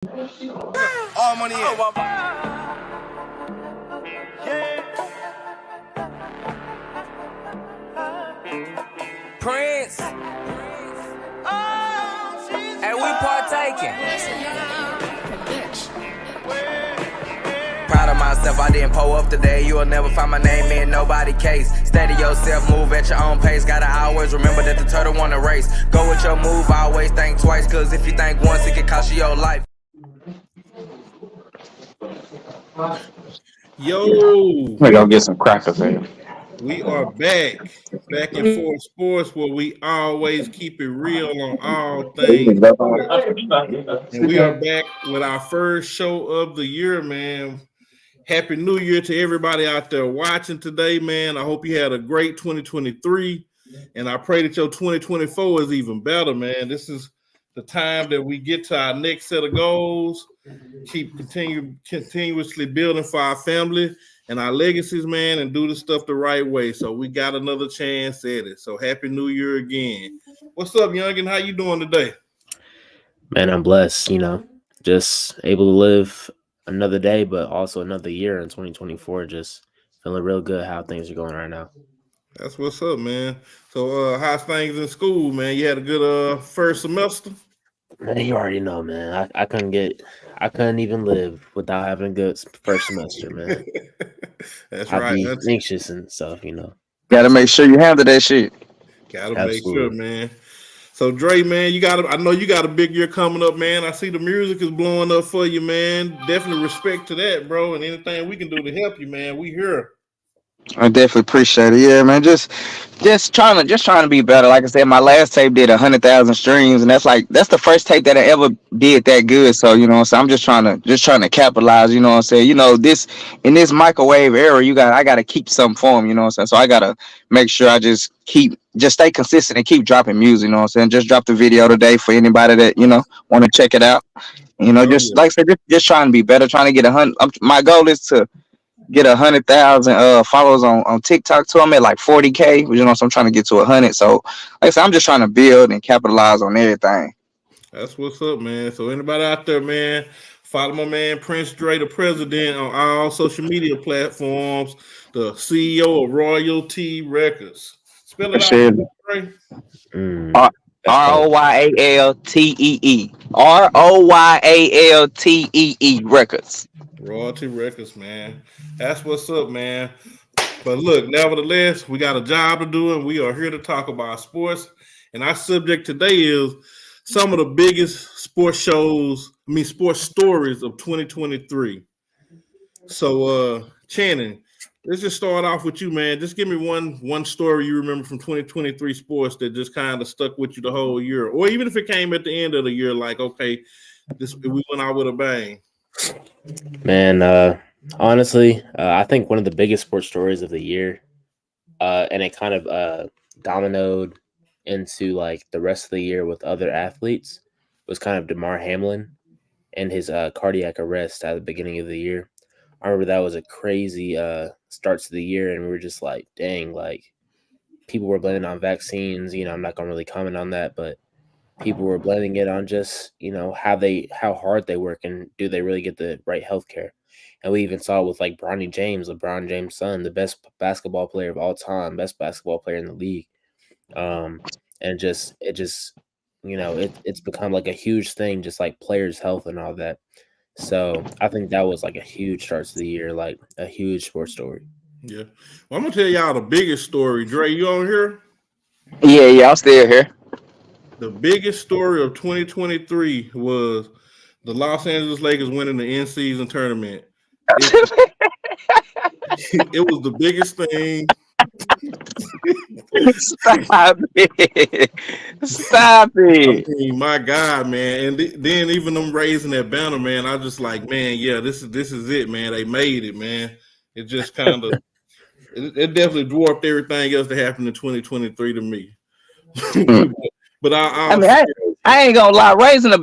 All money in. Prince, and we partaking. Proud of myself, I didn't pull up today. You'll never find my name in nobody case. Steady yourself, move at your own pace. Gotta always remember that the turtle won the race. Go with your move, always think twice. Cause if you think once, it can cost you your life. Yo, We go get some crackers there. we are back in Force Sports, where we always keep it real on all things sports. And we are back with our first show of the year, man. Happy New Year to everybody out there watching today, man. I hope you had a great 2023, and I pray that your 2024 is even better, man. This is the time that we get to our next set of goals, continuously building for our family and our legacies, man, and do the stuff the right way. So we got another chance at it. So Happy New Year again. What's up, youngin? How you doing today? Man, I'm blessed, just able to live another day, but also another year in 2024. Just feeling real good how things are going right now. That's what's up, man. So how's things in school, man? You had a good first semester? Man, you already know, man. I couldn't even live without having a good first semester, man. That's I'd right. be That's anxious and stuff, Gotta make sure you handle that shit. gotta make Absolutely. sure, man. So Dre, man, I know you got a big year coming up, man. I see the music is blowing up for you, man. Definitely respect to that, bro. And anything we can do to help you, man, we here. I definitely appreciate it. Yeah, man. Just trying to be better. Like I said, my last tape did 100,000 streams, and that's the first tape that I ever did that good. So so I'm just trying to capitalize. You know what I'm saying? This in this microwave era, I gotta keep something for them. You know what I'm saying? So I gotta make sure I just stay consistent and keep dropping music. You know what I'm saying? Just drop the video today for anybody that want to check it out. Oh, Just yeah. like I said, just trying to be better. Trying to get 100. My goal is to get 100,000 followers on TikTok too. I'm at like 40K, so I'm trying to get to 100. So like I said, I'm just trying to build and capitalize on everything. That's what's up, man. So anybody out there, man, follow my man Prince Dre, the president, on all social media platforms, the CEO of Royalty Records. Spell it out, Shit. Dre. R That's O dope. Y A L T E E. ROYALTEE Records. Royalty Records, man. That's what's up, man. But look, nevertheless, we got a job to do, and we are here to talk about sports. And our subject today is some of the biggest sports stories of 2023. So, Channing, let's just start off with you, man. Just give me one story you remember from 2023 sports that just kind of stuck with you the whole year, or even if it came at the end of the year, like, okay, we went out with a bang. Man, honestly, I think one of the biggest sports stories of the year, and it kind of dominoed into like the rest of the year with other athletes, was kind of DeMar Hamlin and his cardiac arrest at the beginning of the year. I remember that was a crazy start to the year, and we were just like, dang, like people were blaming on vaccines. I'm not gonna really comment on that, but people were blaming it on just how hard they work and do they really get the right health care. And we even saw with like LeBron James' son, the best basketball player of all time, best basketball player in the league. And it's become like a huge thing, just like players' health and all that. So I think that was like a huge start to the year, like a huge sports story. Yeah. Well, I'm gonna tell y'all the biggest story. Dre, you on here? Yeah, I'm still here. The biggest story of 2023 was the Los Angeles Lakers winning the in-season tournament. It, it was the biggest thing. Stop it. Stop I it. mean, my God, man. And then even them raising that banner, man, I just like, man, yeah, this is it, man. They made it, man. It just kind of it definitely dwarfed everything else that happened in 2023 to me. But I mean, I ain't gonna lie. Raising a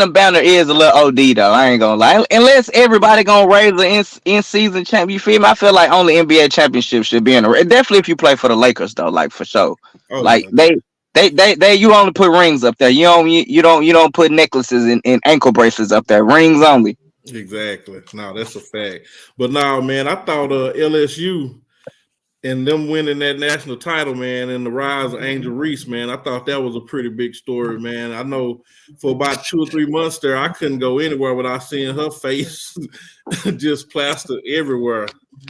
banner is a little OD though. I ain't gonna lie. Unless everybody gonna raise the in season champion, you feel me? I feel like only NBA championship should be in a. Definitely if you play for the Lakers though, like for sure. oh Like yeah, They you only put rings up there. You don't put necklaces and ankle bracelets up there. Rings only. Exactly. No, that's a fact. But now, man, I thought LSU and them winning that national title, man, and the rise of Angel Reese, man, I thought that was a pretty big story, man. I know for about 2 or 3 months there, I couldn't go anywhere without seeing her face just plastered everywhere.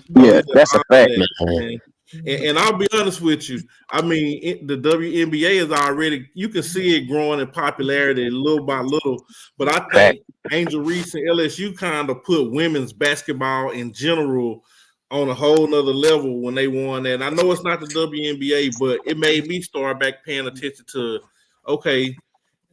Yeah, that's a fact, man. And I'll be honest with you. I mean, the WNBA is already, you can see it growing in popularity little by little. But I think Angel Reese and LSU kind of put women's basketball in general on a whole nother level when they won that. And I know it's not the WNBA, but it made me start back paying attention to, okay,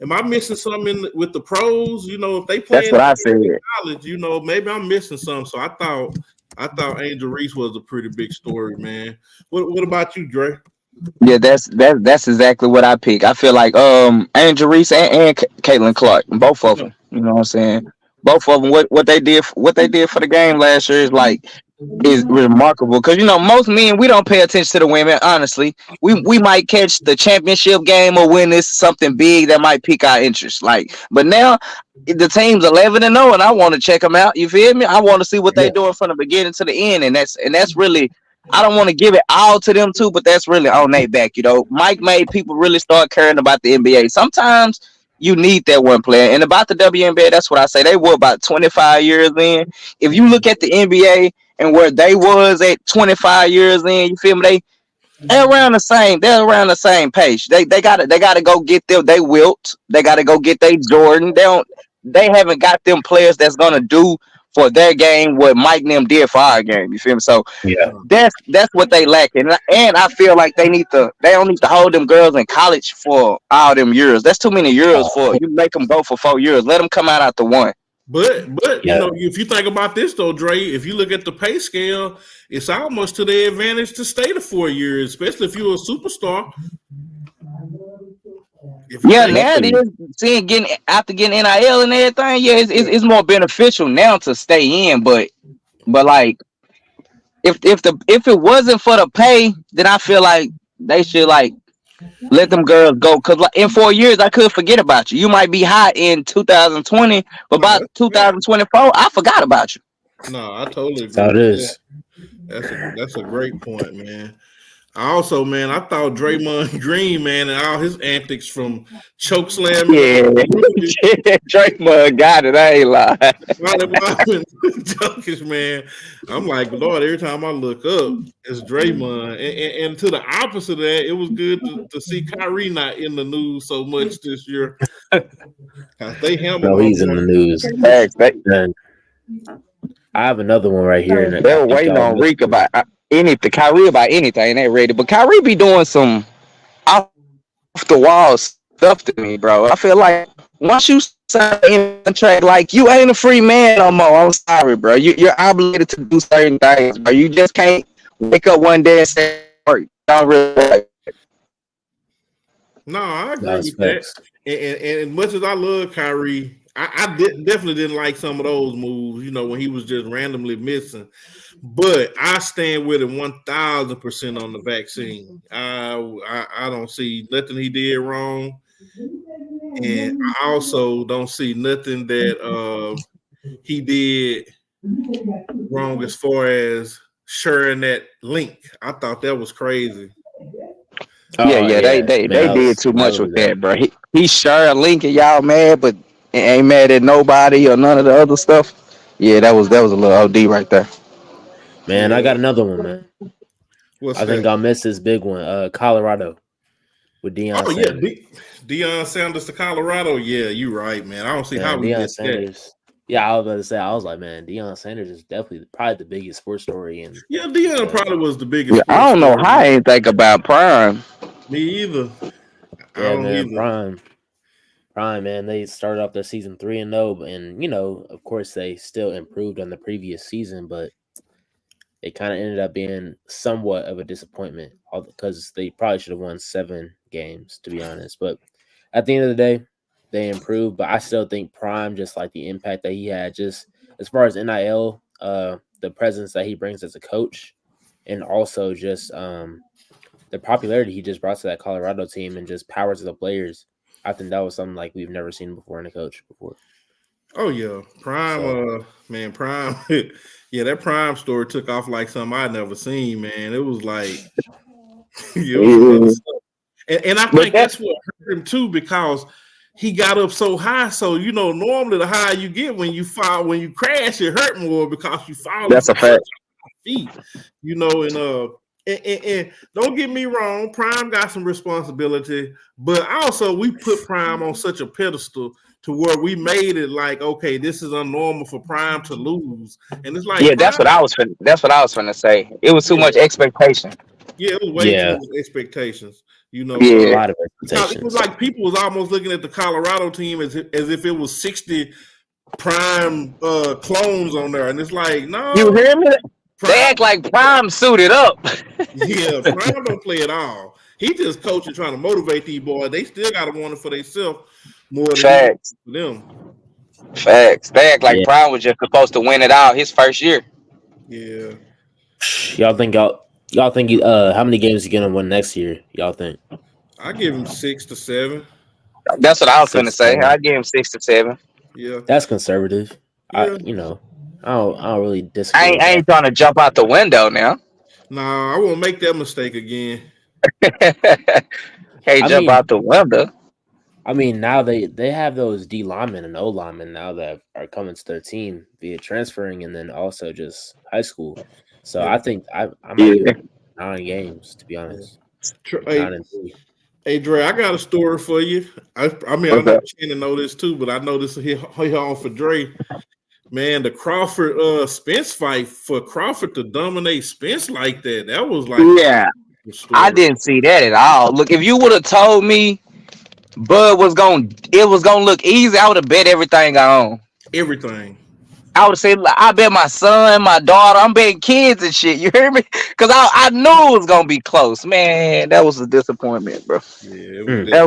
am I missing something with the pros? You know, if they play in college, you know, maybe I'm missing something. So I thought Angel Reese was a pretty big story, man. What about you, Dre? Yeah, that's exactly what I pick. I feel like Angel Reese and Caitlin Clark, both of them. You know what I'm saying? Both of them. What they did for the game last year is remarkable, because most men, we don't pay attention to the women. Honestly, we might catch the championship game or win this something big that might pique our interest. But now the team's 11-0, and I want to check them out. You feel me? I want to see what they doing from the beginning to the end, and that's really. I don't want to give it all to them too, but that's really on their back. Mike made people really start caring about the NBA. Sometimes you need that one player, and about the WNBA, that's what I say. They were about 25 years in. If you look at the NBA and where they was at 25 years in, you feel me? They're around the same. They're around the same page. They gotta go get them. They Wilt. They gotta go get they Jordan. They haven't got them players that's gonna do for their game what Mike and them did for our game. You feel me? So yeah, that's what they lack. And I feel like they don't need to hold them girls in college for all them years. That's too many years for you. Make them go for 4 years. Let them come out after one. But if you think about this though, Dre, if you look at the pay scale, it's almost to their advantage to stay the 4 years, especially if you're a superstar. Now it is after getting NIL and everything. Yeah, it's more beneficial now to stay in, but like if it wasn't for the pay, then I feel like they should let them girls go, because in 4 years I could forget about you. You might be hot in 2020, but by 2024 I forgot about you. No, I totally agree. That is. That's a great point, man. Also, man, I thought Draymond Green, man, and all his antics from choke slamming. Yeah, Draymond got it. I ain't lying. Jokish, man. I'm like, Lord, every time I look up, it's Draymond. And to the opposite of that, it was good to see Kyrie not in the news so much this year. He's in the news. I have another one right here. They were waiting on Reek about anything, Kyrie about anything. They ready, but Kyrie be doing some off the wall stuff to me, bro. I feel like once you sign a contract, like, you ain't a free man no more. I'm sorry, bro. You're obligated to do certain things, bro. You just can't wake up one day and say, "Don't really." No, I agree with that. And as much as I love Kyrie, I definitely didn't like some of those moves, when he was just randomly missing. But I stand with him 1,000% on the vaccine. I don't see nothing he did wrong. And I also don't see nothing that he did wrong as far as sharing that link. I thought that was crazy. They did too much with that, bro. He shared a link and y'all mad, but ain't mad at nobody or none of the other stuff. Yeah, that was a little OD right there. Man, I got another one, man. I think I'll miss this big one. Colorado with Deion Sanders. Deion Sanders to Colorado. Yeah, you're right, man. I don't see how we missed that. Yeah, I was about to say, I was like, man, Deion Sanders is definitely probably the biggest sports story. Deion probably was the biggest. Yeah, I don't know how I ain't think about Prime. Me either. Prime, man, they started off their season 3-0, and of course, they still improved on the previous season, but it kind of ended up being somewhat of a disappointment because they probably should have won 7 games, to be honest. But at the end of the day, they improved. But I still think Prime, just like the impact that he had, just as far as NIL, the presence that he brings as a coach, and also just the popularity he just brought to that Colorado team and just power to the players, I think that was something like we've never seen before in a coach before. Oh yeah, Prime, man, Prime. Yeah, that Prime story took off like something I'd never seen, man. It was like, it was some other stuff. And I think that's what hurt him too, because he got up so high. So normally the higher you get when you fall, when you crash, it hurt more because you fall. That's a fact. Feet, and don't get me wrong, Prime got some responsibility, but also we put Prime on such a pedestal to where we made it like, okay, this is unnormal for Prime to lose, and it's like, yeah, that's what I was finna say. It was too much expectation. Yeah, it was way too much expectations. A lot of expectations. It was like people was almost looking at the Colorado team as if it was 60 Prime clones on there, and it's like, no, you hear me? Prime, they act like Prime suited up. Yeah, Prime don't play at all. He just coaching, trying to motivate these boys. They still got to want it for themselves more than Facts. For them. Facts. They act like Prime was just supposed to win it out his first year. Yeah. Y'all think how many games he gonna win next year? Y'all think? I give him 6 to 7. That's what I was gonna say. I give him 6 to 7. Yeah, that's conservative. Yeah. I don't really disagree. I ain't trying to jump out the window now. Nah, I won't make that mistake again. Can't jump out the window. I mean, now they have those D linemen and O linemen now that are coming to their team via transferring and then also just high school. So I think I might give 9 games, to be honest. Hey, Dre, I got a story for you. I know Shannon know this too, but I know this here on for Dre. Man, the Crawford Spence fight, for Crawford to dominate Spence like that was like, yeah, I didn't see that at all. Look, if you would have told me Bud was gonna look easy, I would have bet everything I own. Everything. I would say, I bet my son, my daughter, I'm betting kids and shit. You hear me? Because I knew it was gonna be close. Man, that was a disappointment, bro. Yeah,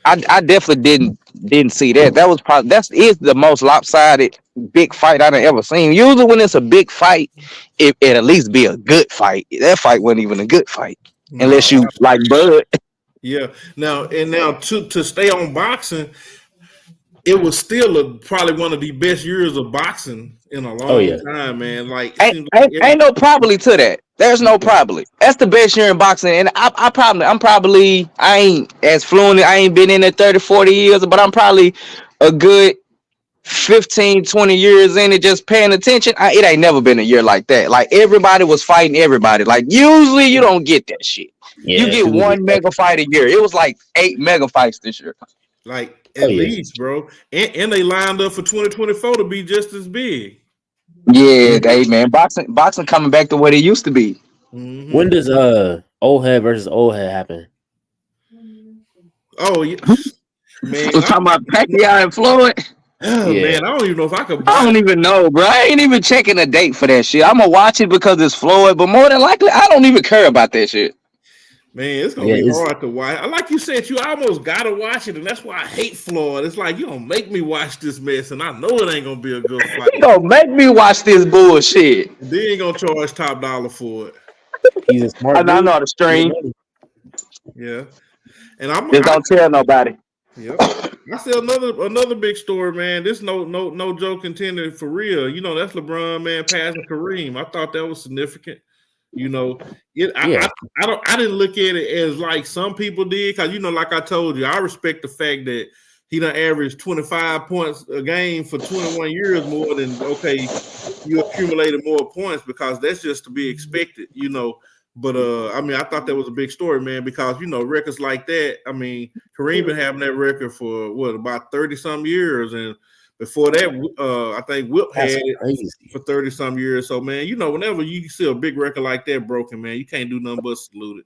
I definitely didn't see that. That was probably is the most lopsided big fight I've ever seen. Usually when it's a big fight, it at least be a good fight. That fight wasn't even a good fight unless you like Bud. Yeah. Now to stay on boxing, it was still probably one of the best years of boxing in a long time, man. Like, ain't no probably to that. There's no probably. That's the best year in boxing, and I ain't as fluent. I ain't been in it 30, 40 years, but I'm probably a good 15, 20 years in it, just paying attention. It ain't never been a year like that. Like, everybody was fighting everybody. Like, usually you don't get that shit. Yeah, you get one mega fight a year. It was like 8 mega fights this year. Like, at least, bro. And they lined up for 2024 to be just as big. Yeah, man. Boxing coming back to what it used to be. Mm-hmm. When does old head versus old head happen? Oh yeah, man. We're talking about Pacquiao and Floyd. Oh, man, I don't even know if I could. I don't even know, bro. I ain't even checking a date for that shit. I'm gonna watch it because it's Floyd, but more than likely, I don't even care about that shit. Man, it's gonna be hard to watch. Like you said, you almost gotta watch it, and that's why I hate Floyd. It's like, you don't make me watch this mess, and I know it ain't gonna be a good fight. You gonna make me watch this bullshit. They ain't gonna charge top dollar for it. He's a smart. I know how to stream. Yeah, and I'm just don't tell nobody. Yep. I see another big story, man. This no joke intended for real. That's LeBron, man, passing Kareem. I thought that was significant. I didn't look at it as like some people did, because like I told you, I respect the fact that he done averaged 25 points a game for 21 years more than you accumulated more points, because that's just to be expected, But I thought that was a big story, man, because records like that. I mean, Kareem been having that record for about 30-some years, and before that, I think Wilt had it for 30-some years. So, man, whenever you see a big record like that broken, man, you can't do nothing but salute it.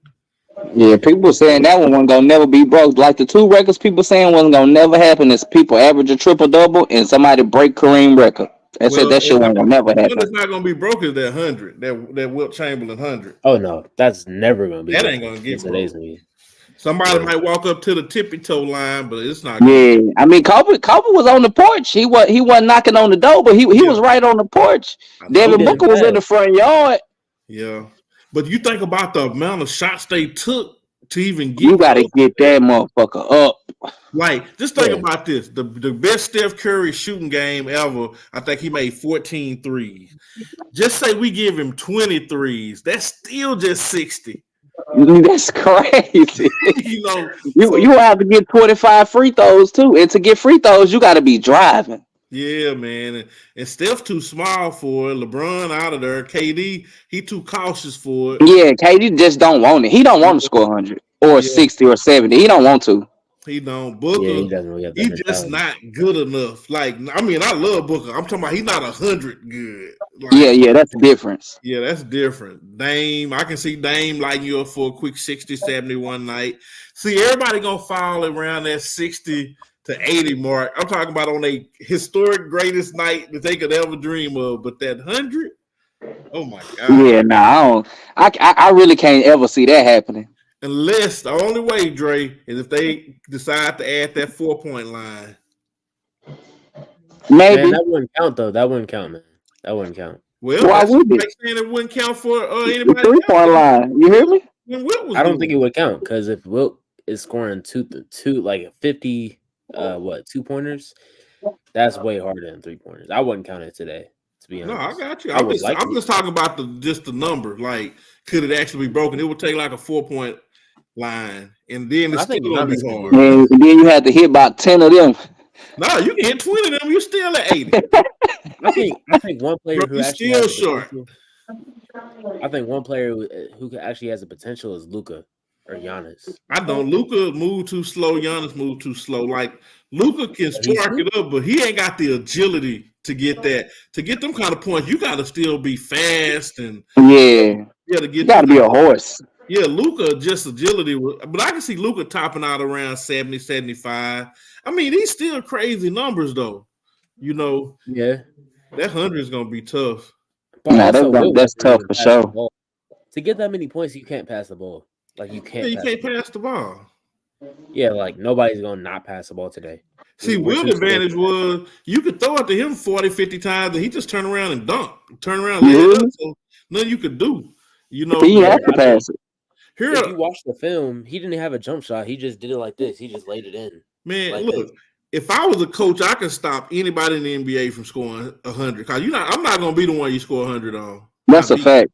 Yeah, people saying that one wasn't gonna never be broke. Like the 2 records people saying wasn't gonna never happen is people average a triple-double and somebody break Kareem record. That shit wasn't gonna never happen. It's not gonna be broke is that 100, that Wilt Chamberlain 100. Oh no, that's never gonna be. That ain't gonna get today's broke. Somebody might walk up to the tippy toe line, but it's not. Yeah, I mean, Kobe was on the porch. He wasn't knocking on the door, but he was right on the porch. David Booker was in the front yard. Yeah, But you think about the amount of shots they took to even get. You got to get that motherfucker up. Like, just think about this. The best Steph Curry shooting game ever, I think he made 14 threes. Just say we give him 20 threes. That's still just 60. That's crazy. You have to get 25 free throws too. And to get free throws, you got to be driving. Yeah, man. And Steph too small for it. LeBron out of there. KD, he too cautious for it. Yeah, KD just don't want it. He don't want to score 100 or 60 or 70. He don't want to. He don't. Booker, he doesn't really have that he's just not good enough. Like, I mean, I love Booker. I'm talking about he's not 100 good. Like, yeah, that's the difference. Yeah, that's different. Dame, I can see Dame lighting you up for a quick 60, 70 one night. See, everybody gonna fall around that 60 to 80 mark. I'm talking about on a historic greatest night that they could ever dream of. But that 100, oh my God. Yeah, no, I really can't ever see that happening. Unless the only way, Dre, is if they decide to add that 4-point line. Maybe. Man, that wouldn't count, though. That wouldn't count, man. That wouldn't count. Well, why would it? Saying it wouldn't count for anybody. 3-point line. You hear me? I don't think it would count because if Wilt is scoring two like 50, 2-pointers, that's way harder than 3-pointers. I wouldn't count it today. To be honest. No, I got you. I'm just talking about the number. Like, could it actually be broken? It would take like a 4-point line, and then it's still gonna be hard. And then you had to hit about 10 of them. No, you can hit 20 of them. You're still at 80. I think one player who actually still short. I think one player who actually has the potential is Luka or Giannis. I don't. Luka move too slow. Giannis move too slow. Like, Luka can spark it up, but he ain't got the agility to get that. To get them kind of points, you got to still be fast and you got to be a horse. Yeah, Luka just agility, but I can see Luka topping out around 70, 75. I mean, these still crazy numbers though. You know, yeah, that 100 is gonna be tough. That's tough for sure. To get that many points, you can't pass the ball. Like you can't. Yeah, you can't pass the ball. Yeah, like nobody's gonna not pass the ball today. See, Will's advantage was you could throw it to him 40, 50 times, and he just turn around and dunk. Turn around, lay it up, so nothing you could do. You know, he had to pass it. If you watch the film, he didn't have a jump shot. He just did it like this. He just laid it in. Man, like look, if I was a coach, I could stop anybody in the NBA from scoring 100. Cause I'm not gonna be the one you score 100 on. That's a fact.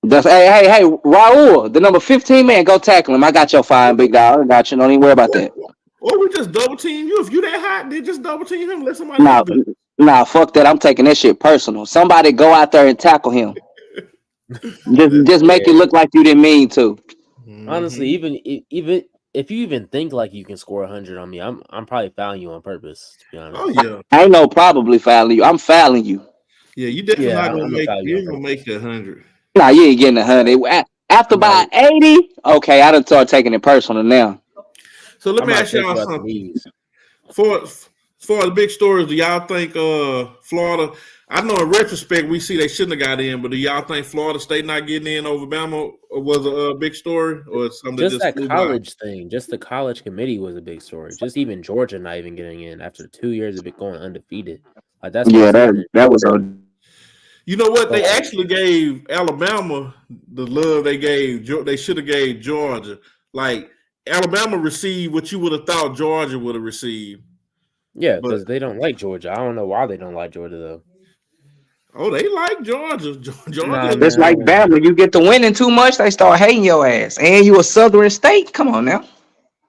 That's hey, Raul, the number 15 man, go tackle him. I got your fine, big dog. I got you. Don't even worry about that. Or we just double team you. If you that hot, they just double team him. Let somebody. Nah, fuck that. I'm taking that shit personal. Somebody go out there and tackle him. just make it look like you didn't mean to. Honestly, even if you even think like you can score 100 on me, I'm probably fouling you on purpose. To be honest. Oh yeah. I ain't no probably fouling you. I'm fouling you. Yeah, you definitely not gonna make. You ain't gonna make that 100. Nah, you ain't getting 100. After about 80, okay, I done start taking it personal now. So let me ask y'all something. For the big stories, do y'all think Florida? I know in retrospect we see they shouldn't have got in, but do y'all think Florida State not getting in over Bama was a big story, or something? Just that college thing, just the college committee was a big story. Just even Georgia not even getting in after 2 years of it going undefeated. Like that's that was a. You know what? They actually gave Alabama the love they gave. They should have gave Georgia. Like Alabama received what you would have thought Georgia would have received. Yeah, because they don't like Georgia. I don't know why they don't like Georgia though. Oh, they like Georgia. It's like Bama. You get to winning too much, they start hating your ass. And you a Southern state. Come on now.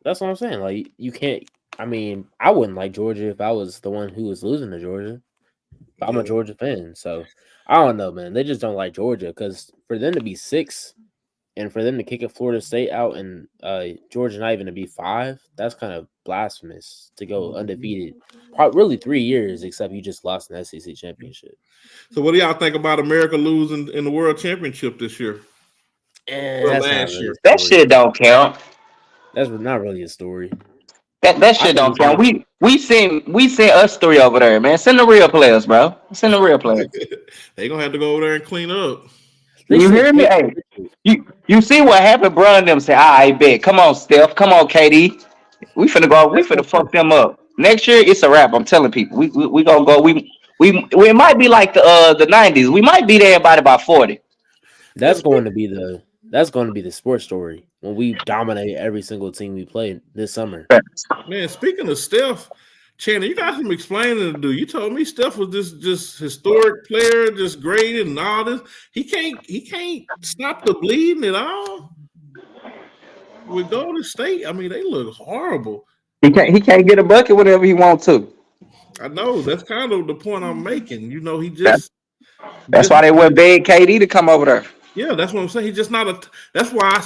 That's what I'm saying. Like you can't. I mean, I wouldn't like Georgia if I was the one who was losing to Georgia. But I'm a Georgia fan, so I don't know, man. They just don't like Georgia because for them to be 6 and for them to kick a Florida State out and Georgia not even to be 5, that's kind of blasphemous to go undefeated. Really 3 years, except you just lost an SEC championship. So what do y'all think about America losing in the World Championship this year? That shit don't count. That's not really a story. That shit don't count. We seen us 3 over there, man. Send the real players, bro. Send the real players. They gonna have to go over there and clean up. You hear me? Hey, you see what happened, bro? And them say, I bet. Come on, Steph. Come on, KD. We finna go. We finna fuck them up. Next year, it's a wrap. I'm telling people. We gonna go. We might be like the 90s. We might be there by about 40. That's going to be the sports story when we dominate every single team we play this summer. Man, speaking of Steph, Channing, you got some explaining to do. You told me Steph was this just historic player, just graded and all this. He can't stop the bleeding at all. With Golden State, I mean, they look horrible. He can't get a bucket whenever he wants to. I know that's kind of the point I'm making. You know, he just that's why they wouldn't beg KD to come over there. Yeah, that's what I'm saying. He's just not a. That's why,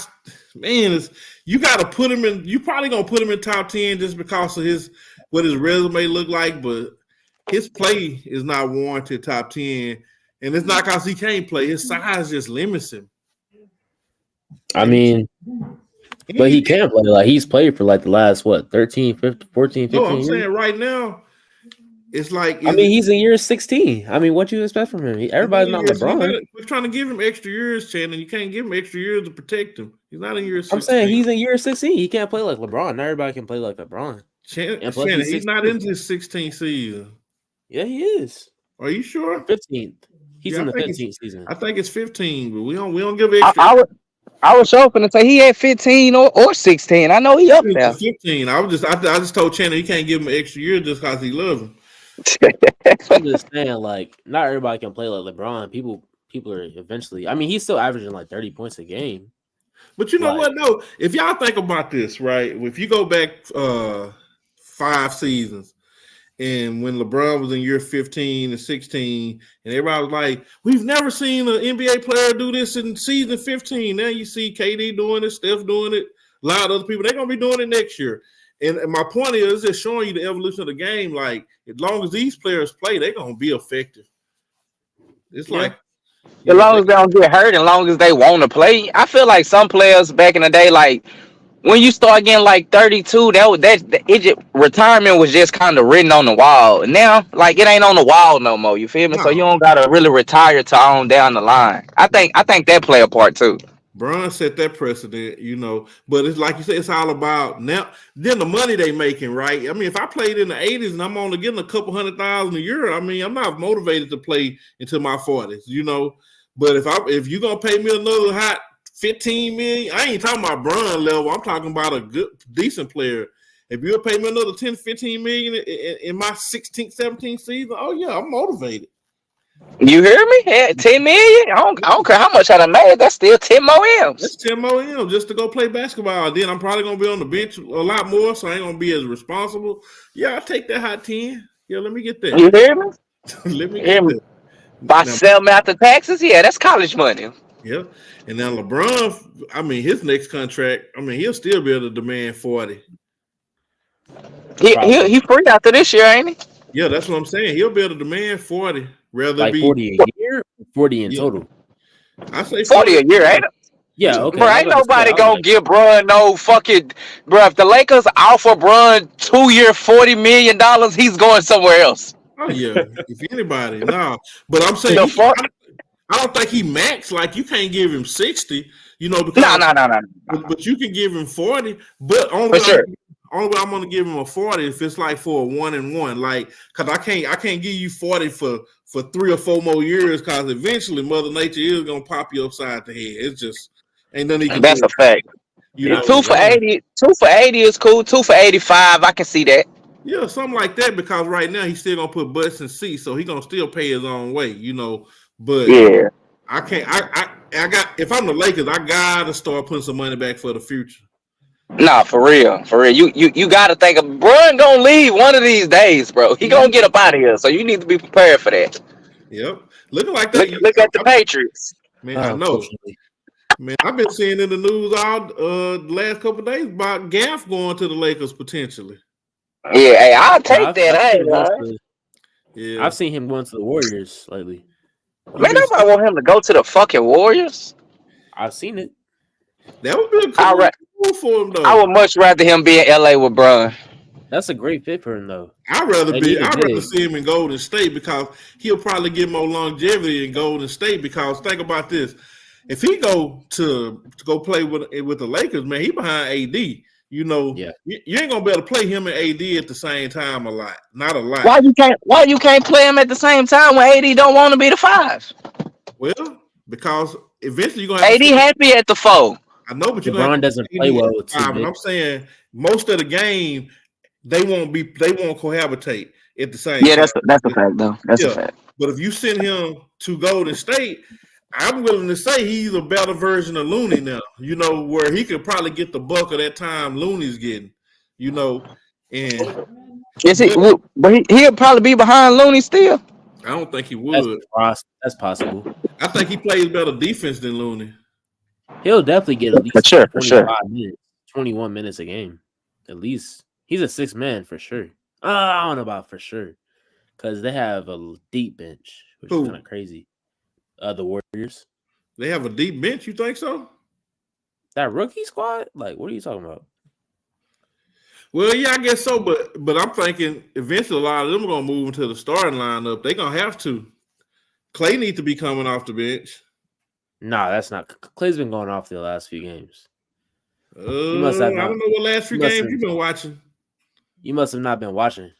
you got to put him in. You probably gonna put him in top 10 just because of what his resume look like, but his play is not warranted top 10, and it's not because he can't play. His size just limits him. I mean, but he can play. Like he's played for like the last 13, 15, 14, 15 No, I'm years. saying right now, it's like. I mean, he's in year 16. I mean, what you expect from him? Everybody's not LeBron. We're trying to give him extra years, Channing. You can't give him extra years to protect him. He's not in year 16. I'm saying he's in year 16. He can't play like LeBron. Not everybody can play like LeBron. Channing, he's not in his 16th season. Yeah, he is. Are you sure? 15th. He's in the 15th season. I think it's 15, but we don't give extra. I was hoping to say he had 15 or 16. I know he up there. 15. I just told Channing he can't give him an extra year just because he loves him. I'm just saying, like, not everybody can play like LeBron. People are eventually. I mean, he's still averaging like 30 points a game. But you know what? No, if y'all think about this, right? If you go back 5 seasons, and when LeBron was in year 15 and 16, and everybody was like, "We've never seen an NBA player do this in season 15." Now you see KD doing it, Steph doing it, a lot of other people. They're gonna be doing it next year. And my point is just showing you the evolution of the game. Like, as long as these players play, they're gonna be effective. It's like as long as they don't get hurt, as long as they want to play. I feel like some players back in the day, like when you start getting like 32, retirement was just kind of written on the wall. Now, like it ain't on the wall no more. You feel me? No. So you don't gotta really retire to on down the line. I think that play a part too. Bron set that precedent, you know, but it's like you said, it's all about now. Then the money they making, right? I mean, if I played in the 80s and I'm only getting a couple $100,000 a year, I mean, I'm not motivated to play until my 40s, you know. But if you're gonna pay me another hot $15 million, I ain't talking about Bron level. I'm talking about a good, decent player. If you'll pay me another $10-15 million in my 16th, 17th season, oh yeah, I'm motivated. You hear me? Yeah, 10 million? I don't care how much I done made. That's still 10 more M's. That's 10 more M's just to go play basketball. Then I'm probably gonna be on the bench a lot more, so I ain't gonna be as responsible. Yeah, I'll take that hot 10. Yeah, let me get that. You hear me? Let me get that. By selling after taxes, yeah, that's college money. Yeah. And now LeBron, I mean, his next contract, I mean, he'll still be able to demand 40. He free after this year, ain't he? Yeah, that's what I'm saying. He'll be able to demand 40. Rather like be 40 a year, 40 in total. I say 40 a year, ain't it? Yeah, okay. Bro, ain't nobody gonna give Bron no fucking. Bro, if the Lakers offer Bron 2 year $40 million, he's going somewhere else. Oh yeah, if anybody, no. But I'm saying I don't think he max. Like you can't give him 60, you know, because no. But you can give him 40. But only way I'm gonna give him a 40 if it's like for a 1-and-1, like because I can't give you 40 for 3 or 4 more years because eventually Mother Nature is gonna pop you upside the head. It's just ain't nothing. That's a fact. You know, 2 for 80. 2 for 80 is cool. 2 for 85, I can see that. Yeah, something like that because right now he's still gonna put butts in seats, so he's gonna still pay his own way, you know. But yeah, I can't. I got. If I'm the Lakers, I gotta start putting some money back for the future. Nah, for real. You gotta think of Bron gonna leave one of these days, bro. He gonna get up out of here, so you need to be prepared for that. Yep, looking like that. Look at the Patriots. Man, I know. Man, I've been seeing in the news all the last couple of days about Gaff going to the Lakers potentially. Yeah, hey, I'll take that. I've seen him going to the Warriors lately. Man, nobody want him to go to the fucking Warriors. I've seen it. That would be a cool for him, though. I would much rather him be in LA with Bron. That's a great fit for him, though. I'd rather see him in Golden State because he'll probably get more longevity in Golden State. Because think about this: if he go to go play with the Lakers, man, he behind AD. You know, you ain't gonna be able to play him and AD at the same time a lot. Not a lot. Why you can't play him at the same time when AD don't want to be the 5? Well, because eventually you're gonna have AD happy at the 4. I know, but LeBron doesn't play well with 2 I'm saying most of the game they won't cohabitate at the same time. That's a fact though. That's a fact. But if you send him to Golden State, I'm willing to say he's a better version of Looney now, where he could probably get the buck of that time Looney's getting, and is he? But he'll probably be behind Looney still. I don't think he would. That's possible. I think he plays better defense than Looney. He'll definitely get at least for sure. minutes, 21 minutes a game. At least he's a 6 man for sure. I don't know about for sure because they have a deep bench, which is kind of crazy. The Warriors. They have a deep bench. You think so? That rookie squad? Like, what are you talking about? Well, yeah, I guess so, but I'm thinking eventually a lot of them are gonna move into the starting lineup. They're gonna have to. Clay needs to be coming off the bench. Nah, that's not. Clay's been going off the last few games. I don't know what last few games you've been watching. You must have not been watching.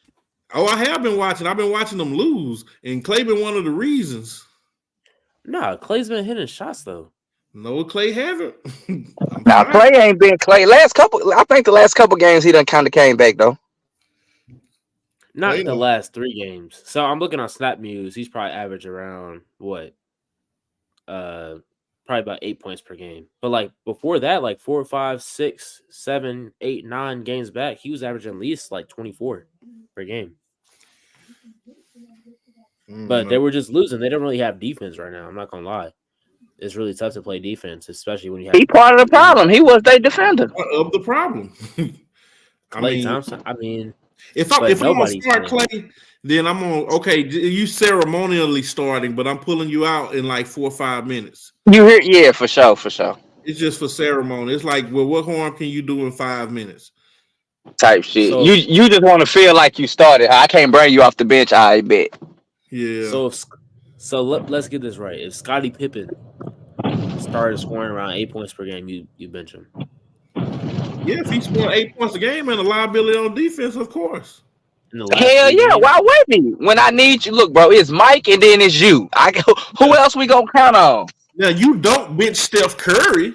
Oh, I have been watching. I've been watching them lose, and Clay been one of the reasons. Nah, Clay's been hitting shots though. No, Clay haven't. Now Clay ain't been Clay. I think the last couple games he done kind of came back though. Not the last 3 games. So I'm looking on Snap Muse. He's probably average around what? Probably about 8 points per game. But like before that, like 4, 5, 6, 7, 8, 9 games back, he was averaging at least like 24 per game. But they were just losing. They don't really have defense right now. I'm not gonna lie. It's really tough to play defense, especially when you have. He part of the problem. He was their defender. Part of the problem. Klay Thompson. I mean, if I'm gonna start Clay, then I'm on. Okay, you ceremonially starting, but I'm pulling you out in like 4 or 5 minutes. You hear? Yeah, for sure. It's just for ceremony. It's like, well, what harm can you do in 5 minutes? Type shit. So, you just want to feel like you started. I can't bring you off the bench. I bet. Yeah. So let's get this right. If Scottie Pippen started scoring around 8 points per game, you bench him. Yeah, if he scored 8 points a game and a liability on defense, of course. Hell yeah, why wouldn't he? When I need you, look, bro, it's Mike and then it's you. Who else we gonna count on? Now you don't bench Steph Curry,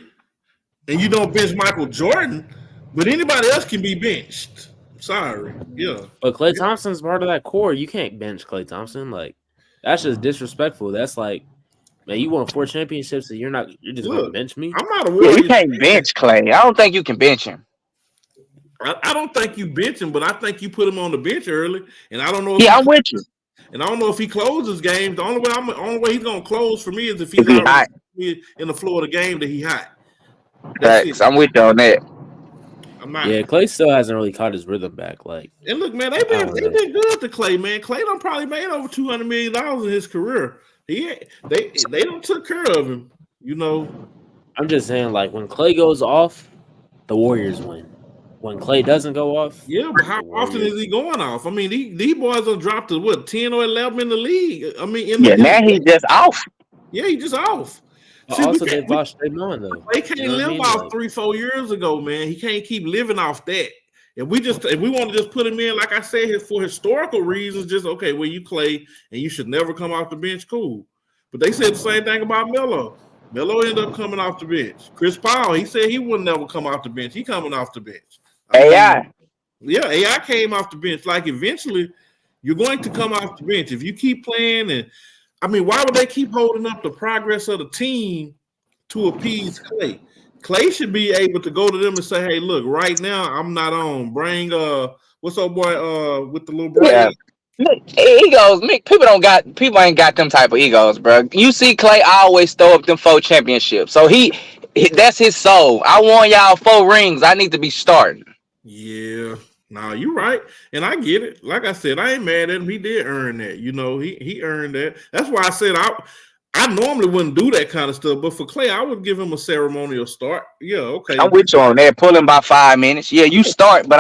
and you don't bench Michael Jordan, but anybody else can be benched. Sorry, yeah. But Klay Thompson's part of that core. You can't bench Klay Thompson. Like, that's just disrespectful. That's like, man, you won 4 championships and you're just going to bench me? I'm not aware. Yeah, you can't bench Klay. I don't think you can bench him. I don't think you bench him, but I think you put him on the bench early. And I don't know. I'm with you. And I don't know if he closes games. The only way he's going to close for me is if he's hot in the floor of the game that he hot. I'm with you on that. Yeah, Klay still hasn't really caught his rhythm back. Like, and look, man, they've been good to Klay, man. Klay done probably made over $200 million in his career. They don't took care of him, you know. I'm just saying, like, when Klay goes off, the Warriors win. When Klay doesn't go off, yeah, but how often is he going off? I mean, these boys have dropped to 10 or 11 in the league. I mean, now he's just off. Yeah, he's just off. See, also, they lost Draymond though. They can't live off 3-4 years ago, man. He can't keep living off that. If we want to just put him in, like I said, for historical reasons, just okay, well, you Klay and you should never come off the bench, cool. But they said the same thing about Melo. Melo ended up coming off the bench. Chris Paul, he said he would never come off the bench. He coming off the bench. AI came off the bench. Like eventually, you're going to come off the bench if you keep playing. And I mean, why would they keep holding up the progress of the team to appease Klay? Klay should be able to go to them and say, "Hey, look, right now I'm not on. Bring what's up, boy? With the little braid." Yeah. Egos, people ain't got them type of egos, bro. You see, Klay always throw up them 4 championships, so he that's his soul. I won y'all 4 rings. I need to be starting. Yeah, no, you're right, and I get it. Like I said, I ain't mad at him. He did earn that. You know, he earned that. That's why I said I normally wouldn't do that kind of stuff, but for Klay, I would give him a ceremonial start. Yeah, okay. I'm with you on that. Pull him by 5 minutes. Yeah, you start, but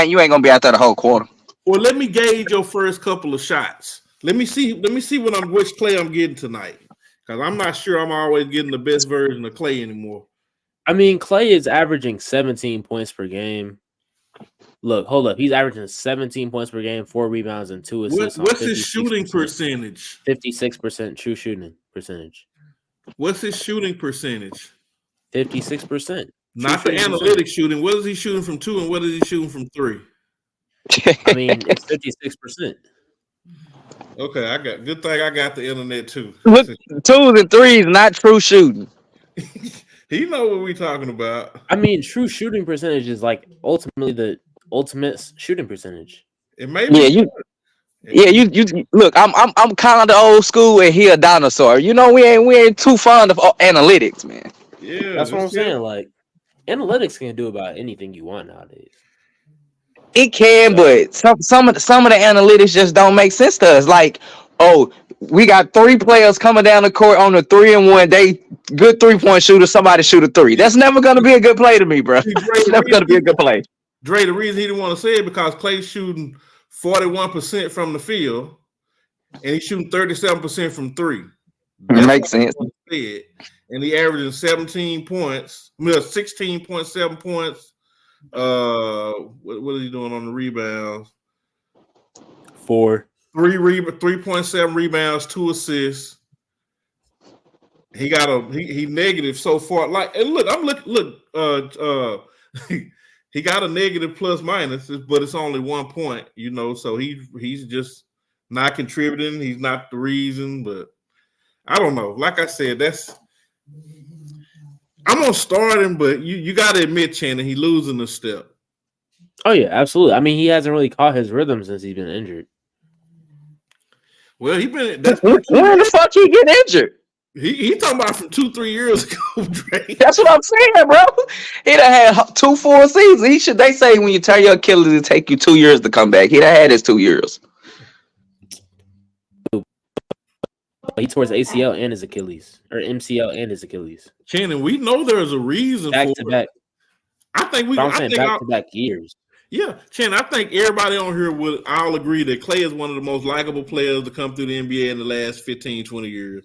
you ain't gonna be out there the whole quarter. Well, let me gauge your first couple of shots. Let me see which Klay I'm getting tonight, because I'm not sure I'm always getting the best version of Klay anymore. I mean, Klay is averaging 17 points per game. Look, hold up. He's averaging 17 points per game, 4 rebounds, and 2 assists. What's his shooting percentage? 56% true shooting percentage. What's his shooting percentage? 56%. Not the analytic shooting. What is he shooting from 2 and what is he shooting from 3? I mean, it's 56%. Okay, good thing I got the internet too. Look, 2s and 3s, not true shooting. He know what we talking about. I mean, true shooting percentage is like ultimately the ultimate shooting percentage. It may be. You look. I'm kind of the old school, and he a dinosaur. You know, we ain't too fond of analytics, man. Yeah, that's what I'm saying. Like, analytics can do about anything you want nowadays. It can, but some of the analytics just don't make sense to us. Like, oh, we got 3 players coming down the court on a 3-and-1. They good 3-point shooter. Somebody shoot a 3. That's never gonna be a good play to me, bro. It's never gonna be a good play. Dre, the reason he didn't want to say it because Clay's shooting 41% from the field, and he's shooting 37% from 3. That makes sense. And he averaging 17 points, 16.7 points. What is he doing on the rebounds? 3.7 rebounds, 2 assists. He got he negative so far. Like, and look, he got a negative plus minus, but it's only 1 point, you know. So he's just not contributing. He's not the reason, but I don't know. Like I said, I'm gonna start him, but you got to admit, Channing, he losing a step. Oh yeah, absolutely. I mean, he hasn't really caught his rhythm since he's been injured. Well, when the fuck he get injured? He talking about from 2-3 years ago, Drake. That's what I'm saying, bro. He done had 2 full seasons. They say when you tear your Achilles, it take you 2 years to come back. He done had his 2 years. He tore his ACL and his Achilles, or MCL and his Achilles. Channing, we know there's a reason back for to back. I think back to back years. Yeah, Channing, I think everybody on here would all agree that Clay is one of the most likable players to come through the NBA in the last 15, 20 years.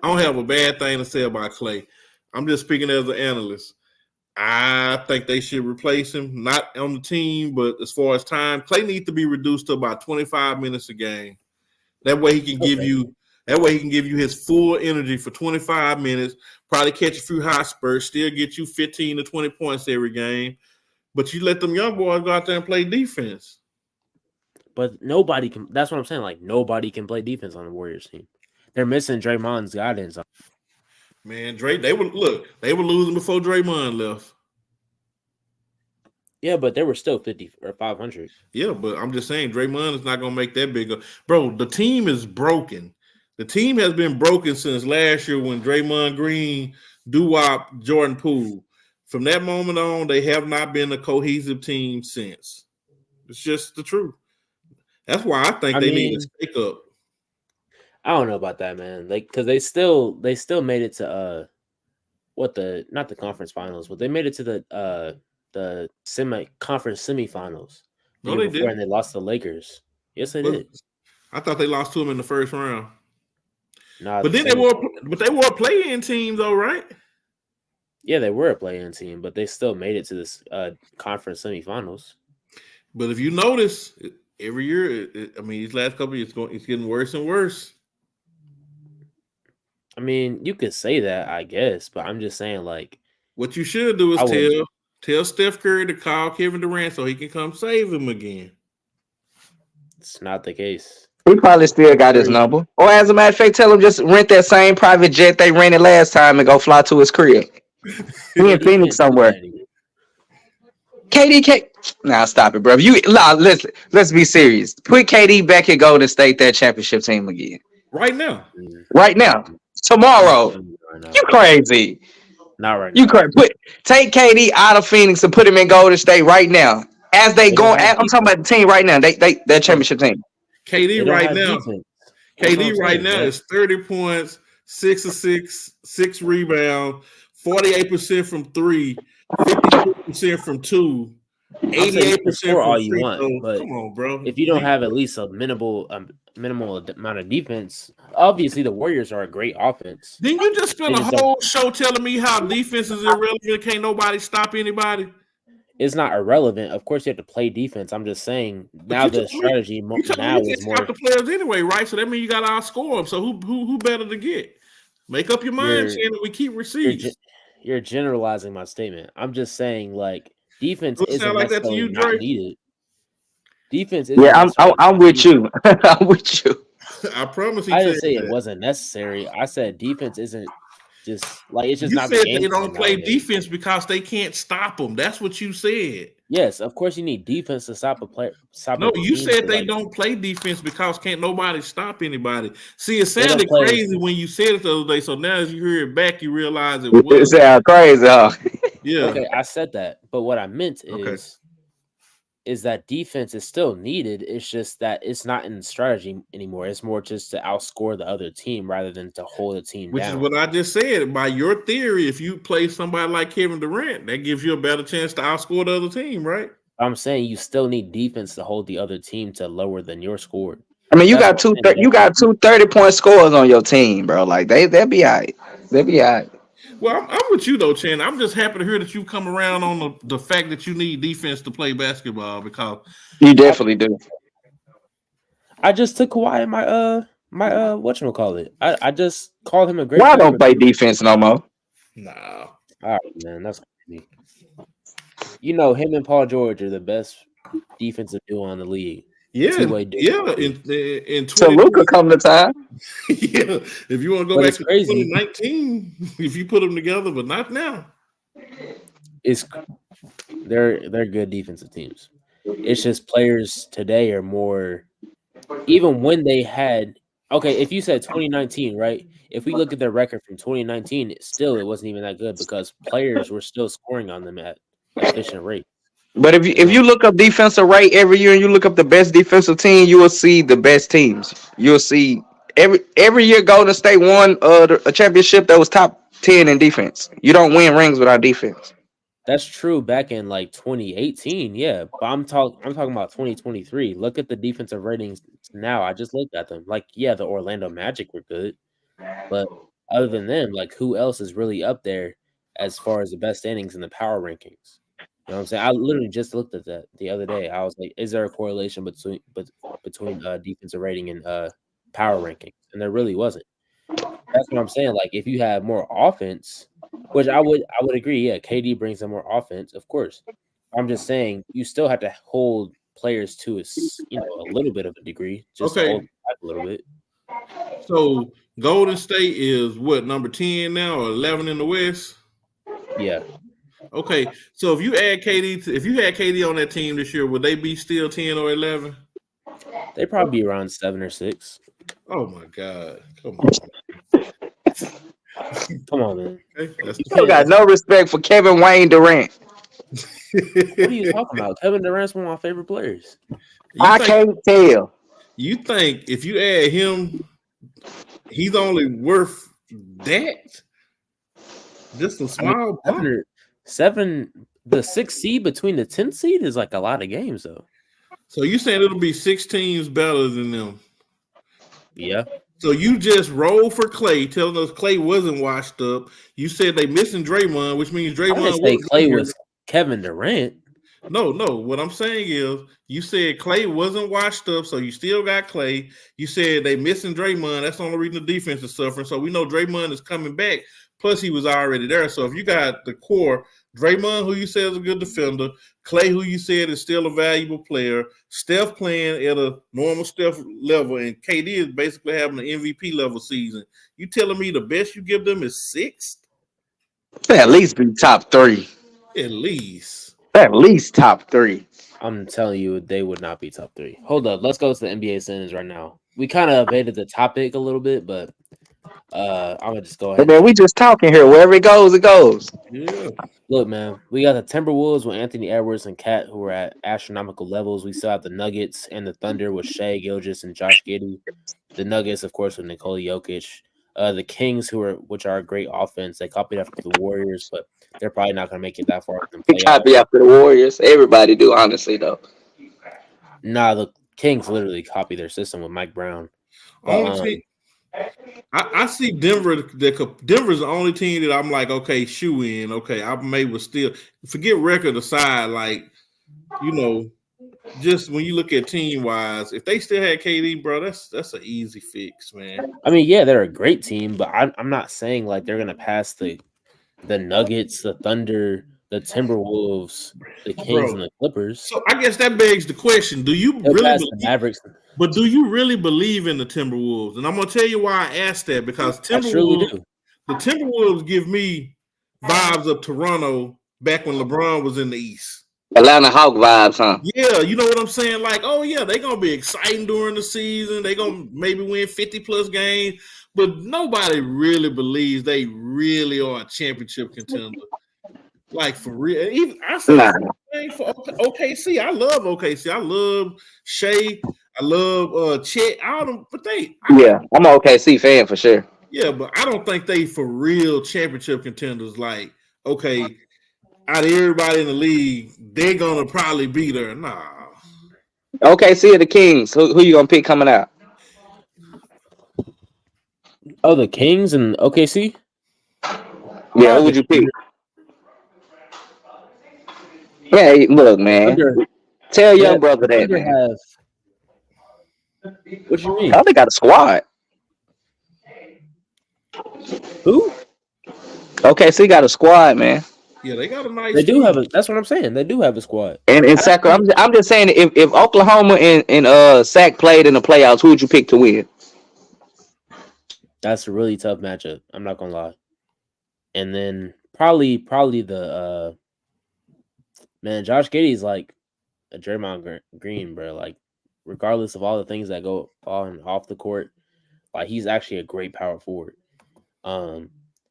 I don't have a bad thing to say about Clay. I'm just speaking as an analyst. I think they should replace him, not on the team, but as far as time, Clay needs to be reduced to about 25 minutes a game. That way he can give you his full energy for 25 minutes, probably catch a few hot spurts, still get you 15 to 20 points every game. But you let them young boys go out there and play defense. But nobody can. That's what I'm saying. Like, nobody can play defense on the Warriors team. They're missing Draymond's guidance. Man, they were losing before Draymond left. Yeah, but they were still 50 or 500. Yeah, but I'm just saying Draymond is not going to make that big. Bro, the team is broken. The team has been broken since last year when Draymond Green, Doo-Wop, Jordan Poole. From that moment on, they have not been a cohesive team since. It's just the truth. That's why I think they need to stake up. I don't know about that, man. Like, because they still made it to not the conference finals, but they made it to the conference semifinals. No, they did, and they lost to the Lakers. Yes, they did. I thought they lost to them in the first round. Nah, but then they were a play-in team, though, right? Yeah, they were a play-in team, but they still made it to this conference semifinals. But if you notice, every year, these last couple of years, it's getting worse and worse. I mean, you could say that, I guess, but I'm just saying, like, what you should do is tell Steph Curry to call Kevin Durant so he can come save him again. It's not the case. He probably still got his number. Or as a matter of fact, tell him just rent that same private jet they rented last time and go fly to his crib. He in Phoenix somewhere. KD, nah, stop it, bro. Let's be serious. Put KD back at Golden State, that championship team again. Right now. Tomorrow. You crazy. Not right now. You crazy. Take KD out of Phoenix and put him in Golden State right now. As they go, I'm talking about the team right now. Their championship team. KD right now is 30 points, 6 assists, 6 rebounds, 48% from 3, 52% from 2, 88% from all you want. But come on, bro. If you don't have at least a minimal amount of defense, obviously the Warriors are a great offense. Didn't you just spend a whole show telling me how defense is irrelevant? Can't nobody stop anybody? It's not irrelevant. Of course, you have to play defense. I'm just saying now the strategy now is more. The players anyway, right? So that means you got to outscore them. So who better to get? Make up your mind, Shannon. We keep receipts. You're generalizing my statement. I'm just saying, like, defense Does it isn't sound like that to necessarily you, not Dre? needed. Defense isn't Yeah, necessarily I'm with you. I'm with you. I promise I said didn't say that. it wasn't necessary. I said defense isn't just like it's just You not the said game they plan don't play nowadays. defense because they can't stop them. That's what you said. Yes, of course you need defense to stop a player. No, you said they don't play defense because can't nobody stop anybody. See, it sounded crazy when you said it the other day. So now as you hear it back, you realize it was. It sounds crazy, huh? Yeah. Okay, I said that, but what I meant is that defense is still needed. It's just that it's not in strategy anymore. It's more just to outscore the other team rather than to hold a team Which down. is what I just said. By your theory, if you play somebody like Kevin Durant, that gives you a better chance to outscore the other team, right? I'm saying you still need defense to hold the other team to lower than your score. I mean, you got two 30-point scores on your team, bro. Like they'll be all right. They'll be all right. Well, I'm with you though, Chan. I'm just happy to hear that you come around on the fact that you need defense to play basketball because you definitely do. I just took Kawhi in my whatchamacallit. I just called him a great. Why don't play defense no more? Nah. All right, man, that's crazy. You know, him and Paul George are the best defensive duo in the league. Yeah, in so Luka come to time. Yeah, if you want to go back to 2019, if you put them together, but not now. They're good defensive teams. It's just players today are more. Even when they had if you said 2019, right? If we look at their record from 2019, it wasn't even that good because players were still scoring on them at efficient rate. But if you look up defensive rate every year and you look up the best defensive team, you will see the best teams. You'll see every year Golden State won a championship that was top 10 in defense. You don't win rings without defense. That's true back in like 2018, yeah. But I'm talking about 2023. Look at the defensive ratings now. I just looked at them. Like, yeah, the Orlando Magic were good, but other than them, like, who else is really up there as far as the best standings in the power rankings? You know what I'm saying? I literally just looked at that the other day. I was like, is there a correlation between defensive rating and power rankings? And there really wasn't. That's what I'm saying. Like, if you have more offense, which I would agree, yeah, KD brings in more offense, of course. I'm just saying you still have to hold players to a little bit of a degree, just to hold back a little bit. So Golden State is what, number 10 now or 11 in the West? Yeah. Okay, so if you add KD, if you had KD on that team this year, would they be still 10 or 11? They'd probably be around 7 or 6. Oh my God! Come on, come on, man! You still got no respect for Kevin Wayne Durant. What are you talking about? Kevin Durant's one of my favorite players. I can't tell. You think if you add him, he's only worth that? Just a small the 6th seed between the 10th seed is like a lot of games, though. So you saying it'll be 6 teams better than them? Yeah. So you just rolled for Clay, telling us Clay wasn't washed up. You said they missing Draymond, which means Draymond. I didn't say Clay was Kevin Durant. No. What I'm saying is, you said Clay wasn't washed up, so you still got Clay. You said they missing Draymond. That's the only reason the defense is suffering. So we know Draymond is coming back. Plus, he was already there. So if you got the core, Draymond, who you said is a good defender, Clay, who you said is still a valuable player, Steph playing at a normal Steph level, and KD is basically having an MVP level season. You telling me the best you give them is 6th? At least be top 3. At least top 3. I'm telling you, they would not be top 3. Hold up, let's go to the NBA standings right now. We kind of evaded the topic a little bit, but I'm gonna just go ahead. Man, we just talking here. Wherever it goes, it goes. Yeah. Look, man, we got the Timberwolves with Anthony Edwards and Cat, who are at astronomical levels. We still have the Nuggets and the Thunder with Shai Gilgeous and Josh Giddey. The Nuggets, of course, with Nikola Jokic. The Kings, which are a great offense, they copied after the Warriors, but they're probably not going to make it that far. They copy after the Warriors. Everybody do, honestly, though. Nah, the Kings literally copy their system with Mike Brown. I see Denver. Denver's the only team that I'm like, okay, shoe in. Okay, I'm able to still forget record aside. Like, just when you look at team wise, if they still had KD, bro, that's an easy fix, man. I mean, yeah, they're a great team, but I'm not saying like they're gonna pass the Nuggets, the Thunder, the Timberwolves, the Kings, and the Clippers. So I guess that begs the question: do you They'll really pass believe, the Mavericks? But do you really believe in the Timberwolves? And I'm gonna tell you why I asked that, because I surely do. The Timberwolves give me vibes of Toronto back when LeBron was in the East. Atlanta Hawk vibes, huh? Yeah, you know what I'm saying? Like, oh yeah, they're gonna be exciting during the season. They're gonna maybe win 50+ games, but nobody really believes they really are a championship contender. Like for real. Even I say for OKC. I love OKC. I love Shea. I love Chet. All them, but I'm an OKC fan for sure. Yeah, but I don't think they for real championship contenders. Like, okay, out of everybody in the league, they're gonna probably be there. Nah. OKC or the Kings? Who you gonna pick coming out? Oh, the Kings and OKC? Yeah, who would you pick? Yeah, look, man. Tell your brother that, man. What you mean? Oh, they got a squad. Who? OKC got a squad, man. Yeah, they got a nice. They do have a. That's what I'm saying. They do have a squad. And in Sacramento, I'm just saying, if Oklahoma and Sac played in the playoffs, who would you pick to win? That's a really tough matchup. I'm not gonna lie. And then probably the man, Josh Giddey's like a Draymond Green, bro. Like, regardless of all the things that go on and off the court, like he's actually a great power forward.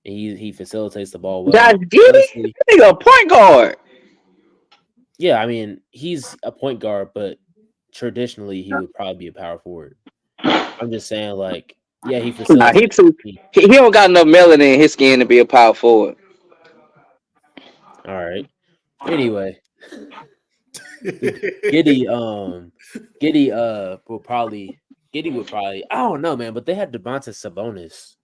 He facilitates the ball well. Josh Giddey, he's a point guard. Yeah, I mean he's a point guard, but traditionally he would probably be a power forward. I'm just saying, like, yeah, he facilitates. He don't got enough melanin in his skin to be a power forward. All right. Anyway, Giddey would probably. I don't know, man, but they had Domantas Sabonis,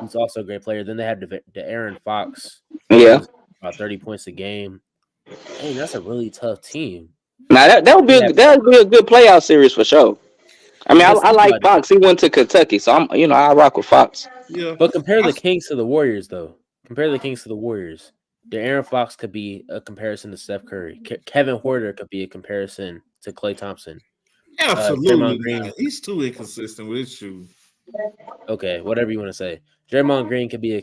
who's also a great player. Then they had De'Aaron Fox. Yeah, about 30 points a game. Hey, that's a really tough team. Now that would be a good playoff series for sure. I mean, I like Fox. He went to Kentucky, so I rock with Fox. Yeah, but compare the Kings to the Warriors, though. De'Aaron Fox could be a comparison to Steph Curry. Kevin Huerter could be a comparison to Klay Thompson. Absolutely, he's too inconsistent with his shoes. Okay, whatever you want to say. Draymond Green could be a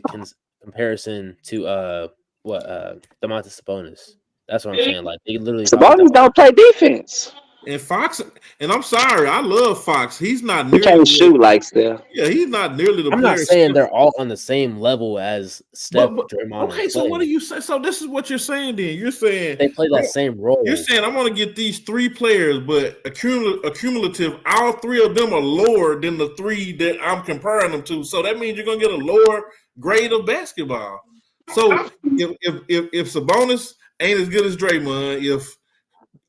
comparison to Domantas Sabonis. That's what I'm saying. Like, they literally Sabonis don't play defense. And Fox, and I'm sorry, I love Fox. He's not nearly. He can't shoot like Steph. Yeah, he's not nearly the. I'm not saying they're all on the same level as Steph, Draymond. Okay, so what do you say? So this is what you're saying. Then you're saying they play that same role. You're saying I'm going to get these three players, but accumulative, all three of them are lower than the three that I'm comparing them to. So that means you're going to get a lower grade of basketball. So if Sabonis ain't as good as Draymond,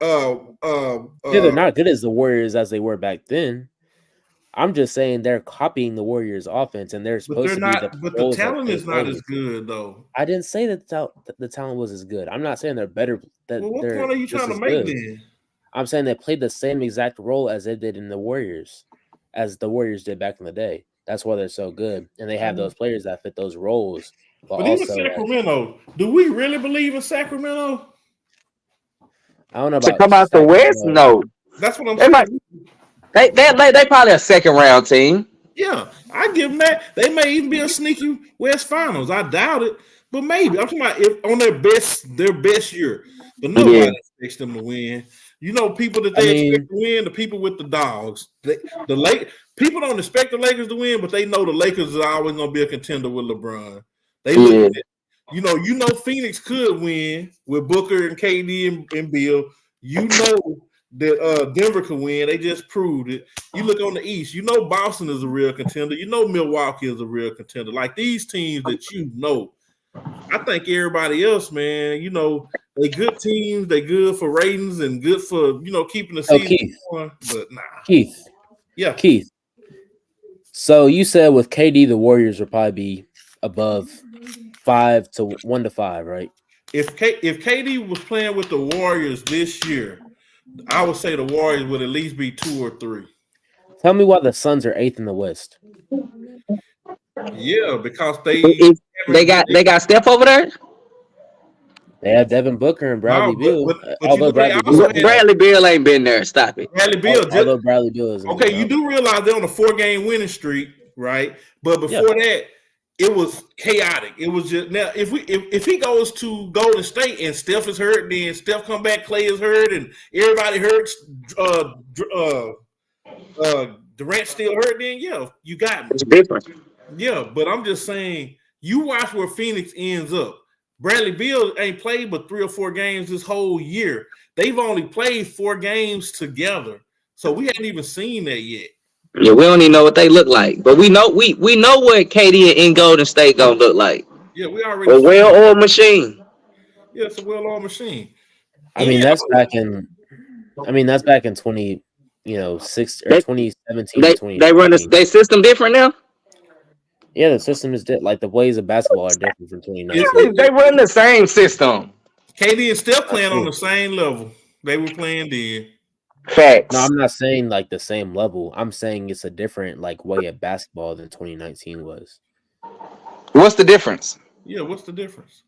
they're not good as the Warriors as they were back then. I'm just saying they're copying the Warriors' offense, and they're supposed to be. But the talent is not as good, though. I didn't say that the talent was as good. I'm not saying they're better. What point are you trying to make then? I'm saying they played the same exact role as they did in the Warriors, as the Warriors did back in the day. That's why they're so good, and they have those players that fit those roles. But even Sacramento, do we really believe in Sacramento? I don't know about to come out the West. No, that's what I'm saying. They probably a second round team. Yeah, I give them that. They may even be a sneaky West Finals. I doubt it, but maybe. I'm talking about if on their best year. But nobody expects them to win. You know, people that they expect to win, the people with the dogs. People don't expect the Lakers to win, but they know the Lakers are always going to be a contender with LeBron. They look at, you know, Phoenix could win with Booker and KD and Bill. You know that Denver could win. They just proved it. You look on the East, you know Boston is a real contender. You know Milwaukee is a real contender. Like these teams that you know. I think everybody else, man, you know, they good teams. They good for ratings and good for, you know, keeping the season going. But nah. Keith. Yeah. Keith. So you said with KD, the Warriors will probably be above 1 to 5, right? If KD was playing with the Warriors this year, I would say the Warriors would at least be 2 or 3. Tell me why the Suns are 8th in the West. Yeah, because They got Steph over there. They have Devin Booker and Bradley Beal. Although Bradley Beal ain't been there. Stop it. Bradley Beal. Although Bradley Beal is okay. You do realize they're on a 4-game winning streak, right? But before that, it was chaotic. It was just now if he goes to Golden State and Steph is hurt, then Steph come back, Clay is hurt, and everybody hurts. Durant still hurt. Then you got me. It's different. Yeah, but I'm just saying, you watch where Phoenix ends up. Bradley Beal ain't played but 3 or 4 games this whole year. They've only played 4 games together, so we haven't even seen that yet. Yeah, we don't even know what they look like, but we know what KD in Golden State gonna look like. Yeah, we already. A well-oiled machine. Yeah, it's a well-oiled machine. I mean, that's back in 20, 6 or 2017. They run their system different now. Yeah, the system is like the ways of basketball are different from 2019. They run the same system. KD and Steph playing on the same level they were playing then. Facts. No, I'm not saying like the same level. I'm saying it's a different like way of basketball than 2019 was. What's the difference? Yeah, what's the difference?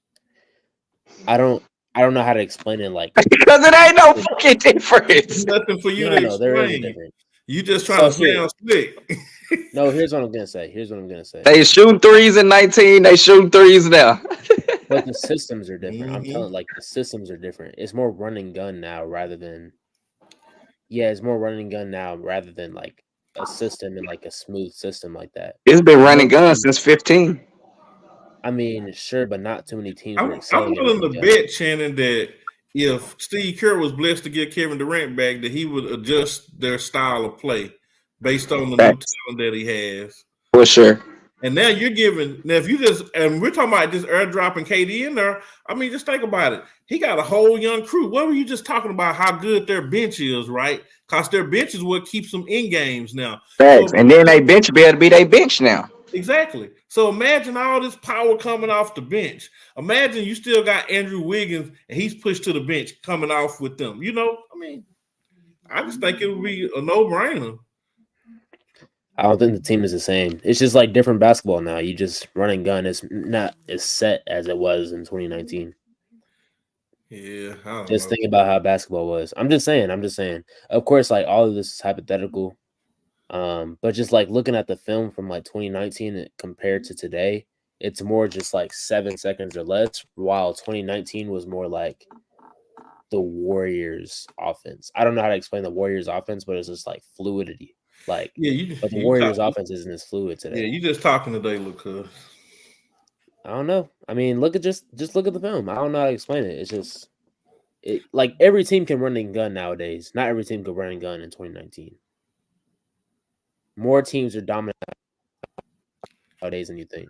I don't know how to explain it. Like because it ain't no fucking difference. Nothing for you to explain. There is a difference. You just trying to sound slick. No, here's what I'm gonna say. They shooting threes in 19. They shooting threes now. But the systems are different. I'm telling the systems are different. It's more run and gun now rather than like a system and like a smooth system like that. It's been running gun since 15. I mean, sure, but not too many teams. I'm willing to bet, Shannon, that if Steve Kerr was blessed to get Kevin Durant back, that he would adjust their style of play based on the new talent that he has. For sure. And now if you just, and we're talking about just airdropping KD in there, I mean, just think about it. He got a whole young crew. What were you just talking about how good their bench is, right? Because their bench is what keeps them in games now. Thanks. So, and then they bench better be their bench now. Exactly. So imagine all this power coming off the bench. Imagine you still got Andrew Wiggins and he's pushed to the bench coming off with them. I mean, I just think it would be a no-brainer. I don't think the team is the same. It's just like different basketball now. You just run and gun. It's not as set as it was in 2019. Yeah. Just think about how basketball was. I'm just saying. Of course, like all of this is hypothetical. But just like looking at the film from like 2019 compared to today, it's more just like 7 seconds or less, while 2019 was more like the Warriors offense. I don't know how to explain the Warriors offense, but it's just like fluidity. Like, but the Warriors offense isn't as fluid today. Yeah, you just talking today, Lucas. I don't know. I mean, just look at the film. I don't know how to explain it. It's just like every team can run and gun nowadays. Not every team could run and gun in 2019. More teams are dominant nowadays than you think.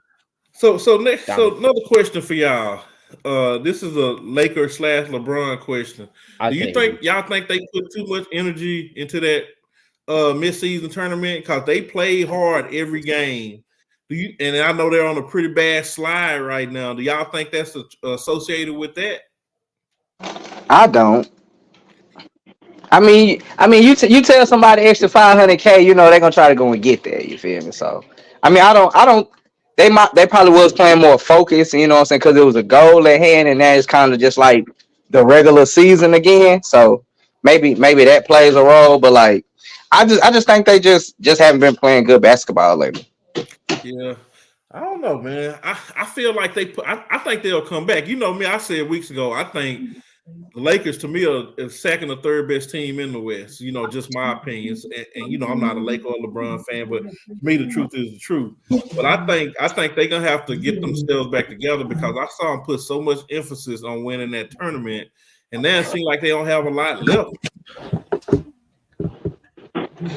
So another question for y'all. This is a Lakers / LeBron question. Do you think y'all think they put too much energy into that mid-season tournament because they play hard every game? And I know they're on a pretty bad slide right now. Do y'all think that's associated with that? I don't. I mean, you tell somebody extra $500K, they're gonna try to go and get there. You feel me? So, I mean, I don't. They probably was playing more focused, you know what I'm saying, because it was a goal at hand, and that is kind of just like the regular season again. So maybe that plays a role, but like, I just think they just haven't been playing good basketball lately. Yeah. I don't know, man. I feel like I think they'll come back. You know me, I said weeks ago, I think the Lakers to me are second or third best team in the West. Just my opinions. And I'm not a Laker or LeBron fan, but to me the truth is the truth. But I think they're gonna have to get themselves back together because I saw them put so much emphasis on winning that tournament, and now it seems like they don't have a lot left.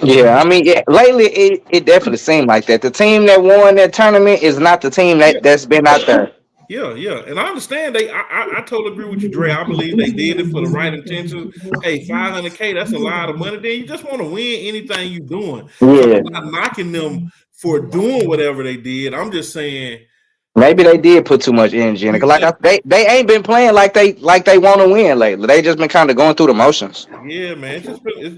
Yeah, I mean, lately it definitely seemed like that. The team that won that tournament is not the team that's been out there. Yeah, and I understand. I totally agree with you, Dre. I believe they did it for the right intention. Hey, $500K, that's a lot of money. Then you just want to win anything you're doing. Yeah. So I'm not knocking them for doing whatever they did. I'm just saying Maybe they did put too much energy in it. 'Cause they ain't been playing like they want to win lately. They just been kind of going through the motions. Yeah, man.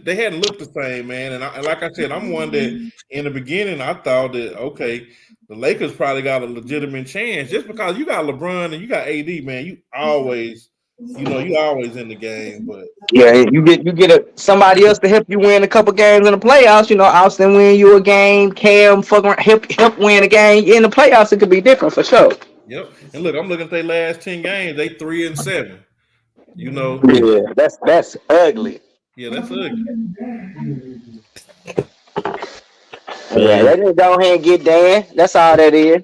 They hadn't looked the same, man. And like I said, I'm one that in the beginning I thought that okay, the Lakers probably got a legitimate chance just because you got LeBron and you got AD, man. You always in the game. But Yeah, you get somebody else to help you win a couple games in the playoffs. You know, Austin win you a game, Cam help win a game in the playoffs. It could be different for sure. Yep. And look, I'm looking at their last 10 games. They 3-7. You know. Yeah, that's ugly. Yeah, that's ugly. Yeah, they just go ahead and get Dan. That's all that is.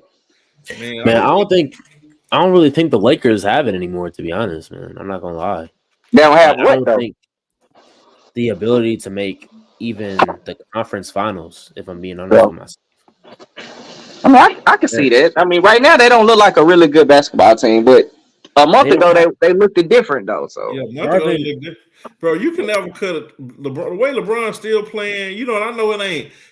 Man, I don't really think the Lakers have it anymore, to be honest, man. I'm not gonna lie. They don't have I what don't though? think the ability to make even the conference finals, if I'm being honest with myself. I mean, I can see that. I mean, right now they don't look like a really good basketball team, but a month ago they looked different though. So yeah, a month ago they looked different. Bro, you can never cut it. The way LeBron's still playing, you know, and I know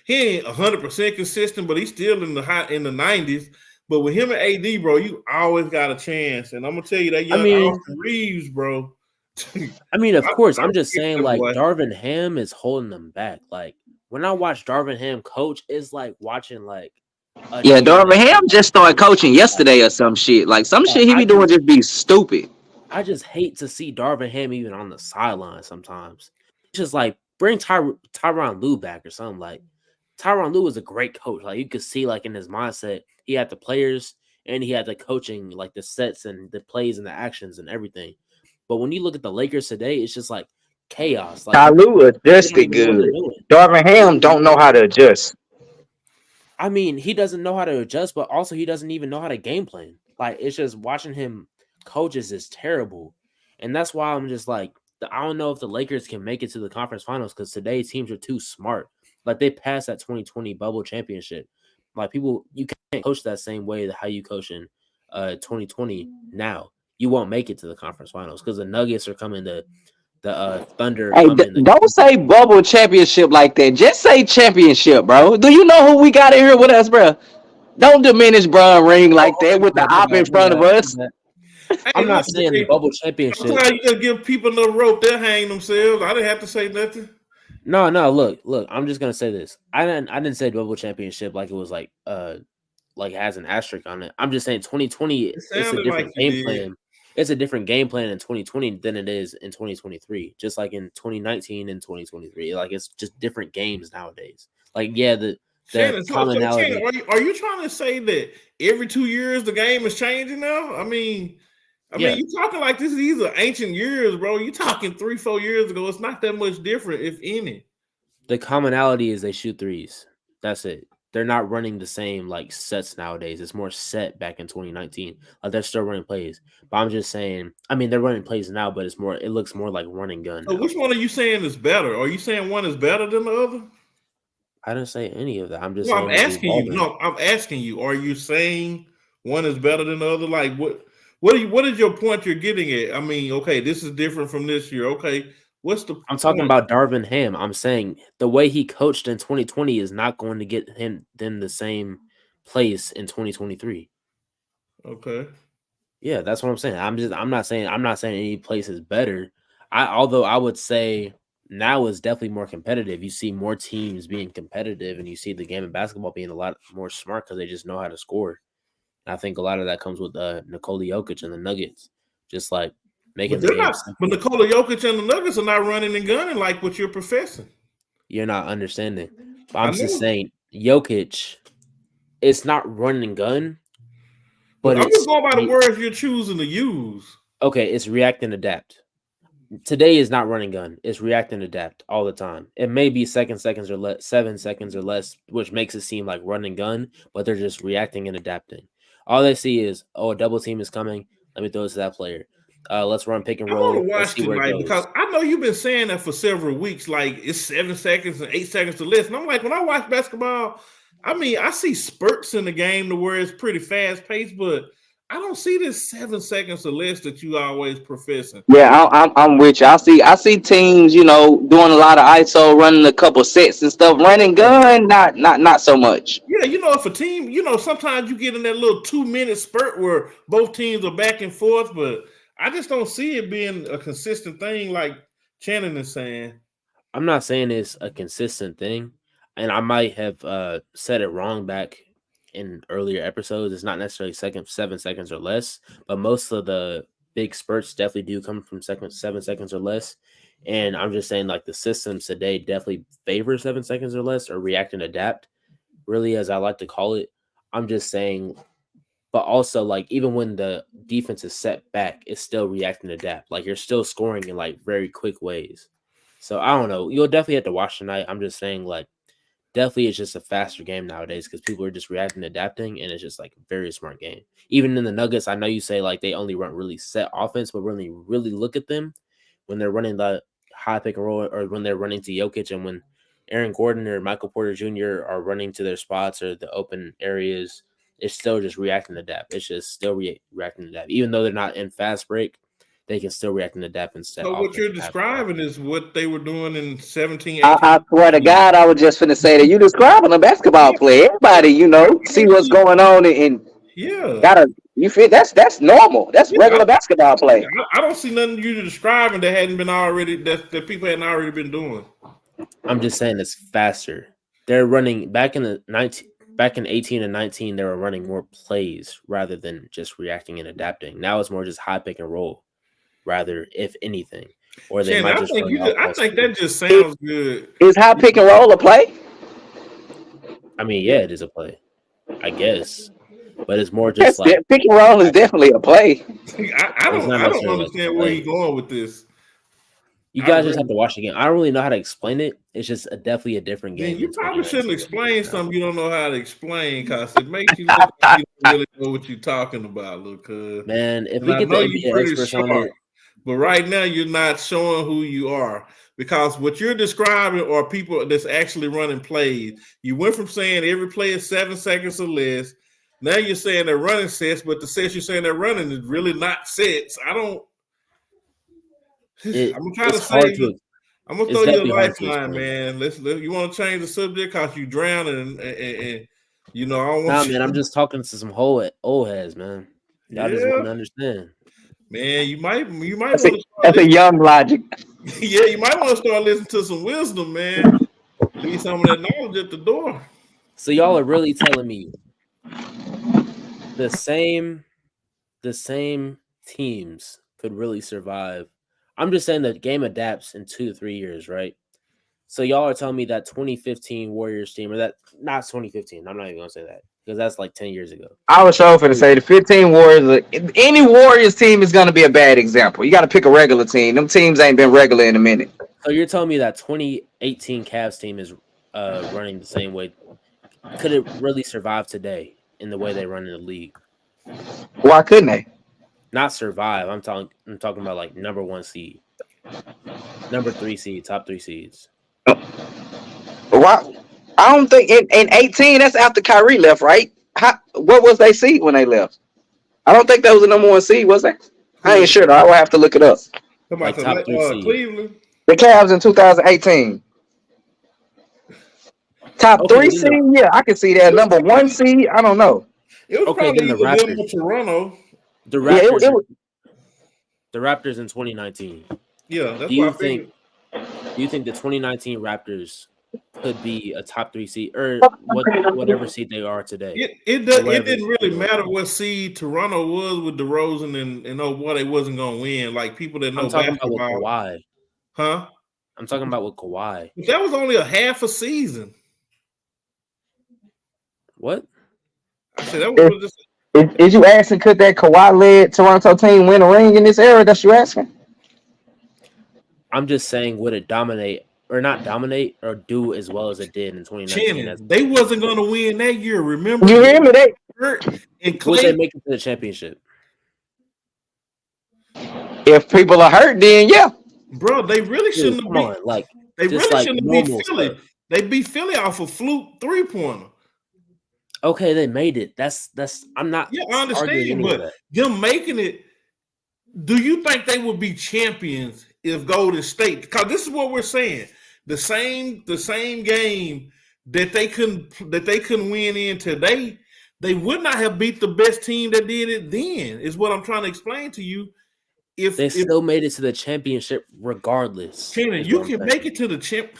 he ain't 100% consistent, but he's still in the 90s. But with him and AD, bro, you always got a chance. And I'm gonna tell you that young Austin Reeves, bro. I mean, of course, I'm just saying, like, Darvin Ham is holding them back. Like, when I watch Darvin Ham coach, it's like watching like Darvin Ham just started coaching yesterday or some shit. Like some shit he be doing just be stupid. I just hate to see Darvin Ham even on the sideline sometimes. It's just like bring Tyronn Lue back or something. Like Tyronn Lue was a great coach. Like you could see like in his mindset, he had the players and he had the coaching, like the sets and the plays and the actions and everything. But when you look at the Lakers today, it's just like chaos. Like Lue adjusted good. Darvin Ham don't know how to adjust. I mean, he doesn't know how to adjust, but also he doesn't even know how to game plan. Like it's just watching him coaches is terrible. And that's why I'm just like, I don't know if the Lakers can make it to the conference finals because today's teams are too smart. Like they passed that 2020 bubble championship. Like people, you can't coach that same way that how you coach in 2020 now. You won't make it to the conference finals because the Nuggets are coming to the Thunder. Hey, don't say bubble championship like that. Just say championship, bro. Do you know who we got in here with us, bro? Don't diminish Bron ring like that with the op in front of us. I'm not saying the bubble championship. Sometimes you just give people no rope, they'll hang themselves. I didn't have to say nothing. No, look. I'm just gonna say this. I didn't say bubble championship like it was like it has an asterisk on it. I'm just saying 2020 it's a different game plan. It's a different game plan in 2020 than it is in 2023. Just like in 2019 and 2023. Like it's just different games nowadays. Like the commonality. Are you trying to say that every 2 years the game is changing now? I mean, you're talking like these are ancient years, bro. You're talking 3-4 years ago. It's not that much different, if any. The commonality is they shoot threes. That's it. They're not running the same like sets nowadays. It's more set back in 2019. Like they're still running plays. But I'm just saying, I mean, they're running plays now, but it looks more like running gun. So which one are you saying is better? Are you saying one is better than the other? I didn't say any of that. I'm just I'm asking you. No, I'm asking you. Are you saying one is better than the other? Like what is your point you're getting at? I mean, okay, this is different from this year. Okay. I'm talking about Darvin Ham. I'm saying the way he coached in 2020 is not going to get him the same place in 2023. Okay. Yeah, that's what I'm saying. I'm not saying any place is better. Although I would say now is definitely more competitive. You see more teams being competitive and you see the game of basketball being a lot more smart because they just know how to score. And I think a lot of that comes with Nikola Jokic and the Nuggets. Just like making the game simple. But Nikola Jokic and the Nuggets are not running and gunning like what you're professing. You're not understanding. I'm just saying Jokic, it's not run and gun. But I'm just going by the words you're choosing to use. Okay, it's react and adapt. Today is not run and gun. It's react and adapt all the time. It may be 7 seconds or less, which makes it seem like run and gun, but they're just reacting and adapting. All they see is, a double team is coming. Let me throw it to that player. Let's run pick and roll. I want to watch tonight because I know you've been saying that for several weeks. Like it's 7 seconds and 8 seconds to less. And I'm like, when I watch basketball, I mean, I see spurts in the game to where it's pretty fast paced, but I don't see this 7 seconds or less that you always professing. Yeah, I'm with you. I see teams, doing a lot of ISO, running a couple sets and stuff. Running gun, not so much. Yeah, Yeah, if a team, sometimes you get in that little 2-minute spurt where both teams are back and forth, but I just don't see it being a consistent thing like Shannon is saying. I'm not saying it's a consistent thing, and I might have said it wrong back in earlier episodes. It's not necessarily 7 seconds or less, but most of the big spurts definitely do come from 7 seconds or less. And I'm just saying, like, the systems today definitely favor 7 seconds or less, or react and adapt, really, as I like to call it. I'm just saying, but also, like, even when the defense is set back, it's still react and adapt. Like, you're still scoring in like very quick ways. So I don't know. You'll definitely have to watch tonight. I'm just saying, like, definitely it's just a faster game nowadays because people are just reacting and adapting, and it's just like a very smart game. Even in the Nuggets, I know you say like they only run really set offense, but really look at them when they're running the high pick and roll, or when they're running to Jokic, and when Aaron Gordon or Michael Porter Jr. are running to their spots or the open areas, it's still just react and adapt. It's just still reacting and adapt. Even though they're not in fast break, they can still react and adapt instead. So what you're describing is what they were doing in 17, 18. I swear to God, I was just finna say that you describing a basketball player. Everybody, see what's going on and you feel that's normal. That's regular basketball play. I don't see nothing you're describing that hadn't been already that people hadn't already been doing. I'm just saying it's faster. They're running back in 18 and 19, they were running more plays rather than just reacting and adapting. Now it's more just high pick and roll, rather, if anything. Or they might just I think that just sounds good. Is high pick and roll a play? I mean, yeah, it is a play, I guess. But it's more just like pick and roll is definitely a play. I don't understand where you're going with this. You guys just have to watch the game. I don't really know how to explain it. It's just definitely a different game. You probably shouldn't explain something you don't know how to explain, because it makes you look like you don't really know what you're talking about, little cuz. Man, if we get the NBA experts on it. But right now, you're not showing who you are, because what you're describing are people that's actually running plays. You went from saying every play is 7 seconds or less. Now you're saying they're running sets, but the sets you're saying they're running is really not sets. I'm gonna throw you a lifeline, man. You want to change the subject because you drown and I don't want man. I'm just talking to some old heads, man. Y'all just want to understand. Man, you might that's a young logic. Yeah, you might want to start listening to some wisdom, man. Leave some of that knowledge at the door. So y'all are really telling me the same teams could really survive. I'm just saying the game adapts in 2 to 3 years, right? So y'all are telling me that 2015 Warriors team, or that not 2015, I'm not even gonna say that because that's like 10 years ago. I was sure to say the 15 Warriors. Any Warriors team is gonna be a bad example. You got to pick a regular team. Them teams ain't been regular in a minute. So you're telling me that 2018 Cavs team is running the same way? Could it really survive today in the way they run in the league? Why couldn't they? Not survive. I'm talking about like number 1 seed, number 3 seed, top 3 seeds. Why? I don't think in 18. That's after Kyrie left, right? What was they seed when they left? I don't think that was the number 1 seed, was they? I ain't sure though. I will have to look it up. Like top 3 seed. Cleveland. The Cavs in 2018. Top 3 seed, yeah, I can see that. Number 1 seed, I don't know. It was probably the Raptors. Toronto. The Raptors. The Raptors in 2019. Yeah, that's do you think the 2019 Raptors could be a top 3 seed, or whatever seed they are today? It didn't really matter what seed Toronto was with DeRozan and what they wasn't gonna win. Like people that know I'm talking basketball. about with Kawhi. Huh? I'm talking about with Kawhi. That was only a half a season. What? I said that was just. Is you asking, could that Kawhi-led Toronto team win a ring in this era? That's you asking? I'm just saying, would it dominate or not dominate or do as well as it did in 2019? They wasn't going to win that year. Remember? You hear me? Would they make it to the championship? If people are hurt, then yeah. Bro, they really shouldn't have beat. Like they really shouldn't have beat Philly. They beat Philly off a fluke 3-pointer. Okay, they made it. That's. I'm not. Yeah, I understand, but them making it. Do you think they would be champions if Golden State? Because this is what we're saying. The same game that they couldn't win in today, they would not have beat the best team that did it then. Is what I'm trying to explain to you. They still made it to the championship regardless. Shannon, you can make it to the champ.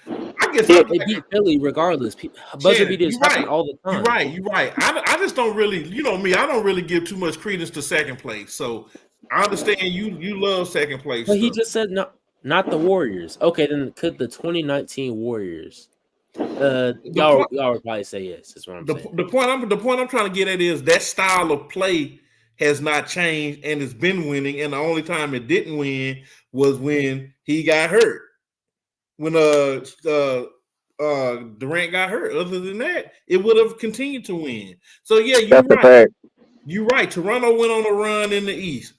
I guess they beat Philly regardless. Buzzer beaters happen all the time. You're right. I just don't really, you know me, I don't really give too much credence to second place. So I understand you love second place. But he just said not the Warriors. Okay, then could the 2019 Warriors? Y'all would probably say yes. That's what I'm saying. The point I'm trying to get at is that style of play has not changed and it's been winning. And the only time it didn't win was when he got hurt. When Durant got hurt. Other than that, it would have continued to win. So yeah, you're right. You're right. Toronto went on a run in the East.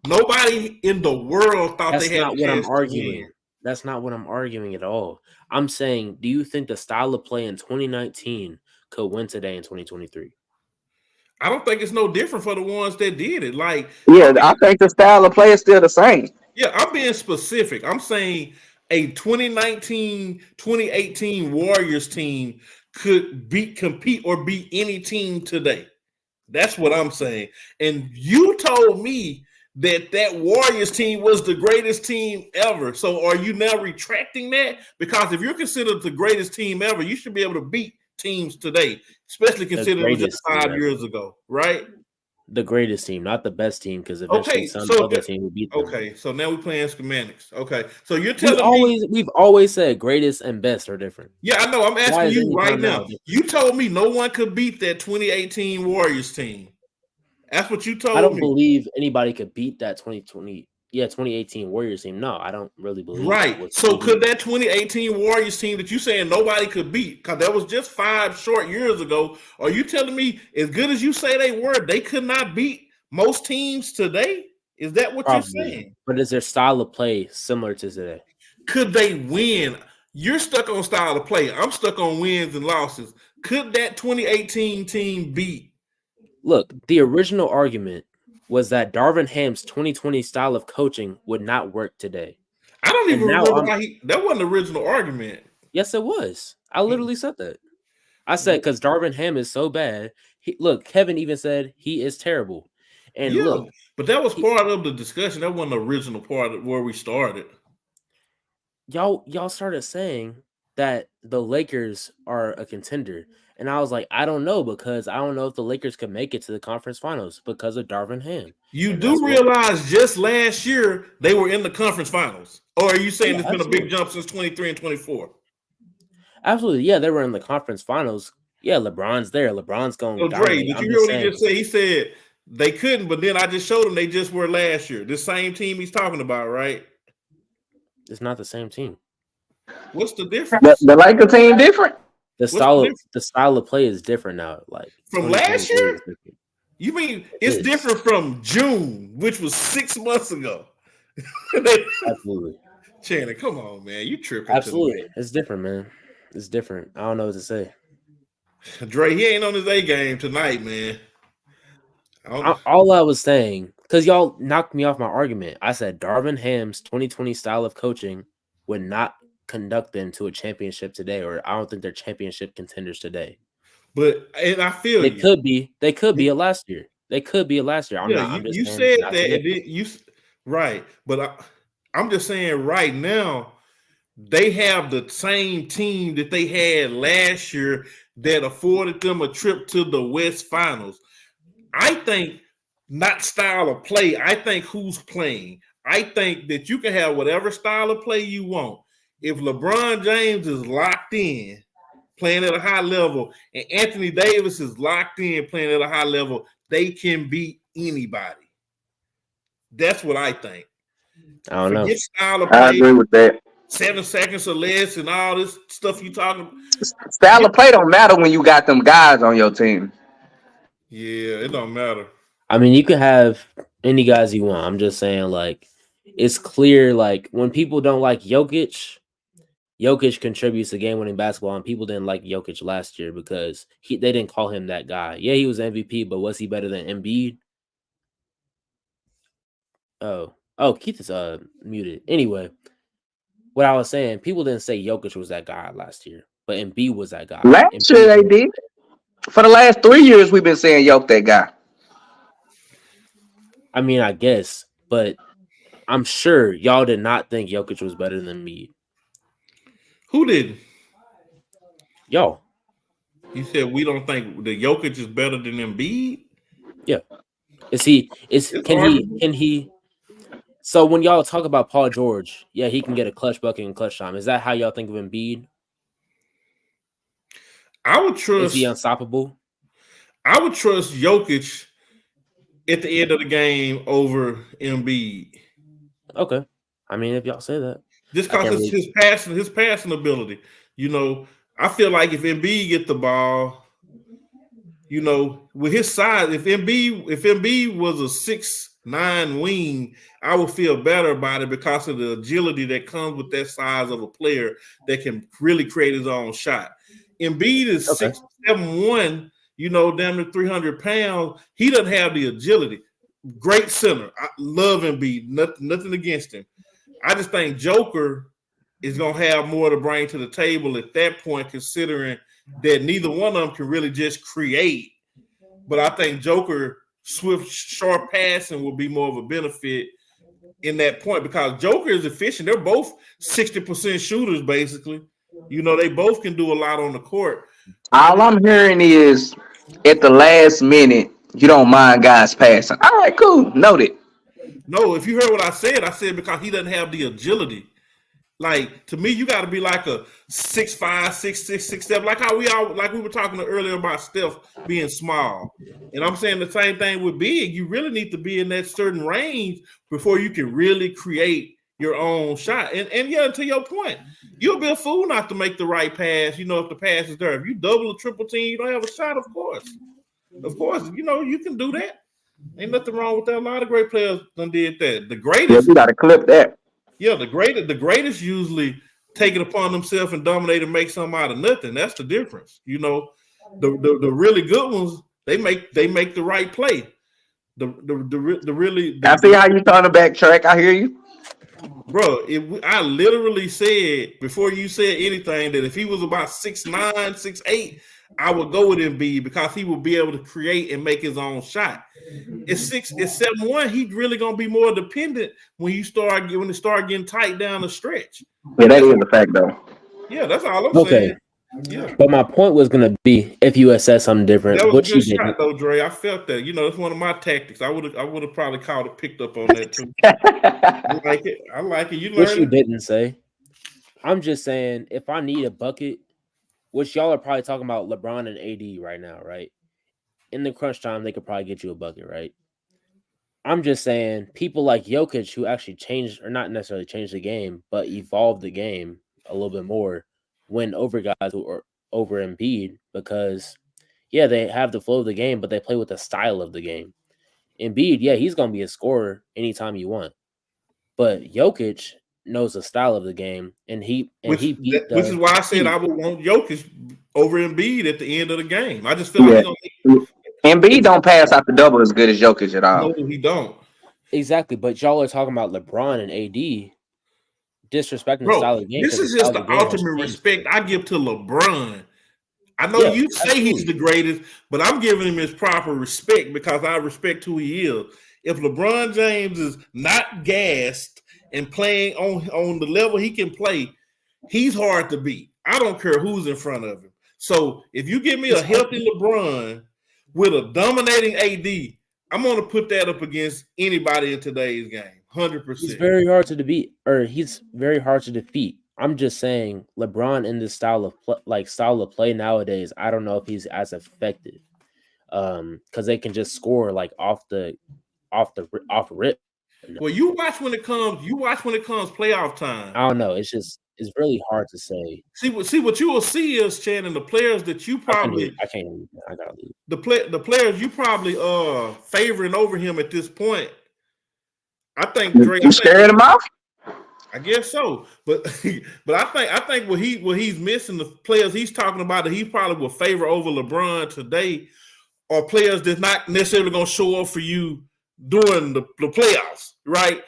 Nobody in the world thought they had a chance to win. That's not what I'm arguing at all. I'm saying, do you think the style of play in 2019 could win today in 2023? I don't think it's no different for the ones that did it. Like, I think the style of play is still the same. Yeah, I'm being specific. I'm saying a 2019, 2018 Warriors team could compete or beat any team today. That's what I'm saying. And you told me that Warriors team was the greatest team ever. So are you now retracting that? Because if you're considered the greatest team ever, you should be able to beat teams today, especially considering just 5 years ago, right? The greatest team, not the best team, because eventually some other team will beat them. Okay, so now we're playing schematics. Okay, so you're telling we've always said greatest and best are different. Yeah, I know. I'm asking you right now. You told me no one could beat that 2018 Warriors team. That's what you told me. I don't believe anybody could beat that 2018 Warriors team. No, I don't really believe. Right. So could that 2018 Warriors team that you saying nobody could beat, because that was just 5 short years ago, are you telling me as good as you say they were, they could not beat most teams today? Is that what you're saying? But is their style of play similar to today? Could they win? You're stuck on style of play. I'm stuck on wins and losses. Could that 2018 team beat? Look, the original argument was that Darvin Ham's 2020 style of coaching would not work today. I don't even remember that wasn't the original argument. Yes, it was. I literally said that. I said because Darvin Ham is so bad. Kevin even said he is terrible. And look, but that was part of the discussion. That wasn't the original part of where we started. Y'all started saying that the Lakers are a contender. And I was like, I don't know, because I don't know if the Lakers could make it to the conference finals because of Darvin Ham. You do realize just last year they were in the conference finals. Or are you saying there's been a big jump since 23 and 24? Absolutely. Yeah, they were in the conference finals. Yeah, LeBron's there. LeBron's going to Dre, did you hear what he just said? He said they couldn't, but then I just showed him they just were last year. The same team he's talking about, right? It's not the same team. What's the difference? The Lakers team different? The style of play is different now. Like from last year? You mean it's different from June, which was 6 months ago? Absolutely. Shannon, come on, man. You tripping. Absolutely. It's different, man. It's different. I don't know what to say. Dre, he ain't on his A game tonight, man. All I was saying, because y'all knocked me off my argument, I said Darvin Ham's 2020 style of coaching would not conduct them to a championship today, or I don't think they're championship contenders today. And I feel they could be. They could be a last year. They could be a last year. You said that right, but I'm just saying right now they have the same team that they had last year that afforded them a trip to the West Finals. I think not style of play. I think who's playing. I think that you can have whatever style of play you want. If LeBron James is locked in, playing at a high level, and Anthony Davis is locked in, playing at a high level, they can beat anybody. That's what I think. I don't know. Style of play, I agree with that. 7 seconds or less and all this stuff you talking about. Style of play don't matter when you got them guys on your team. Yeah, it don't matter. I mean, you can have any guys you want. I'm just saying, like, it's clear, like, when people don't like Jokic contributes to game-winning basketball, and people didn't like Jokic last year because they didn't call him that guy. Yeah, he was MVP, but was he better than Embiid? Oh, Keith is muted. Anyway, what I was saying, people didn't say Jokic was that guy last year, but Embiid was that guy. Last year they did. For the last 3 years, we've been saying Jokic that guy. I mean, I guess, but I'm sure y'all did not think Jokic was better than Embiid. Who did? Yo. You said we don't think the Jokic is better than Embiid? Yeah. Can he? So when y'all talk about Paul George, yeah, he can get a clutch bucket in clutch time. Is that how y'all think of Embiid? I would trust. Is he unstoppable? I would trust Jokic at the end of the game over Embiid. Okay. I mean, if y'all say that. Just because it's his passing ability. You know, I feel like if Embiid get the ball, you know, with his size, if Embiid was a 6'9" wing, I would feel better about it because of the agility that comes with that size of a player that can really create his own shot. Embiid is 6'7", you know, damn near 300 pounds. He doesn't have the agility. Great center. I love Embiid. Nothing against him. I just think Joker is going to have more to bring to the table at that point, considering that neither one of them can really just create. But I think Joker swift, sharp passing will be more of a benefit in that point because Joker is efficient. They're both 60% shooters, basically. You know, they both can do a lot on the court. All I'm hearing is at the last minute, you don't mind guys passing. All right, cool. Noted. No, if you heard what I said because he doesn't have the agility. Like, to me, you got to be like a 6'5", 6'6", 6'7", like we were talking earlier about Steph being small. And I'm saying the same thing with big. You really need to be in that certain range before you can really create your own shot. And yeah, to your point, you'll be a fool not to make the right pass, you know, if the pass is there. If you double a triple team, you don't have a shot, of course. Of course, you know, you can do that. Ain't nothing wrong with that. A lot of great players done did that. The greatest. Yeah, we got to clip that. Yeah, the greatest usually take it upon themselves and dominate and make something out of nothing. That's the difference. You know, the really good ones, they make the right play. I see how you trying to backtrack. I hear you. Bro, I literally said before you said anything that if he was about 6'9", 6'8", I would go with Embiid because he will be able to create and make his own shot. At 7'1", he's really gonna be more dependent when it start getting tight down the stretch. Yeah, that is the fact though. Yeah, that's all I'm saying. Yeah. But my point was gonna be if you had said something different. That was a good shot though, Dre. I felt that. You know, it's one of my tactics. I would have probably called it, picked up on that too. I like it. You learned what you didn't say. I'm just saying if I need a bucket, which y'all are probably talking about LeBron and AD right now, right? In the crunch time, they could probably get you a bucket, right? I'm just saying people like Jokic who actually changed, or not necessarily changed the game, but evolved the game a little bit more, win over guys who are over Embiid because, yeah, they have the flow of the game, but they play with the style of the game. Embiid, yeah, he's going to be a scorer anytime you want. But Jokic knows the style of the game, which is why I said I would want Jokic over Embiid at the end of the game. I just feel like Embiid don't pass out the double as good as Jokic at all. No, he don't. Exactly, but y'all are talking about LeBron and AD disrespecting the style of the game. This is just the ultimate respect I give to LeBron. I know you say he's the greatest, but I'm giving him his proper respect because I respect who he is. If LeBron James is not gassed and playing on the level he can play, he's hard to beat. I don't care who's in front of him. So if you give me a healthy LeBron with a dominating AD, I'm going to put that up against anybody in today's game, 100%. He's very hard to defeat. I'm just saying LeBron in this style of play nowadays, I don't know if he's as effective because they can just score like off rip. Well, you watch when it comes playoff time. I don't know. It's really hard to say. See what you will see is, Shannon, the players that you probably I can't leave. I gotta leave. The players you probably favoring over him at this point. I think Drake. You scaring him off? I guess so, but I think what he's missing, the players he's talking about that he probably will favor over LeBron today are players that's not necessarily going to show up for you during the playoffs, right?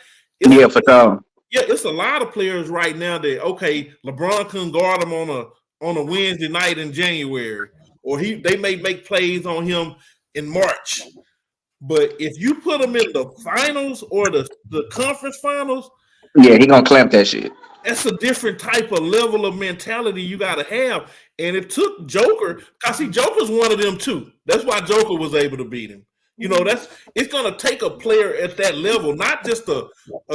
For sure. Yeah, it's a lot of players right now that LeBron couldn't guard him on a Wednesday night in January, or they may make plays on him in March. But if you put him in the finals or the conference finals, yeah, he gonna clamp that shit. That's a different type of level of mentality you got to have. And it took Joker, because Joker's one of them too. That's why Joker was able to beat him. It's gonna take a player at that level, not just a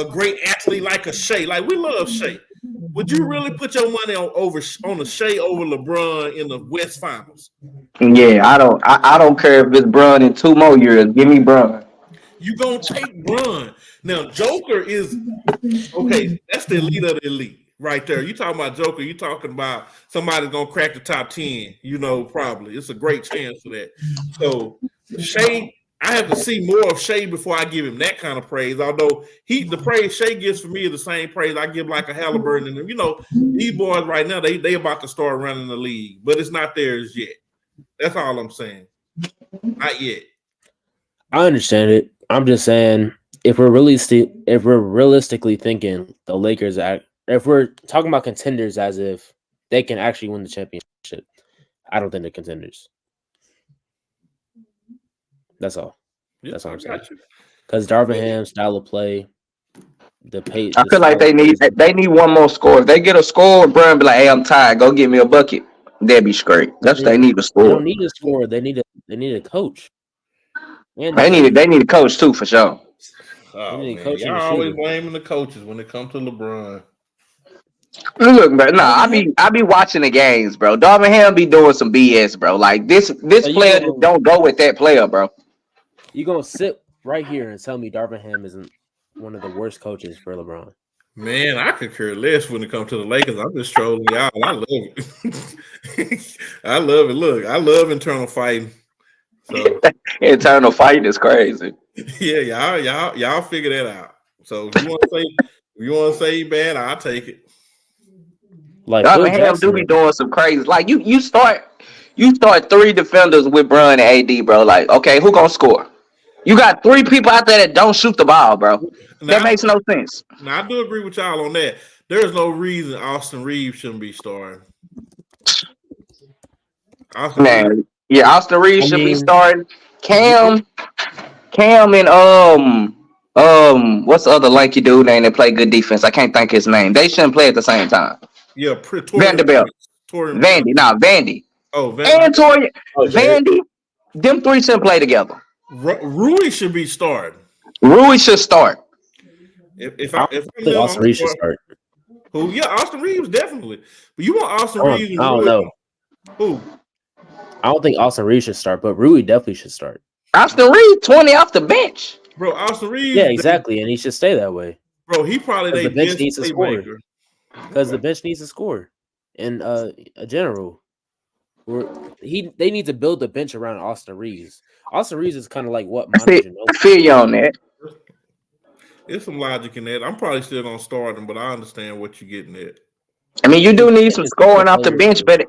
great athlete like a Shea. Like, we love Shea. Would you really put your money on a Shea over LeBron in the West Finals? Yeah, I don't care if it's Bron in 2 more years. Give me Bron. You gonna take Bron. Now, Joker is that's the elite of the elite right there. You talking about Joker, you talking about somebody's gonna crack the top 10, probably. It's a great chance for that. So Shea, I have to see more of Shea before I give him that kind of praise. Although the praise Shea gives for me is the same praise I give like a Halliburton. And these boys right now, they about to start running the league, but it's not theirs yet. That's all I'm saying. Not yet. I understand it. I'm just saying, if we're realistically thinking the Lakers, if we're talking about contenders as if they can actually win the championship, I don't think they're contenders. That's all. Yep, that's all I'm saying. Because Darvin Ham's style of play, the pace. I feel like they need one more score. If they get a score, Bron be like, "Hey, I'm tired. Go get me a bucket." That'd be straight. That's what they need to score. They don't need a score. They need a coach. And they need a coach too, for sure. Oh, man. Y'all always blaming the coaches when it comes to LeBron. Look, bro. I be watching the games, bro. Darvin Ham be doing some BS, bro. Like this player just don't go with that player, bro. You gonna sit right here and tell me Darvin Ham isn't one of the worst coaches for LeBron? Man, I could care less when it comes to the Lakers. I'm just trolling y'all. I love it. I love it. Look, I love internal fighting. So internal fighting is crazy. Yeah, y'all figure that out. So if you want to say bad, I'll take it. Like Darvin Ham do be doing some crazy. Like you start 3 defenders with Bron and AD, bro. Like, okay, who gonna score? You got 3 people out there that don't shoot the ball, bro. That makes no sense. Now I do agree with y'all on that. There's no reason Austin Reeves shouldn't be starting. Austin Reeves should be starting. Cam and what's the other lanky dude name that play good defense? I can't think his name. They shouldn't play at the same time. Yeah, Vanderbilt. Vandy. Oh, Vandy. And Torian. Vandy. Them 3 shouldn't play together. Rui should be starting. Rui should start. If Austin Reeves should start. Who? Yeah, Austin Reeves definitely. But you want Austin Reeves? I don't know. Who? I don't think Austin Reeves should start, but Rui definitely should start. Austin Reeves 20 off the bench. Bro, Austin Reeves. Yeah, exactly, and he should stay that way. Bro, he probably the bench needs to score. Because the bench needs to score. In a general, they need to build the bench around Austin Reeves. Austin Reeves is kind of like what I feel you on that. There's some logic in that. I'm probably still gonna start him, but I understand what you're getting at. I mean, you do need some scoring off the bench, but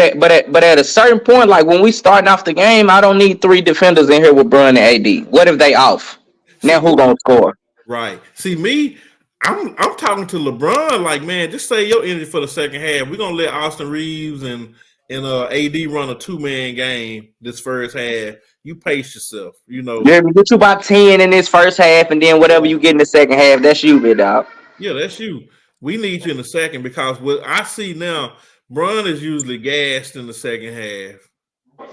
at a certain point, like when we starting off the game, I don't need 3 defenders in here with Bron and AD. What if they off? Now who gonna score? Right. See me. I'm talking to LeBron. Like, man, just say your energy for the second half. We're gonna let Austin Reeves and AD run a 2-man game this first half. You pace yourself, Yeah, get you about 10 in this first half, and then whatever you get in the second half, that's you, big dog. Yeah, that's you. We need you in the second because what I see now, Bron is usually gassed in the second half.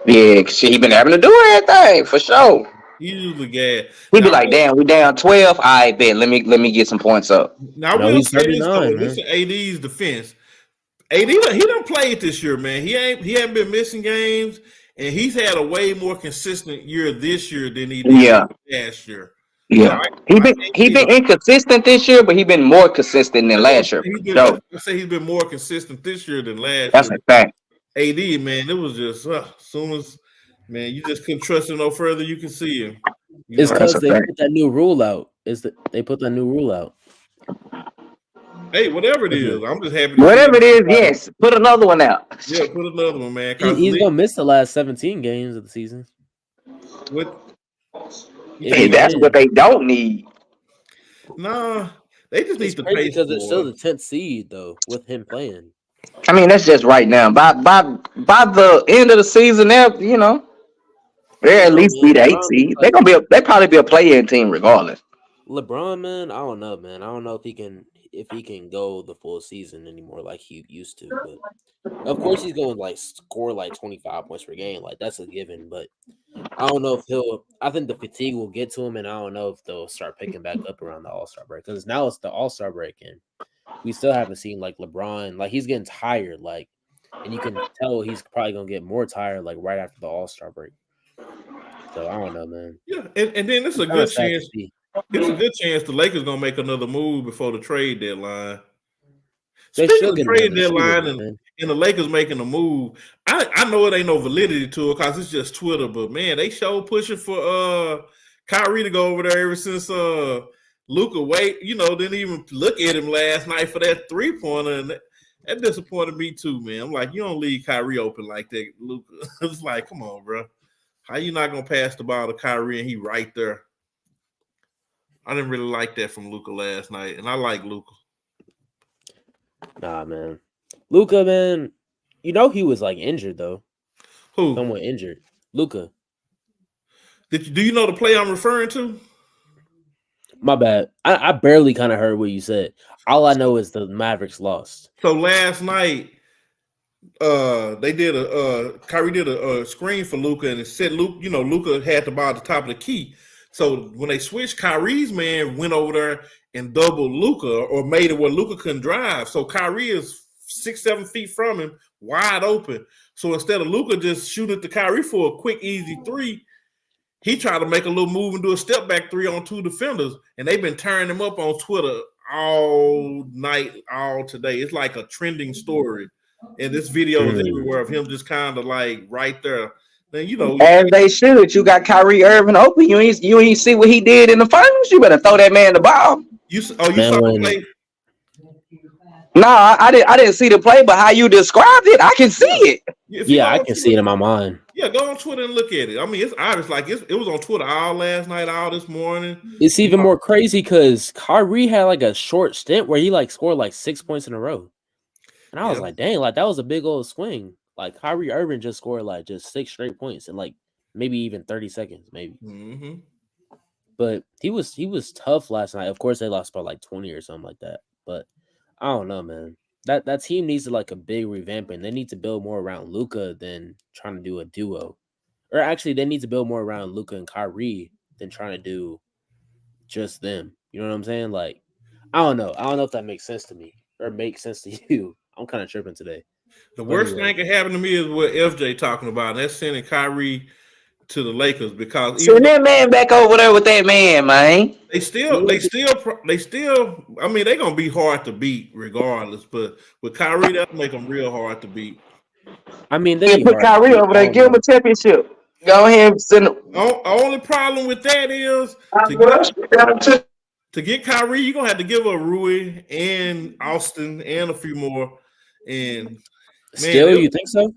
Yeah, he been having to do everything for sure. He's usually gassed. He be like, "Damn, we down 12. I bet. Let me get some points up." Now I will say this though. Listen, AD's defense. AD, he done played this year, man. He hadn't been missing games, and he's had a way more consistent year this year than he did last year. Yeah, so he been inconsistent this year, but he been more consistent than last year. I say he's been more consistent this year than last year. That's a fact. AD, man, it was just as soon as you just couldn't trust him no further. You can see him. It's because they put that new rule out. They put that new rule out. Hey, whatever it is, I'm just happy. Whatever it is, yes, put another one out. Yeah, put another one, man. He's gonna miss the last 17 games of the season. What? Hey, that's what they don't need. Nah, They just need to pay because it's still for the 10th seed though with him playing. I mean, that's just right now. By the end of the season, they'll at least be the 8th seed. They're gonna they probably be a play-in team regardless. LeBron, man, I don't know, man. I don't know if he can go the full season anymore like he used to. But of course, he's going to like score like 25 points per game. Like that's a given. But I don't know if he'll. I think the fatigue will get to him, and I don't know if they'll start picking back up around the All-Star break because now it's the All-Star break, and we still haven't seen like LeBron. Like he's getting tired. Like, and you can tell he's probably gonna get more tired like right after the All-Star break. So I don't know, man. Yeah, and then it's a good chance. It's a good chance the Lakers gonna make another move before the trade deadline. Speaking of trade deadline and the Lakers making a move, I know it ain't no validity to it because it's just Twitter, but man, they show pushing for Kyrie to go over there ever since Luka didn't even look at him last night for that 3-pointer, and that disappointed me too, man. I'm like, you don't leave Kyrie open like that, Luka. It's like, come on, bro. How you not gonna pass the ball to Kyrie and he right there? I didn't really like that from Luka last night, and I like Luka. Nah, man. Luka, man, he was like injured though. Who? Somewhat injured. Luka. Do you know the play I'm referring to? My bad. I barely kind of heard what you said. All I know is the Mavericks lost. So last night, they did Kyrie did a screen for Luka, and it said Luka had the ball at the top of the key. So when they switched, Kyrie's man went over there and doubled Luka or made it where Luka couldn't drive. So Kyrie is 6-7 feet from him, wide open. So instead of Luka just shooting it to Kyrie for a quick, easy 3, he tried to make a little move and do a step back 3 on 2 defenders. And they've been tearing him up on Twitter all night, all today. It's like a trending story. And this video is everywhere of him just kind of like right there. Then as they should. You got Kyrie Irving open. You ain't see what he did in the finals. You better throw that man the ball. You saw the play? No, I didn't see the play, but how you described it, I can see it. Yeah, I can see it in my mind. Yeah, go on Twitter and look at it. I mean, it's obvious. Like it was on Twitter all last night, all this morning. It's even more crazy because Kyrie had like a short stint where he like scored like 6 points in a row, and I was like, dang, like that was a big old swing. Like Kyrie Irving just scored like just 6 straight points in like maybe even 30 seconds, maybe. Mm-hmm. But he was tough last night. Of course, they lost by like 20 or something like that. But I don't know, man. That team needs like a big revamping. They need to build more around Luka than trying to do a duo. Or actually, they need to build more around Luka and Kyrie than trying to do just them. You know what I'm saying? Like, I don't know. I don't know if that makes sense to me or makes sense to you. I'm kind of tripping today. The worst thing that happened to me is what FJ talking about. And that's sending Kyrie to the Lakers because send that man back over there with that man. They still. I mean, they're gonna be hard to beat regardless. But with Kyrie, that'll make them real hard to beat. I mean, they put Kyrie over there, give him a championship. Go ahead and send him. Only problem with that is to get Kyrie, you're gonna have to give up Rui and Austin and a few more. And still, you think so?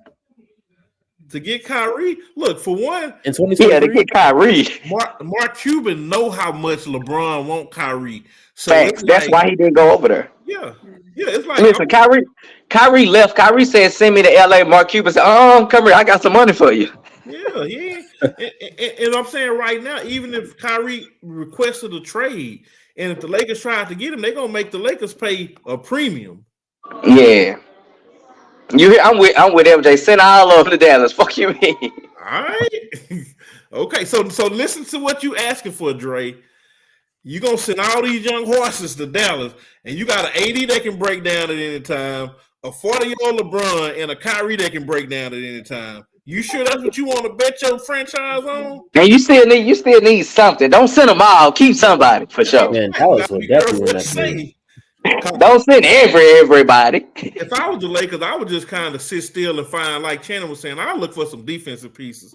To get Kyrie, look, for one, in 2023, to get Kyrie. Mark Cuban know how much LeBron want Kyrie. So facts. That's why he didn't go over there. Yeah. It's like listen, Kyrie left. Kyrie said, "Send me to LA." Mark Cuban said, come here. I got some money for you. Yeah. and I'm saying right now, even if Kyrie requested a trade, and if the Lakers tried to get him, they're gonna make the Lakers pay a premium. Yeah. You hear? I'm with MJ. Send all of them to Dallas. Fuck you, mean? All right. Okay. So listen to what you asking for, Dre. You gonna send all these young horses to Dallas, and you got an AD that can break down at any time, a 40-year-old LeBron, and a Kyrie that can break down at any time. You sure that's what you want to bet your franchise on? And you still need something. Don't send them all. Keep somebody for sure. Man, Dallas would definitely win that thing. Don't send everybody. If I was the Lakers, I would just kind of sit still and find, like Channing was saying, I'll look for some defensive pieces.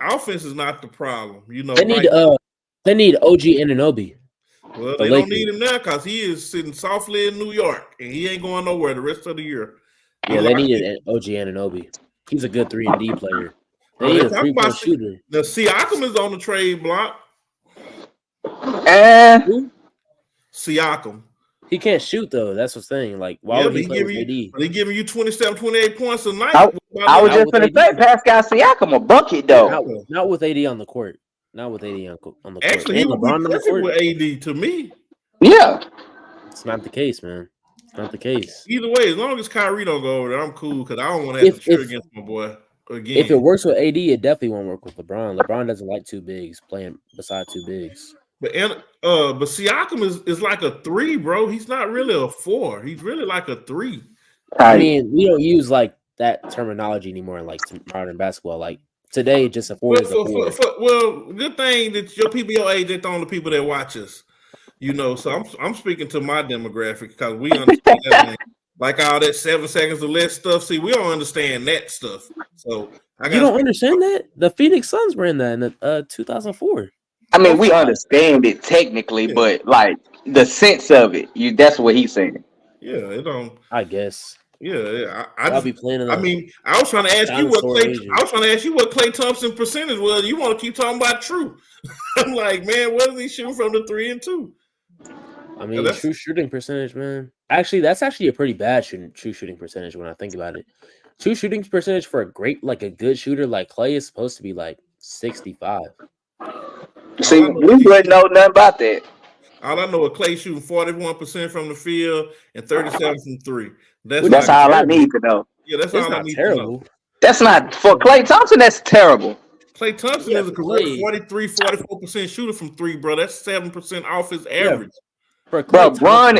Offense is not the problem. They need OG Anunoby. Well, they don't need him now because he is sitting softly in New York and he ain't going nowhere the rest of the year. Yeah, they needed OG Anunoby. He's a good 3-and-D player. They need a 3-point shooter. The Siakam is on the trade block. Who? Siakam. He can't shoot though. That's the thing. Like, why would he play with AD? But he giving you 27, 28 points a night. I was just going to say, Pascal Siakam a bucket though. Not with AD on the court. Not with AD on the court. Actually, he would be perfect with AD to me. Yeah. It's not the case, man. It's not the case. Either way, as long as Kyrie don't go over there, I'm cool because I don't want to have to cheer against my boy again. If it works with AD, it definitely won't work with LeBron. LeBron doesn't like two bigs playing beside two bigs. But Siakam is like a 3, bro. He's not really a 4. He's really like a 3. I mean, we don't use like that terminology anymore in like modern basketball. Like today, just a 4 is a 4. Well, good thing that your people your age ain't the only people that watch us. You know, so I'm speaking to my demographic because we understand that, like all that 7 seconds or less stuff. See, we don't understand that stuff. So you don't understand that? The Phoenix Suns were in that in 2004. I mean, we understand it technically, but like the sense of it, that's what he's saying. Yeah, it don't. I guess. Yeah, I'll be playing. I mean, I was trying to ask you what Klay Thompson percentage was. You want to keep talking about true? I'm like, man, what is he shooting from the 3 and 2? I mean, true shooting percentage, man. Actually, that's actually a pretty bad true shooting percentage when I think about it. True shooting percentage for a good shooter like Klay is supposed to be like 65. See, we wouldn't know nothing about that. All I know is Klay shooting 41% from the field and 37 from 3. That's all I need to know. Yeah, that's all I need to know. That's not for Klay Thompson. That's terrible. Klay Thompson is a correct 44% shooter from 3, bro. That's 7% off his average. Bro, Bron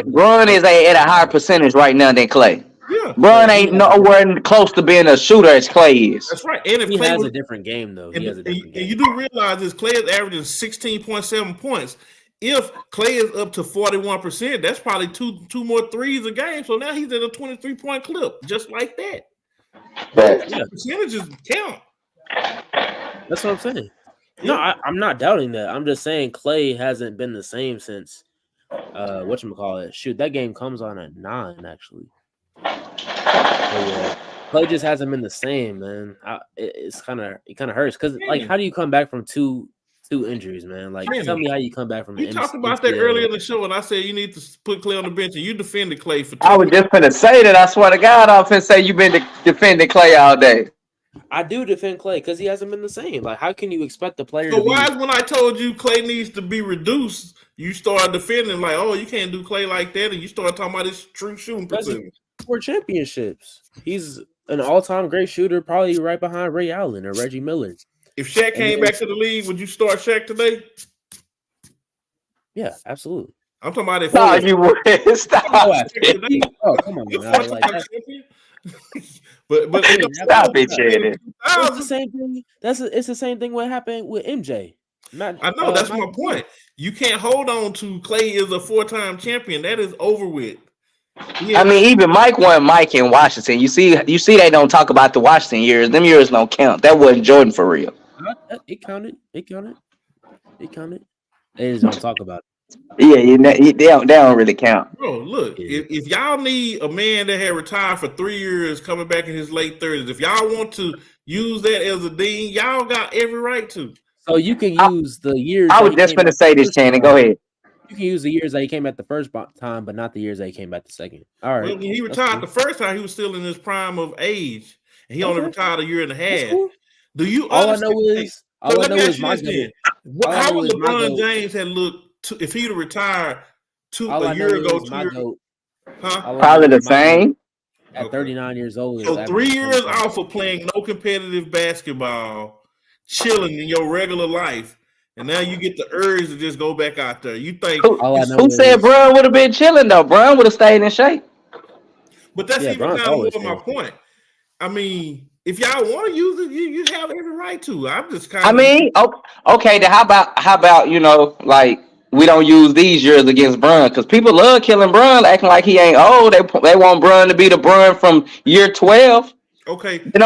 is at a higher percentage right now than Klay. Yeah, Bron ain't nowhere close to being a shooter as Klay is. That's right. And if he Klay has a different game, though. And you do realize this: Klay is averaging 16.7 points. If Klay is up to 41%, that's probably two more threes a game. So now he's at a 23-point clip, just like that. Percentages count. That's what I'm saying. No, I'm not doubting that. I'm just saying Klay hasn't been the same since whatchamacallit. Shoot, that game comes on at 9, actually. Klay just hasn't been the same, man. It kind of hurts because like, how do you come back from two injuries, man? Like, tell me how you come back from. You talked about that earlier in the show, and I said you need to put Klay on the bench, and you defended Klay for. I was just gonna say that. I swear to God, I'm finna say you've been defending Klay all day. I do defend Klay because he hasn't been the same. Like, how can you expect the player? So why, when I told you Klay needs to be reduced, you started defending like, oh, you can't do Klay like that, and you started talking about his true shooting percentage. 4 championships. He's an all-time great shooter, probably right behind Ray Allen or Reggie Miller. If Shaq came back to the league, would you start Shaq today? Yeah, absolutely. I'm talking about it. No, you wouldn't. Stop. Oh, come on, man. But stop it, Shannon. It's the same thing. It's the same thing what happened with MJ. I know that's my point. You can't hold on to Klay is a 4-time champion. That is over with. Yeah. I mean, even Mike won Mike in Washington. You see, they don't talk about the Washington years. Them years don't count. That wasn't Jordan for real. It counted. They just don't talk about it. Yeah, they don't really count. Bro, look, if y'all need a man that had retired for 3 years coming back in his late 30s, if y'all want to use that as a dean, y'all got every right to. So you can use the years. I was just going to say this, Shannon. Go ahead. You can use the years that he came back the first time, but not the years that he came back the second. All right. Well, when he retired the first time, he was still in his prime of age, and he only retired a year and a half. Cool. Do you? All I know is my goal. How would LeBron James have looked if he'd have retired a year ago? 2 years, Probably the same. At 39 years old. So 3 years off of playing no competitive basketball, chilling in your regular life. And now you get the urge to just go back out there. You think who said Bron would have been chilling though? Bron would have stayed in shape. But that's even kind of more my point. I mean, if y'all want to use it, you have every right to. I'm just kind of. I mean, okay. Then how about like we don't use these years against Bron because people love killing Bron, acting like he ain't old. They want Bron to be the Bron from year 12. Okay. Then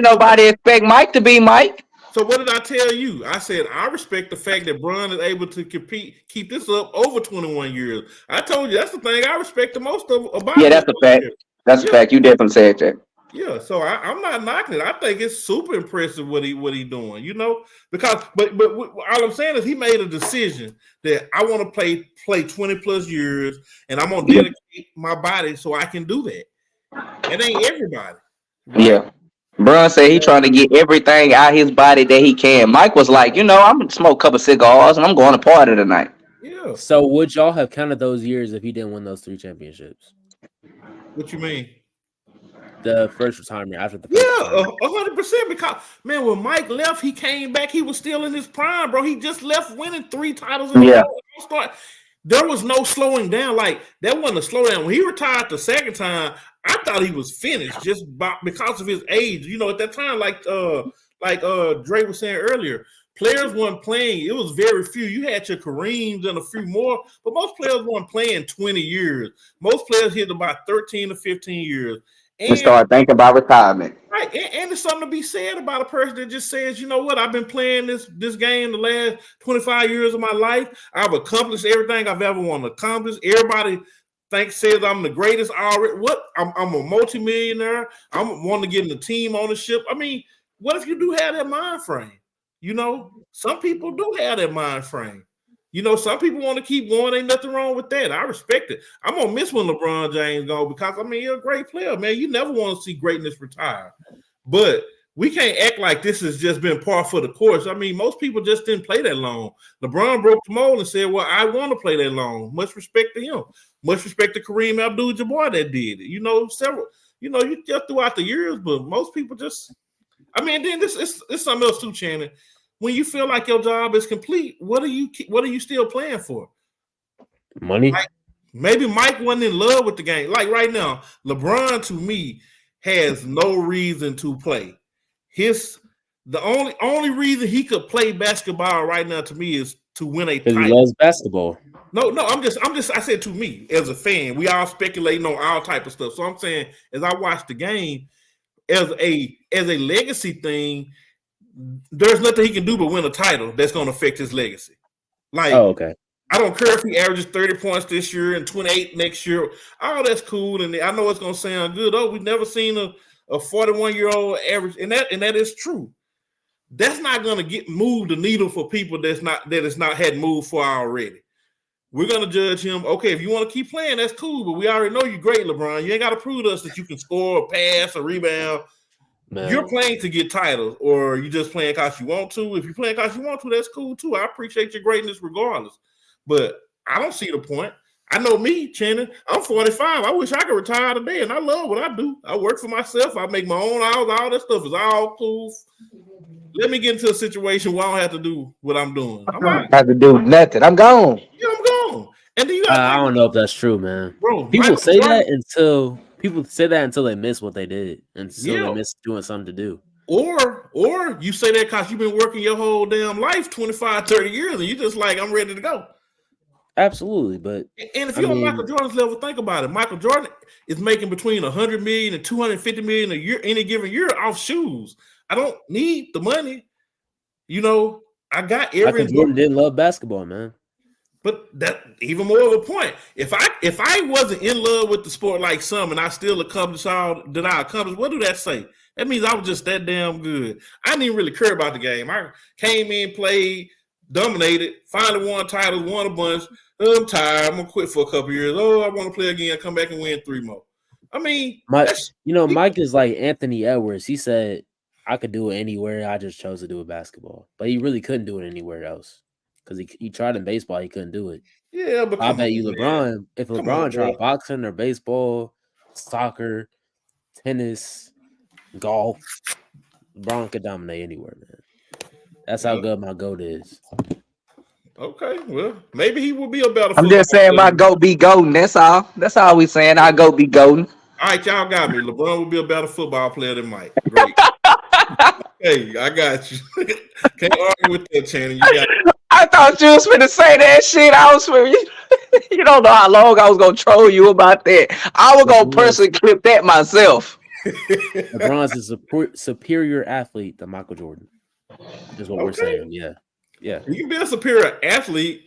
nobody expect Mike to be Mike. So what did I tell you? I said I respect the fact that Bron is able to keep this up over 21 years. I told you that's the thing I respect the most about. Yeah, that's a fact. That's a fact. You definitely said that. Yeah, so I'm not knocking it. I think it's super impressive what he doing, you know, because but all I'm saying is he made a decision that I want to play 20 plus years and I'm gonna dedicate my body so I can do that. It ain't everybody. Right? Yeah. Bron said he trying to get everything out his body that he can. Mike was like, I'm gonna smoke a couple cigars and I'm going to party tonight. Yeah. So would y'all have counted those years if he didn't win those 3 championships? What you mean? The first retirement after the first 100%. Because man, when Mike left, he came back. He was still in his prime, bro. He just left winning 3 titles in a row. There was no slowing down. Like that wasn't a slowdown. When he retired the second time, I thought he was finished just because of his age. You know, at that time, like Dre was saying earlier, players weren't playing. It was very few. You had your Kareems and a few more, but most players weren't playing 20 years. Most players hit about 13 to 15 years. And start thinking about retirement. Right. And there's something to be said about a person that just says, you know what, I've been playing this game the last 25 years of my life. I've accomplished everything I've ever wanted to accomplish. Everybody says I'm the greatest already. What? I'm a multimillionaire. I'm wanting to get in the team ownership. I mean, what if you do have that mind frame? You know, some people do have that mind frame. You know, some people want to keep going. Ain't nothing wrong with that. I respect it. I'm going to miss when LeBron James go because, I mean, you're a great player, man. You never want to see greatness retire. But we can't act like this has just been par for the course. I mean, most people just didn't play that long. LeBron broke the mold and said, well, I want to play that long. Much respect to him. Much respect to Kareem Abdul-Jabbar that did it. You know, you just throughout the years, but most people just, I mean, then it's something else too, Shannon. When you feel like your job is complete, what are you still playing for? Money. Like, maybe Mike wasn't in love with the game. Like right now, LeBron to me has no reason to play. The only reason he could play basketball right now to me is to win a title. He loves basketball. No, I said to me as a fan, we all speculating on all type of stuff. So I'm saying, as I watch the game, as a legacy thing, there's nothing he can do but win a title that's going to affect his legacy. Like, okay. I don't care if he averages 30 points this year and 28 next year. Oh, that's cool. And I know it's going to sound good. Oh, we've never seen a 41-year-old average. And that is true. That's not going to move the needle for people that it's not had moved for already. We're going to judge him. Okay, if you want to keep playing, that's cool. But we already know you're great, LeBron. You ain't got to prove to us that you can score, or pass, or rebound. Man. You're playing to get titles, or you just playing because you want to. If you're playing because you want to, that's cool too. I appreciate your greatness regardless. But I don't see the point. I know me, Shannon. I'm 45. I wish I could retire today, and I love what I do. I work for myself. I make my own hours. All that stuff is all cool. Let me get into a situation where I don't have to do what I'm doing. I don't have to do nothing. I'm gone. Yeah, I'm gone. And then you I don't know if that's true, man. Bro, people say that until they miss what they did, until they miss doing something to do. Or you say that because you've been working your whole damn life, 25, 30 years, and you just like, I'm ready to go. Absolutely, but and if you're on Michael Jordan's level, think about it. Michael Jordan is making between $100 million and $250 million a year, any given year, off shoes. I don't need the money. You know, I got every. Michael Jordan didn't love basketball, man. But that even more of a point. If I wasn't in love with the sport like some, and I still accomplished all that I accomplished, what do that say? That means I was just that damn good. I didn't even really care about the game. I came in, played, dominated, finally won titles, won a bunch. I'm tired. I'm gonna quit for a couple years. Oh, I want to play again. Come back and win 3 more. I mean, Mike is like Anthony Edwards. He said, "I could do it anywhere. I just chose to do it basketball." But he really couldn't do it anywhere else because he tried in baseball. He couldn't do it. Yeah, but I bet you LeBron. If LeBron tried boxing or baseball, soccer, tennis, golf, LeBron could dominate anywhere, man. That's how good my GOAT is. Okay, well, maybe he will be a better. I'm just saying my GOAT be golden. That's all. That's all we saying. Our GOAT be golden. All right, y'all got me. LeBron will be a better football player than Mike. Great. Hey, I got you. Can't argue with that, Channing. I thought you was going to say that shit. I was you don't know how long I was going to troll you about that. I was going to personally clip that myself. LeBron's a superior athlete than Michael Jordan. Is what we're saying. Yeah. You can be a superior athlete,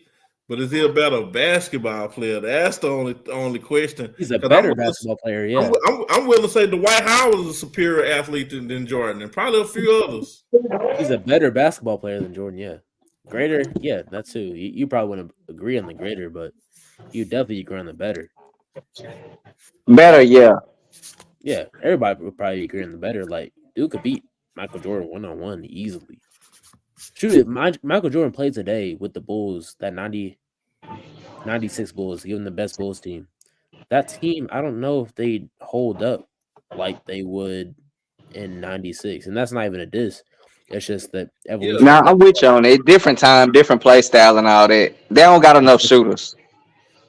But is he a better basketball player? That's the only question. He's a better basketball player, yeah. I'm willing to say Dwight Howard is a superior athlete than Jordan, and probably a few others. He's a better basketball player than Jordan, yeah. Greater, yeah, that's who. You probably wouldn't agree on the greater, but you definitely agree on the better. Better, yeah. Yeah, everybody would probably agree on the better. Like, dude could beat Michael Jordan 1-on-1 easily. Shoot it, Michael Jordan played today with the Bulls, that 96 Bulls, given the best Bulls team. That team, I don't know if they'd hold up like they would in 96. And that's not even a diss. It's just that evolution. Now, I'm with you on it. Different time, different play style and all that. They don't got enough shooters.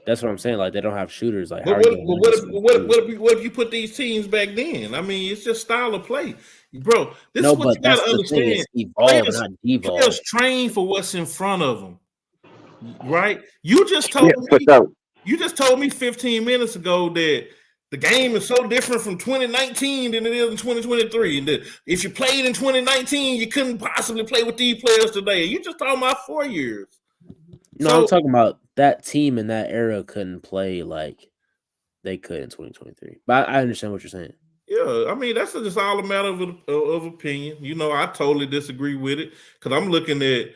That's what I'm saying. Like, they don't have shooters. Like, what if you put these teams back then? I mean, it's just style of play. Bro, this is what you got to understand. Players train for what's in front of them. Right? You just told me 15 minutes ago that the game is so different from 2019 than it is in 2023. And that if you played in 2019, you couldn't possibly play with these players today. You just talking about 4 years. No, I'm talking about that team in that era couldn't play like they could in 2023. But I understand what you're saying. Yeah, I mean, that's just all a matter of opinion. You know, I totally disagree with it because I'm looking at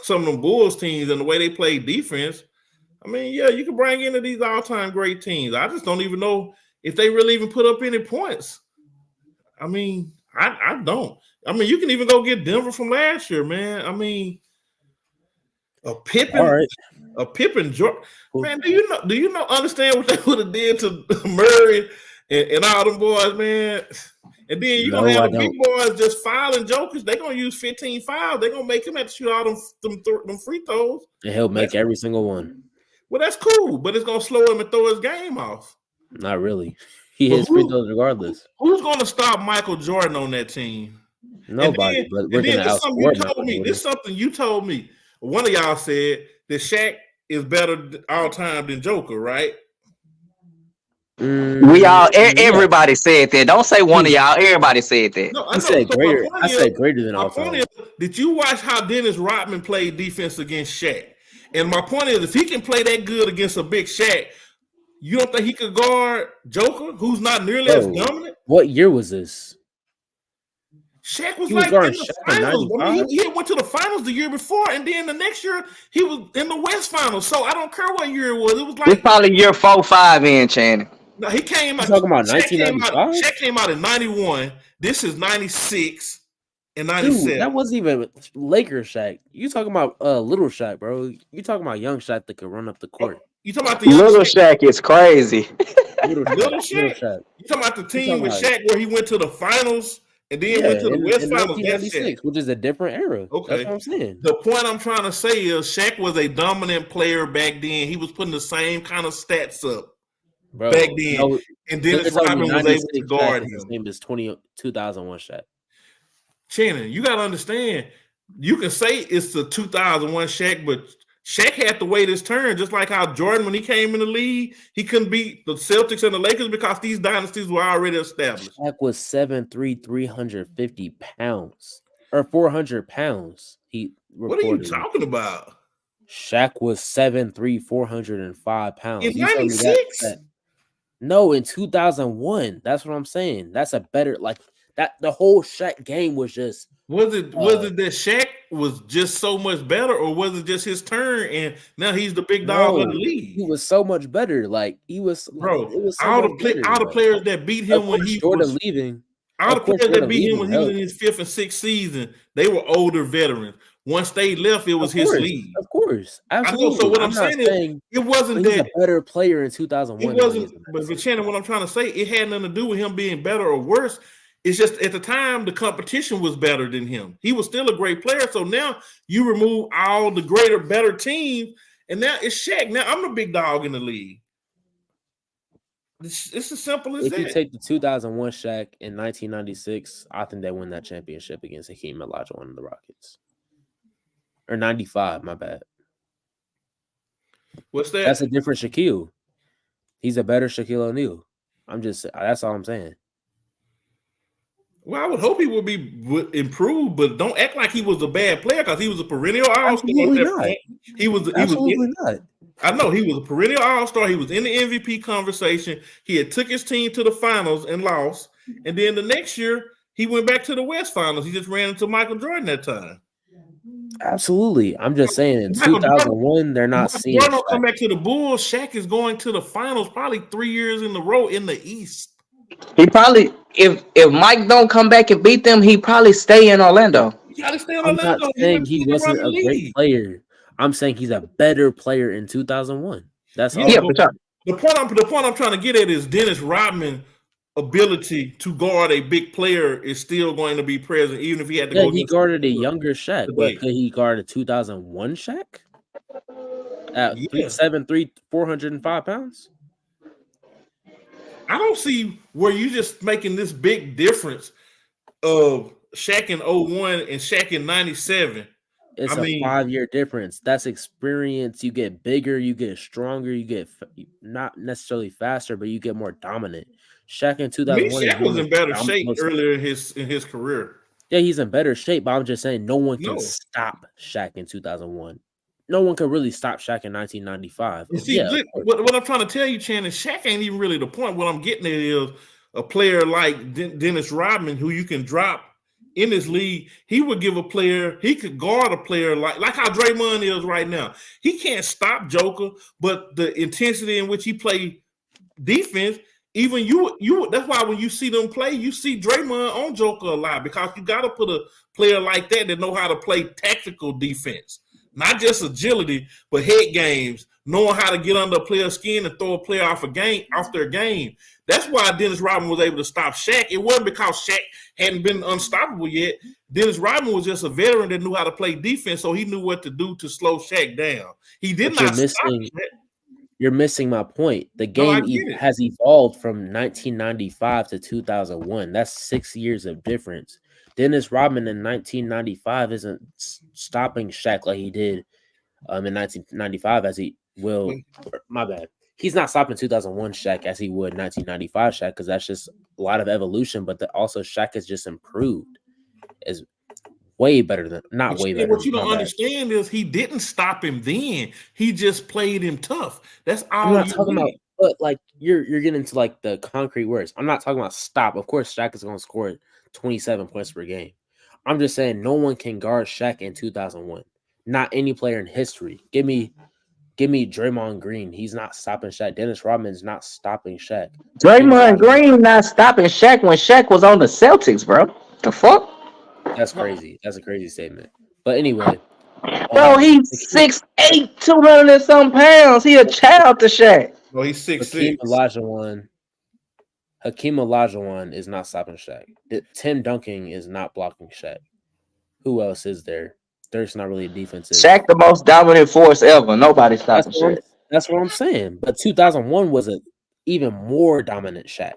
some of them Bulls teams and the way they play defense. I mean, yeah, you can bring into these all-time great teams. I just don't even know if they really even put up any points. I mean, I don't. I mean, you can even go get Denver from last year, man. I mean, a Pippen Jordan. Man, do you know understand what they would have did to Murray and all them boys, man? And then you're going to have the big boys just fouling jokers. They're going to use 15 fouls. They're going to make him have to shoot all them free throws. And he'll make every single one. Well, that's cool, but it's going to slow him and throw his game off. Not really. He hits free throws regardless. Who's going to stop Michael Jordan on that team? Nobody. But we're going to outscore Michael Jordan. This is something you told me. One of y'all said that Shaq is better all time than Joker, right? We all, everybody said that. Don't say one of y'all. Everybody said that. No, I said greater. I said greater than all time. Did you watch how Dennis Rodman played defense against Shaq? And my point is, if he can play that good against a big Shaq, you don't think he could guard Joker, who's not nearly as dominant? What year was this? Shaq was like in the finals. I mean, he went to the finals the year before, and then the next year he was in the West Finals. So I don't care what year it was. It was like it's probably year 4-5 in Channing. No, he came out. Talking about 1995. Shaq came out in 91. This is 96 and 97. Dude, that wasn't even Lakers Shaq. You talking about little Shaq, bro? You talking about young Shaq that could run up the court? You talking about the little Shaq is crazy. Little Shaq. You talking about the team with Shaq where he went to the finals? And then went to the West Finals. Which is a different era. Okay. That's what I'm saying. The point I'm trying to say is Shaq was a dominant player back then. He was putting the same kind of stats up back then. And Dennis Rodman was able to guard him. His name is 2001 Shaq. Shannon, you got to understand, you can say it's the 2001 Shaq, but Shaq had to wait his turn, just like how Jordan, when he came in the league, he couldn't beat the Celtics and the Lakers because these dynasties were already established. Shaq was 7'3", 350 pounds, or 400 pounds. What are you talking about? Shaq was 7'3", 405 pounds. In 96? No, in 2001. That's what I'm saying. That's a better, like, that. The whole Shaq game was just. Was it that Shaq was just so much better, or was it just his turn and now he's the big dog of the league? He was so much better. Like he was, bro. It was so all the players that beat him when he was leaving. All the players that beat him when he was in his 5th and 6th season, they were older veterans. Once they left, it was his league. Of course, absolutely. I know, so what I'm saying is, it wasn't that a better player in 2001. It wasn't, but Shannon, what I'm trying to say, it had nothing to do with him being better or worse. It's just at the time the competition was better than him. He was still a great player. So now you remove all the greater, better teams, and now it's Shaq. Now I'm the big dog in the league. It's as simple as that. If you take the 2001 Shaq in 1996, I think they win that championship against Hakeem Olajuwon and the Rockets. Or 95, my bad. What's that? That's a different Shaquille. He's a better Shaquille O'Neal. That's all I'm saying. Well, I would hope he would improve, but don't act like he was a bad player because he was a perennial all-star. Absolutely not. He was not. I know he was a perennial all-star. He was in the MVP conversation. He had took his team to the finals and lost. And then the next year, he went back to the West Finals. He just ran into Michael Jordan that time. Absolutely. I'm just saying in 2001, they're not seeing Jordan will come back to the Bulls. Shaq is going to the finals probably 3 years in a row in the East. He probably, if Mike don't come back and beat them, he probably stay in Orlando. I'm not saying he wasn't a great player. I'm saying he's a better player in 2001. That's all. Yeah, for sure. The point I'm trying to get at is Dennis Rodman ability to guard a big player is still going to be present, even if he had to go. He guarded a younger Shaq, but could he guard a 2001 Shaq at 7'3", 405 pounds? I don't see where you just making this big difference of Shaq in 01 and Shaq in 97. It's a 5-year difference. That's experience. You get bigger, you get stronger, you get not necessarily faster, but you get more dominant. Shaq in 2001. Shaq was in better shape earlier in his career. Yeah, he's in better shape, but I'm just saying no one can stop Shaq in 2001. No one could really stop Shaq in 1995. See, what I'm trying to tell you, Channing, Shaq ain't even really the point. What I'm getting at is a player like Dennis Rodman, who you can drop in this league. He would give a player, he could guard a player like how Draymond is right now. He can't stop Joker, but the intensity in which he play defense, even you that's why when you see them play, you see Draymond on Joker a lot, because you got to put a player like that know how to play tactical defense. Not just agility, but head games, knowing how to get under a player's skin and throw a player off their game. That's why Dennis Rodman was able to stop Shaq. It wasn't because Shaq hadn't been unstoppable yet. Dennis Rodman was just a veteran that knew how to play defense, so he knew what to do to slow Shaq down. He did not stop Shaq. You're missing my point. The game has evolved from 1995 to 2001. That's 6 years of difference. Dennis Rodman in 1995 isn't stopping Shaq like he did in 1995 as he will. My bad. He's not stopping 2001 Shaq as he would 1995 Shaq, because that's just a lot of evolution. But also Shaq has just improved. Is way better than way better. What you don't understand is he didn't stop him then. He just played him tough. That's all. I'm not talking about. But like you're getting into like the concrete words. I'm not talking about stop. Of course, Shaq is going to score 27 points per game. I'm just saying no one can guard Shaq in 2001. Not any player in history. Give me Draymond Green. He's not stopping Shaq. Dennis Rodman's not stopping Shaq. Draymond Green not stopping Shaq when Shaq was on the Celtics, bro. The fuck? That's crazy. That's a crazy statement. But anyway. Bro, he's 6'8", 200 and some pounds. He a child to Shaq. Well, he's 6'6". Hakeem Olajuwon is not stopping Shaq. Tim Duncan is not blocking Shaq. Who else is there? There's not really a defense. Shaq the most dominant force ever. Nobody stopping Shaq. That's what I'm saying. But 2001 was an even more dominant Shaq.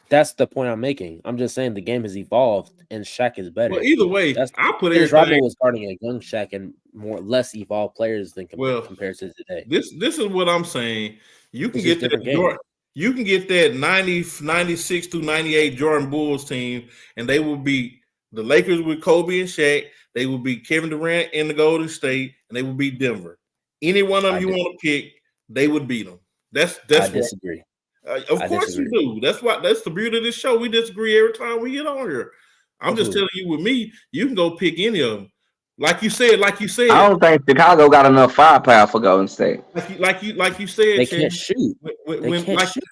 That's the point I'm making. I'm just saying the game has evolved and Shaq is better. Well, either way, I'll put it. Rodman was guarding a young Shaq and less evolved players than compared to today. This is what I'm saying. You can get that. You can get that 96 through 98 Jordan Bulls team, and they will be the Lakers with Kobe and Shaq. They will be Kevin Durant in the Golden State, and they will beat Denver. Any one of them you want to pick, they would beat them. That's I disagree. Of course you do. That's the beauty of this show. We disagree every time we get on here. I'm just telling you, with me, you can go pick any of them. Like you said. I don't think Chicago got enough firepower for Golden State. Like you said, they can't shoot. They can't shoot.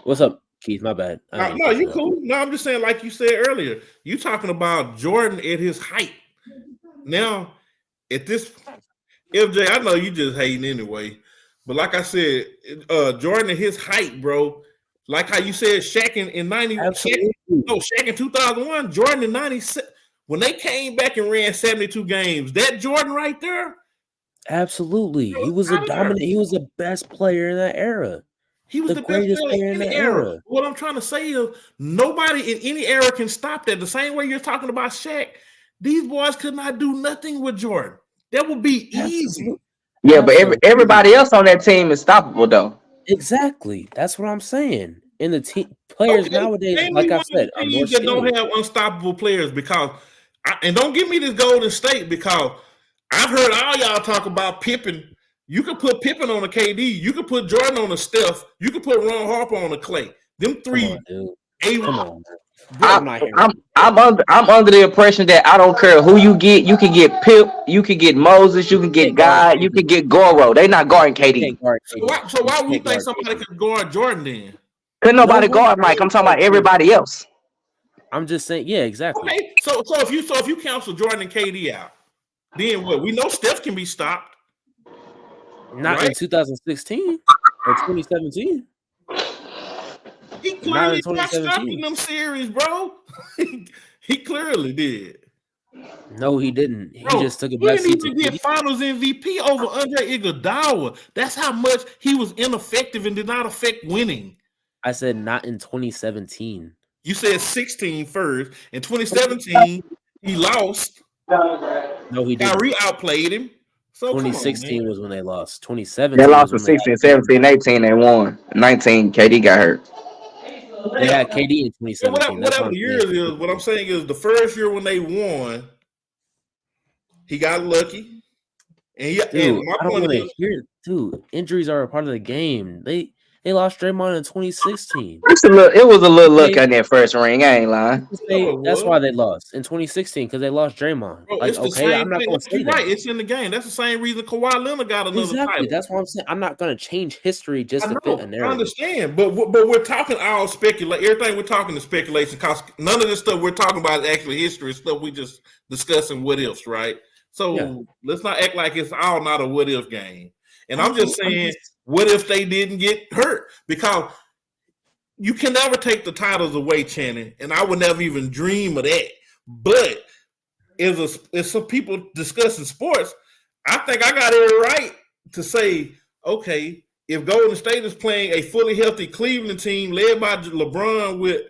What's up, Keith? My bad. No, you cool. No, I'm just saying, like you said earlier, you talking about Jordan at his height. Now, at this, FJ, I know you just hating anyway, but like I said, Jordan at his height, bro. Like how you said, Shaq in 90. Shaq in 2001, Jordan in 97. When they came back and ran 72 games, that Jordan right there. Absolutely, he was a dominant. He was the best player in that era. He was the greatest player in the era. What I'm trying to say is nobody in any era can stop that. The same way you're talking about Shaq, these boys could not do nothing with Jordan. That would be easy. Yeah, but everybody else on that team is stoppable, though. Exactly. That's what I'm saying. And the team players Okay, nowadays, name like me I one said, are more teams that don't skilled. have unstoppable players because, and don't give me this Golden State because I've heard all y'all talk about Pippen. You can put Pippen on a KD. You can put Jordan on a Steph. You can put Ron Harper on a Clay. Them Come three. on, dude. Come on, man. Bro, I'm not hearing it. I'm under the impression that I don't care who you get. You can get Pip, you can get Moses, you can get Can't guard Guy, you KD. can get Goro. They not guarding You KD. can't guard So KD. why You would you can't think guard somebody KD. could guard Jordan then? Couldn't nobody No, guard Mike. I'm talking about everybody else. I'm just saying, yeah, exactly. Okay, so if you cancel Jordan and KD out, then what? We know Steph can be stopped. Not right? in 2016 or 2017. He Not clearly in got stopped 2017. in them series, bro. He clearly did. No, he didn't. He Bro, just took a he didn't backseat to even get KD. Finals MVP over Andre Iguodala. That's how much he was ineffective and did not affect winning. I said not in 2017. You said 16 first. In 2017, he lost. No, he didn't. Kyrie outplayed him. So 2016 was when they lost. 2017 They lost was for when 16, 17, 18. They won. 19, KD got hurt. they had KD in 2017. So That's whatever what the years is, what I'm saying is the first year when they won, he got lucky. And, Dude, my I don't point want is, to hear. Dude, injuries are a part of the game. They lost Draymond in 2016. It was a little luck on that first ring. I ain't lying. That's why they lost in 2016 because they lost Draymond. bro, Like, it's the okay, same I'm not thing. going to say You're that. right. It's in the game. That's the same reason Kawhi Leonard got another Exactly. title. That's what I'm saying. I'm not going to change history just to fit a I narrative. understand, but we're talking all speculation. Everything we're talking is speculation because none of this stuff we're talking about is actually history. It's stuff we just discussing what ifs, right? So let's not act like it's all not a what if game. And I'm just saying, what if they didn't get hurt? Because you can never take the titles away, Channing, and I would never even dream of that. But as some people discussing sports, I think I got it right to say, okay, if Golden State is playing a fully healthy Cleveland team led by LeBron with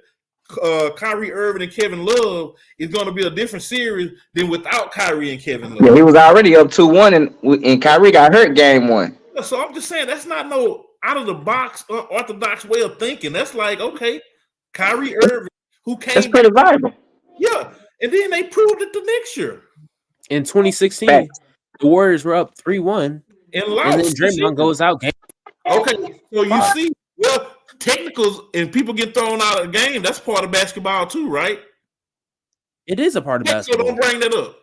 Kyrie Irving and Kevin Love, it's going to be a different series than without Kyrie and Kevin Love. Yeah, he was already up 2-1, and Kyrie got hurt game 1. So I'm just saying that's not no out of the box orthodox way of thinking. That's like, okay, Kyrie Irving, who came, that's pretty viable. Yeah, and then they proved it the next year. In 2016, the Warriors were up 3-1, and lost. And then Draymond goes out game. Okay, so you see, well, technicals and people get thrown out of the game. That's part of basketball too, right? It is a part of basketball. Don't bring that up.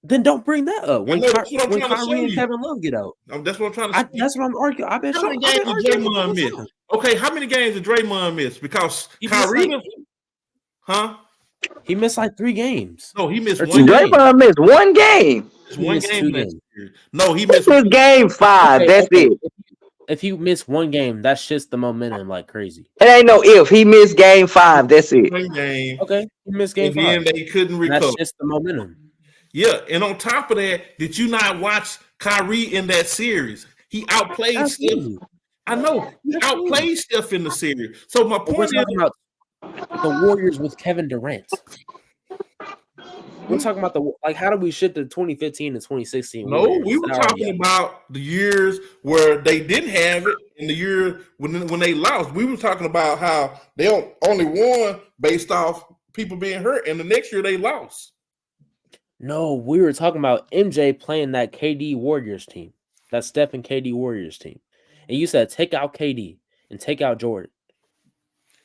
Then don't bring that up when Kyrie and you. Kevin Love get out. That's what I'm trying to say. That's what I'm arguing. I've been how many games did Draymond miss? Okay, how many games did Draymond miss? Because Kyrie, he missed like 3 games. No, he missed 1 game. Draymond missed 1 game. He missed 2 games. No, he missed game 5. That's it. If you miss 1 game, that's just the momentum like crazy. It ain't no if. He missed game 5. That's it. 1 game. Okay, he missed game 5. And then they couldn't recover. That's just the momentum. Yeah, and on top of that, did you not watch Kyrie in that series? He outplayed Steph. I know he outplayed Steph in the series. So my point is about the Warriors with Kevin Durant. We're talking about how do we shift to 2015 and 2016? No, we were talking about the years where they didn't have it, and the year when they lost. We were talking about how they only won based off people being hurt, and the next year they lost. No, we were talking about MJ playing that KD Warriors team, that Steph and KD Warriors team. And you said take out KD and take out Jordan.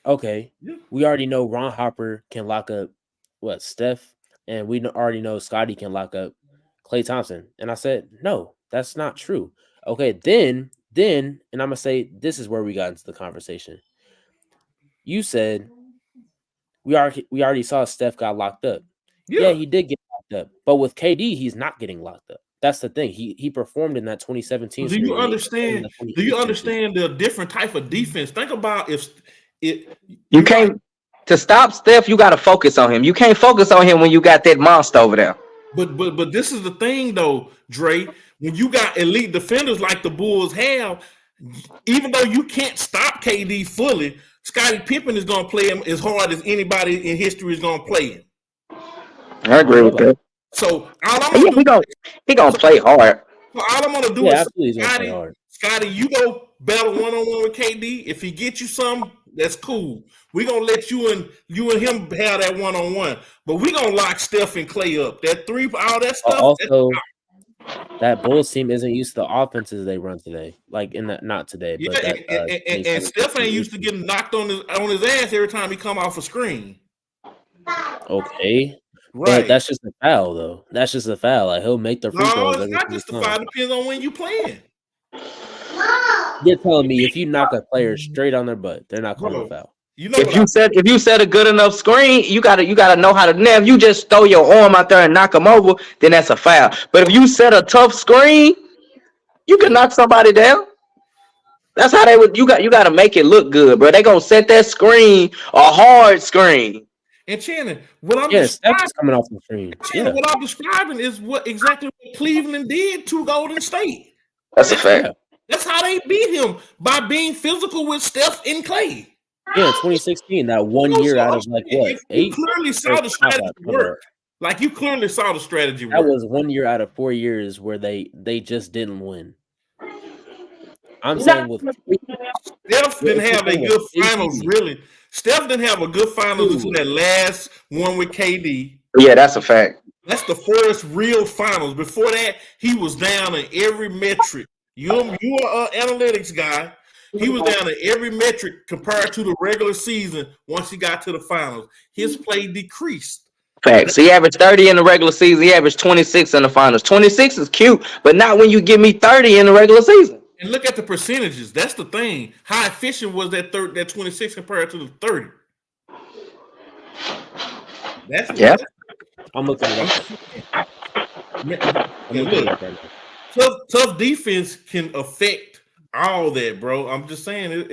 Okay, we already know Ron Harper can lock up Steph, and we already know Scottie can lock up Klay Thompson. And I said, no, that's not true. Okay, then, and I'm going to say this is where we got into the conversation. You said we already saw Steph got locked up. Yeah, he did get locked up. But with KD, he's not getting locked up. That's the thing. He performed in that 2017. Do you understand? Do you understand the different type of defense? Think about you can't to stop Steph. You got to focus on him. You can't focus on him when you got that monster over there. But this is the thing though, Dre. When you got elite defenders like the Bulls have, even though you can't stop KD fully, Scottie Pippen is going to play him as hard as anybody in history is going to play him. I agree with that. So all I'm gonna he gonna play hard. So all I'm gonna do is Scottie, you go battle one-on-one with KD. If he gets you some, that's cool. We're gonna let you and him have that one-on-one. But we're gonna lock Steph and Clay up. That three, all that stuff. Also, that Bulls team isn't used to the offenses they run today. Like in that, not today, but and Steph ain't used to getting knocked on his ass every time he come off a screen. Okay. Right. But that's just a foul, though. That's just a foul. Like he'll make the free throws. No, it's not just a foul. It depends on when you playing. You're telling me if you knock a player straight on their butt, they're not calling a foul. You know if you set a good enough screen, you gotta know how to. Now, if you just throw your arm out there and knock them over, then that's a foul. But if you set a tough screen, you can knock somebody down. That's how they would. You got to make it look good, bro. They gonna set that screen a hard screen. And Shannon, what I'm describing, coming off the screen. Shannon, what I'm describing is exactly what Cleveland did to Golden State. That's a fact. That's how they beat him, by being physical with Steph and Clay. Yeah, 2016, that 1 year out of like what? 8? You clearly saw the strategy work. Like you clearly saw the strategy work. That was 1 year out of 4 years where they just didn't win. I'm saying with Steph didn't have a good finals, really. Steph didn't have a good finals until that last one with KD. Yeah, that's a fact. That's the first real finals. Before that, he was down in every metric. You are an analytics guy. He was down in every metric compared to the regular season. Once he got to the finals, his play decreased. Facts. He averaged 30 in the regular season. He averaged 26 in the finals. 26 is cute, but not when you give me 30 in the regular season. And look at the percentages. That's the thing. How efficient was that 26 compared to the 30? I'm looking at that. Tough defense can affect all that, bro. I'm just saying.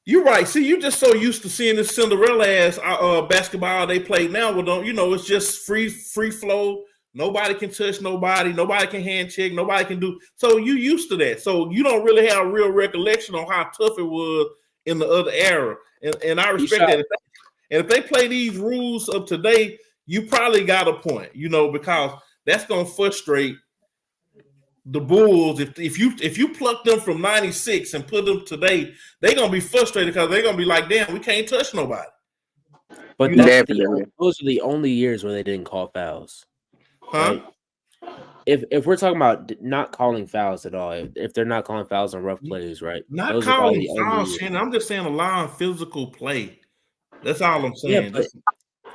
You're right. See, you're just so used to seeing this Cinderella ass basketball they play now. Well, don't you know? It's just free flow. Nobody can touch nobody. Nobody can hand check. Nobody can do. So you used to that. So you don't really have a real recollection on how tough it was in the other era. And I respect that. And if they play these rules of today, you probably got a point, because that's going to frustrate the Bulls. If you pluck them from 96 and put them today, they're going to be frustrated because they're going to be like, damn, we can't touch nobody. But those are the only years where they didn't call fouls. Huh? Right? If we're talking about not calling fouls at all, if they're not calling fouls on rough plays, right? Not calling fouls, Shannon. I'm just saying allowing physical play. That's all I'm saying.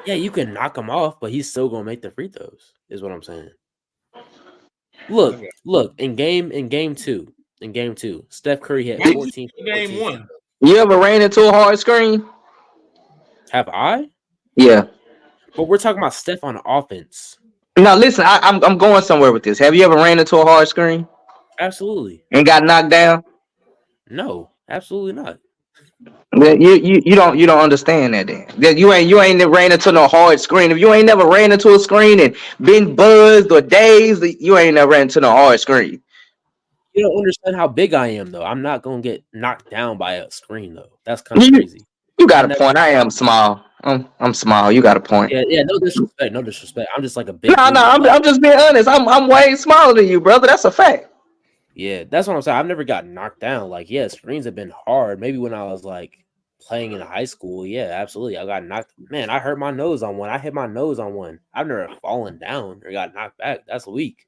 Yeah, you can knock him off, but he's still gonna make the free throws. Is what I'm saying. Look. In game two, Steph Curry had 14. Game 1. You ever ran into a hard screen? Have I? Yeah. But we're talking about Steph on offense. Now listen, I'm going somewhere with this. Have you ever ran into a hard screen? Absolutely. And got knocked down? No, absolutely not. You don't understand that then. That you ain't ran into no hard screen. If you ain't never ran into a screen and been buzzed or dazed, you ain't never ran into no hard screen. You don't understand how big I am though. I'm not gonna get knocked down by a screen though. That's kind of crazy. You got a point. I am small. I'm small. You got a point. Yeah. No disrespect. I'm just like a big. No. I'm just being honest. I'm way smaller than you, brother. That's a fact. Yeah, that's what I'm saying. I've never got knocked down. Like, yeah, screens have been hard. Maybe when I was like playing in high school, yeah, absolutely. I got knocked. Man, I hurt my nose on one. I hit my nose on one. I've never fallen down or got knocked back. That's weak.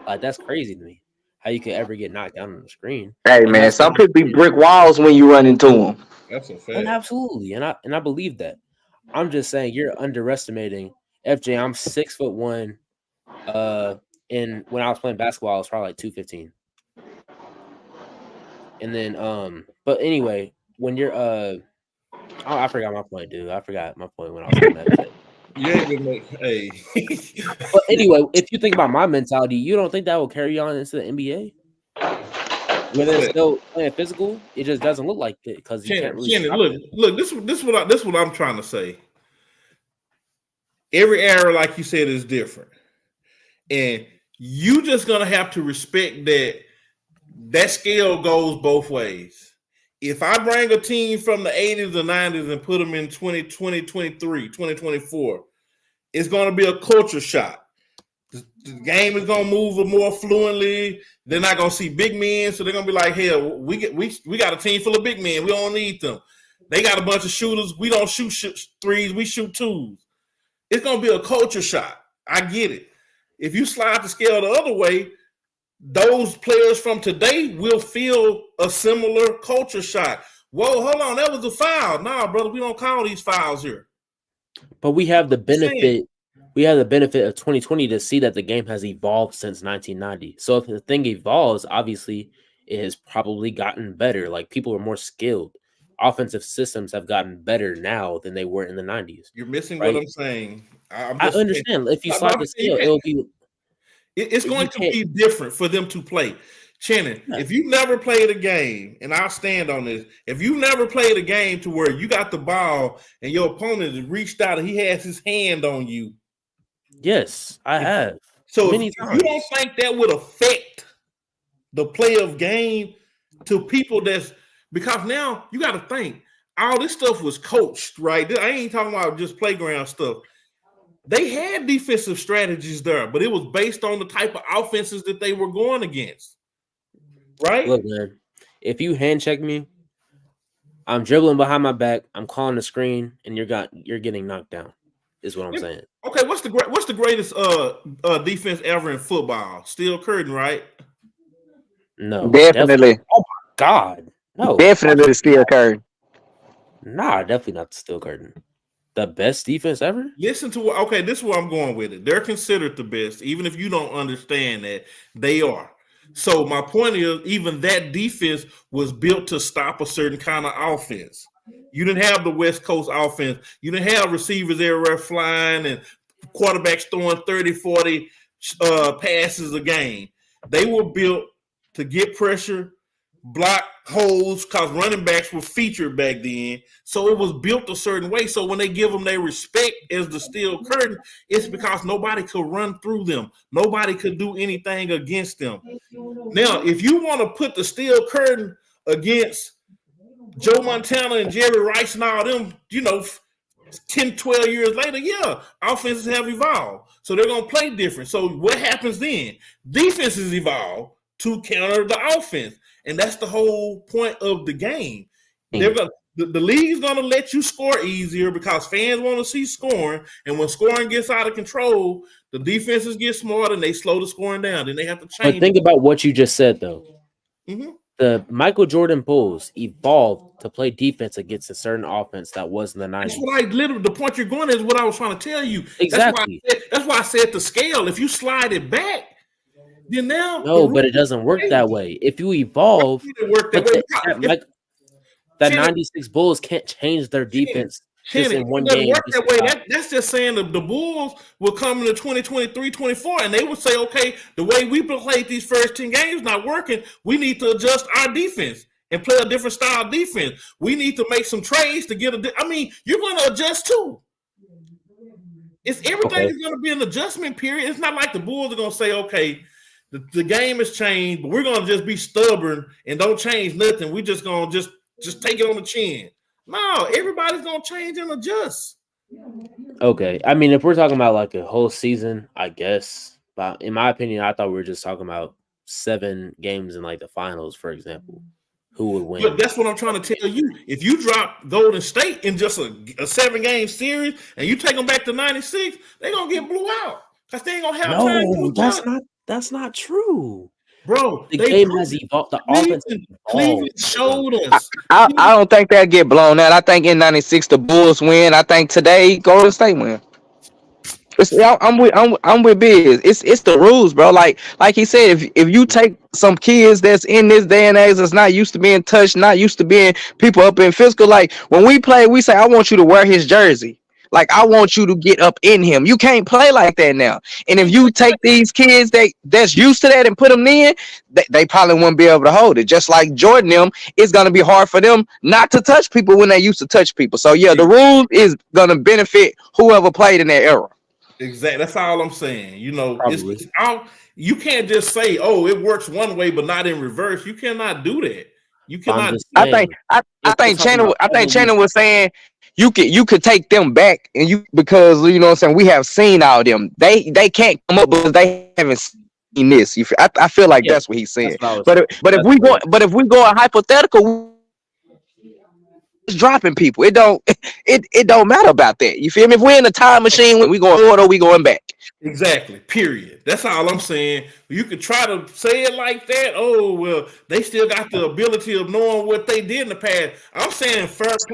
Like, that's crazy to me. How you could ever get knocked down on the screen? Hey, man, some people be brick walls when you run into them. That's a fact. And absolutely, and I believe that. I'm just saying you're underestimating FJ. I'm 6'1". And when I was playing basketball, I was probably like 215. And then, but anyway, when you're, I forgot my point, dude. I forgot my point when I was on that. Hey. But anyway, if you think about my mentality, you don't think that will carry on into the NBA? When they're still playing physical, it just doesn't look like it because you can't really. Look. This what I'm trying to say. Every era, like you said, is different, and you just gonna have to respect that scale goes both ways. If I bring a team from the 80s and 90s and put them in 2023, 2024, it's going to be a culture shock. The game is gonna move more fluently. They're not gonna see big men, so they're gonna be like, "Hell, we got a team full of big men. We don't need them. They got a bunch of shooters. We don't shoot threes. We shoot twos." It's gonna be a culture shot. I get it. If you slide the scale the other way, those players from today will feel a similar culture shot. Whoa, hold on, that was a foul. Nah, brother, we don't call these fouls here. But we have the benefit. We have the benefit of 2020 to see that the game has evolved since 1990. So if the thing evolves, obviously it has probably gotten better. Like people are more skilled. Offensive systems have gotten better now than they were in the 90s. You're missing right? what I'm saying. I understand. If you slide the scale, it'll be. It's going to be different for them to play. Shannon, if you never played a game, and I'll stand on this, if you never played a game to where you got the ball and your opponent has reached out and he has his hand on you. Yes, I have. So if you don't think that would affect the play of game to people because now you got to think all this stuff was coached, right? I ain't talking about just playground stuff. They had defensive strategies there, but it was based on the type of offenses that they were going against. Right? Look, man, if you hand check me, I'm dribbling behind my back, I'm calling the screen, and you're getting knocked down, is what I'm saying. Okay, what's the greatest defense ever in football? Steel curtain, right? No. Definitely. Oh my God. No. Definitely the steel curtain. Nah, definitely not the steel curtain. The best defense ever? Listen to this is where I'm going with it. They're considered the best, even if you don't understand that, they are. So my point is, even that defense was built to stop a certain kind of offense. You didn't have the West Coast offense. You didn't have receivers everywhere flying and quarterbacks throwing 30, 40 passes a game. They were built to get pressure, block holes, because running backs were featured back then. So it was built a certain way. So when they give them their respect as the steel curtain, it's because nobody could run through them. Nobody could do anything against them. Now, if you want to put the steel curtain against Joe Montana and Jerry Rice and all them, 10, 12 years later, yeah, offenses have evolved. So they're going to play different. So what happens then? Defenses evolve to counter the offense. And that's the whole point of the game. The league's going to let you score easier because fans want to see scoring. And when scoring gets out of control, the defenses get smarter and they slow the scoring down. Then they have to change. But think about what you just said, though. Mm-hmm. The Michael Jordan Bulls evolved to play defense against a certain offense that was in the 90s. That's what the point you're going is what I was trying to tell you. Exactly. That's why I said the scale. If you slide it back, then now but it doesn't work that way. If you evolve, that 96 Bulls can't change their defense just in one game. Work that way. That's just saying the Bulls will come into 2023, 24, and they would say, okay, the way we played these first 10 games not working, we need to adjust our defense and play a different style of defense. We need to make some trades to get you're going to adjust too. Everything is going to be an adjustment period. It's not like the Bulls are going to say, okay, the game has changed, but we're going to just be stubborn and don't change nothing. We're just going to just take it on the chin. No, everybody's going to change and adjust. Okay. I mean, if we're talking about like a whole season, I guess. But in my opinion, I thought we were just talking about 7 games in like the finals, for example. Who would win? But that's what I'm trying to tell you. If you drop Golden State in just a 7-game series and you take them back to 96, they're going to get blew out because they ain't going to have time. That's not true. Bro, the game has evolved. The offense Cleveland showed us. I don't think they'll get blown out. I think in 96 the Bulls win. I think today Golden State win. I'm with Biz. It's the rules, bro. Like he said, if you take some kids that's in this day and age that's not used to being touched, not used to being people up in physical, like when we play, we say, I want you to wear his jersey. Like, I want you to get up in him. You can't play like that now. And if you take these kids that's used to that and put them in, they probably won't be able to hold it. Just like Jordan them, it's going to be hard for them not to touch people when they used to touch people. So, yeah, the rule is going to benefit whoever played in that era. Exactly. That's all I'm saying. It's out. You can't just say, oh, it works one way, but not in reverse. You cannot do that. You cannot. I think Channing was saying you could take them back, and because you know what I'm saying, we have seen all them. They can't come up because they haven't seen this. I feel like that's what he's saying. But if we go a hypothetical, dropping people. It don't matter about that. You feel me? If we're in a time machine, when we going forward or we going back. Exactly. Period. That's all I'm saying. You could try to say it like that. Oh well, they still got the ability of knowing what they did in the past. I'm saying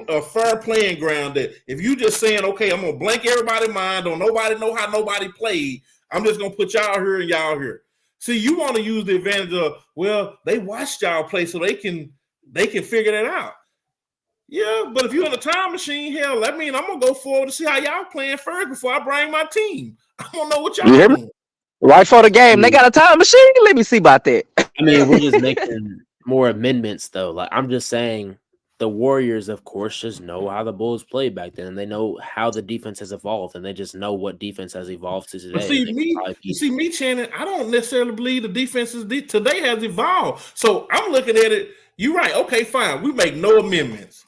a fair playing ground. That if you just saying, okay, I'm gonna blank everybody's mind. Don't nobody know how nobody played. I'm just gonna put y'all here and y'all here. See, you want to use the advantage of, well, they watched y'all play, so they can figure that out. Yeah, but if you're in a time machine, hell, I mean, I'm gonna go forward to see how y'all playing first before I bring my team. I don't know what y'all doing. Right for the game, they got a time machine. Let me see about that. I mean, we're just making more amendments, though. Like I'm just saying, the Warriors, of course, just know how the Bulls played back then. They know how the defense has evolved, and they just know what defense has evolved to today. But see me, Shannon, I don't necessarily believe the defenses today has evolved. So I'm looking at it. You're right. Okay, fine. We make no amendments.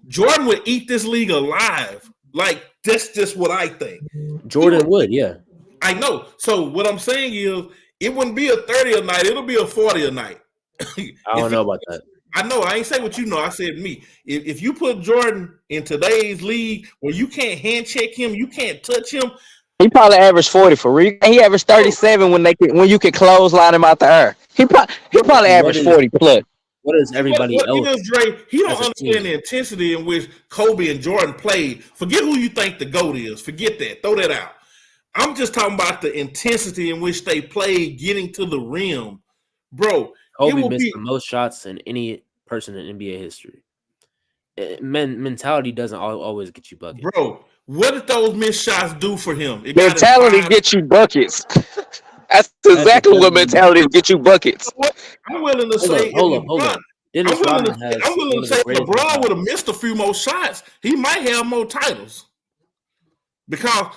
Jordan would eat this league alive. Like, that's just what I think. Jordan would, yeah. I know. So what I'm saying is, it wouldn't be a 30 a night. It'll be a 40 a night. I don't know about that. I know. I ain't say what you know. I said me. If you put Jordan in today's league where you can't hand check him, you can't touch him. He probably averaged 40 for real. He averaged 37 when you could clothesline him out the air. He probably averaged 40 plus. What is everybody else? Dre, he don't understand the intensity in which Kobe and Jordan played. Forget who you think the GOAT is. Forget that. Throw that out. I'm just talking about the intensity in which they played getting to the rim. Bro, Kobe missed the most shots than any person in NBA history. Mentality doesn't always get you buckets. Bro, what did those missed shots do for him? Mentality get you buckets. That's exactly what mentality get you buckets. I'm willing to say, hold on. I'm willing to say LeBron would have missed a few more shots. He might have more titles because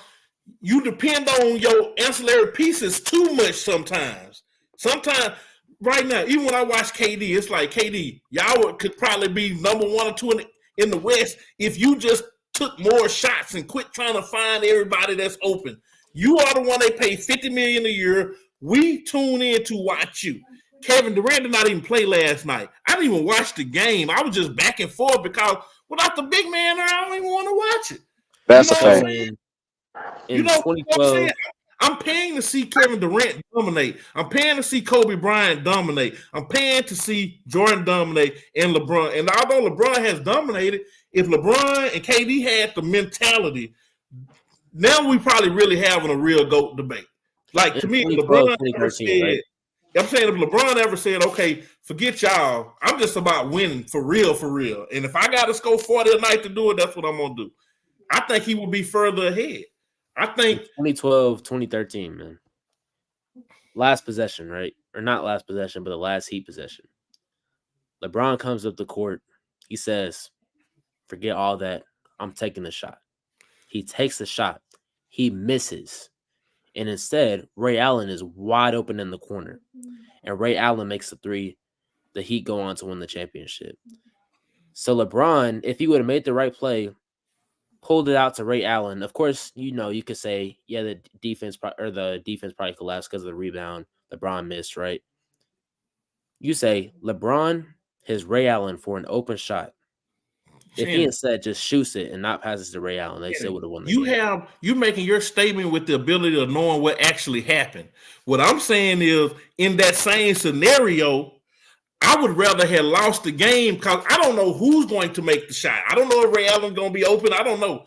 you depend on your ancillary pieces too much sometimes. Sometimes, right now, even when I watch KD, it's like, KD, y'all could probably be number 1 or 2 in the West if you just took more shots and quit trying to find everybody that's open. You are the one they pay $50 million a year. We tune in to watch you. Kevin Durant did not even play last night. I didn't even watch the game. I was just back and forth because without the big man there, I don't even want to watch it. That's a fact. You know what I'm saying? I'm paying to see Kevin Durant dominate. I'm paying to see Kobe Bryant dominate. I'm paying to see Jordan dominate and LeBron. And although LeBron has dominated, if LeBron and KD had the mentality, now we probably really having a real GOAT debate. Like, to me, LeBron ever said, right? I'm saying if LeBron ever said, okay, forget y'all, I'm just about winning for real. And if I got to score 40 a night to do it, that's what I'm going to do. I think he would be further ahead. I think 2012, 2013, man. Last possession, right? Or not last possession, but the last Heat possession. LeBron comes up the court. He says, forget all that. I'm taking the shot. He takes the shot. He misses. And instead, Ray Allen is wide open in the corner. And Ray Allen makes the three. The Heat go on to win the championship. So LeBron, if he would have made the right play, pulled it out to Ray Allen. Of course, you could say, yeah, the defense probably collapsed because of the rebound LeBron missed, right? You say LeBron hits Ray Allen for an open shot. If he instead just shoots it and not passes to Ray Allen, they still would have won the game. You making your statement with the ability of knowing what actually happened. What I'm saying is, in that same scenario, I would rather have lost the game because I don't know who's going to make the shot. I don't know if Ray Allen's going to be open. I don't know.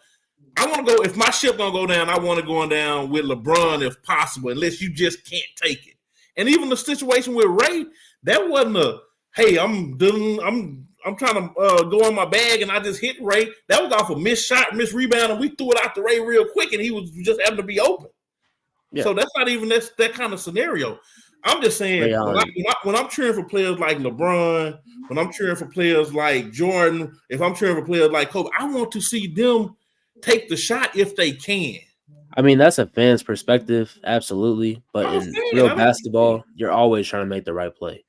I want to go, if my ship going to go down, I want to go down with LeBron if possible, unless you just can't take it. And even the situation with Ray, that wasn't a, hey, I'm trying to go on my bag and I just hit Ray. That was off a missed shot, missed rebound, and we threw it out to Ray real quick, and he was just having to be open. Yeah. So that's not even that kind of scenario. I'm just saying, when I'm cheering for players like LeBron, when I'm cheering for players like Jordan, if I'm cheering for players like Kobe, I want to see them take the shot if they can. I mean, that's a fan's perspective, absolutely. But in real basketball, you're always trying to make the right play.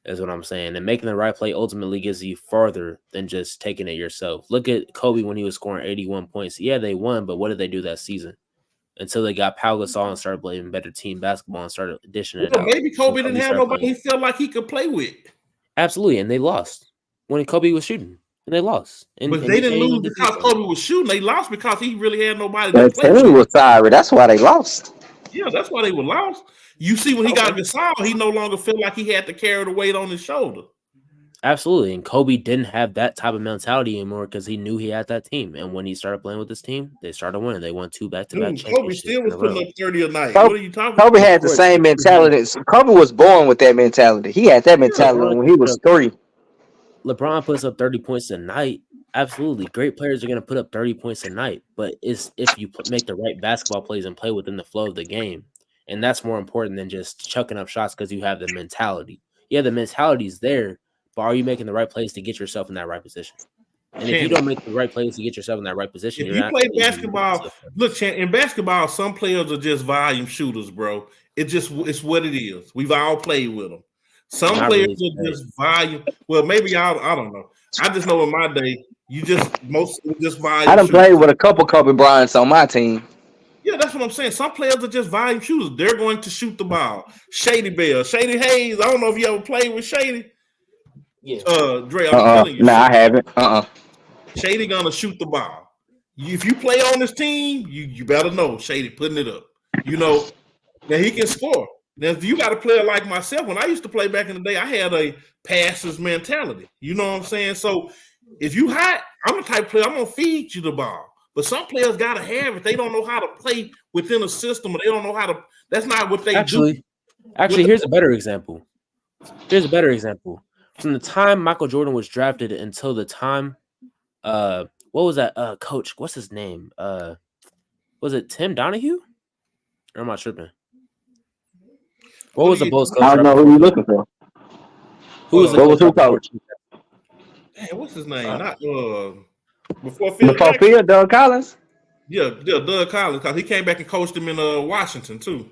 is what I'm saying. And making the right play ultimately gets you farther than just taking it yourself. Look at Kobe when he was scoring 81 points. Yeah, they won, but what did they do that season? Until they got Pau Gasol and started playing better team basketball and started dishing it out. Maybe Kobe didn't have nobody he felt like he could play with. Absolutely, and they lost when Kobe was shooting, and they lost. But they didn't lose because Kobe was shooting. They lost because he really had nobody to play with. Was sorry. That's why they lost. Yeah, that's why they were lost. You see, when he got Gasol, he no longer felt like he had to carry the weight on his shoulder. Absolutely, and Kobe didn't have that type of mentality anymore because he knew he had that team. And when he started playing with this team, they started winning. They won 2 back-to-back championships. Kobe still was putting up 30 a night. What are you talking about? Kobe had the same mentality. Kobe was born with that mentality. He had that mentality when he was 3. LeBron puts up 30 points a night. Absolutely, great players are going to put up 30 points a night. But it's if you make the right basketball plays and play within the flow of the game. And that's more important than just chucking up shots because you have the mentality. Yeah, the mentality's there, but are you making the right plays to get yourself in that right position? And if you don't make the right plays to get yourself in that right position, if you play basketball, look, in basketball, some players are just volume shooters, bro. It's what it is. We've all played with them. Some players are just volume. Well, maybe y'all, I don't know. I just know in my day, mostly just volume. I done played with a couple Kobe Bryants on my team. Yeah, that's what I'm saying. Some players are just volume shooters. They're going to shoot the ball. Shady Bell, Shady Hayes. I don't know if you ever played with Shady. Yeah. Dre, I'm telling you. No, I haven't. Shady gonna shoot the ball. If you play on this team, you better know Shady putting it up. You know, now he can score. Now, if you got a player like myself, when I used to play back in the day, I had a passer's mentality. You know what I'm saying? So if you hot, I'm the type of player, I'm gonna feed you the ball. But some players gotta have it. They don't know how to play within a system, or they don't know how to. That's not what they do. Actually, here's a better example. From the time Michael Jordan was drafted until the time, what was that? Coach, what's his name? Was it Tim Donahue? Or am I tripping? What was the Bulls coach? I don't know who you're looking for. Who was the coach? Damn, what's his name? Not before Phil, Doug Collins. Yeah, Doug Collins, because he came back and coached him in Washington too.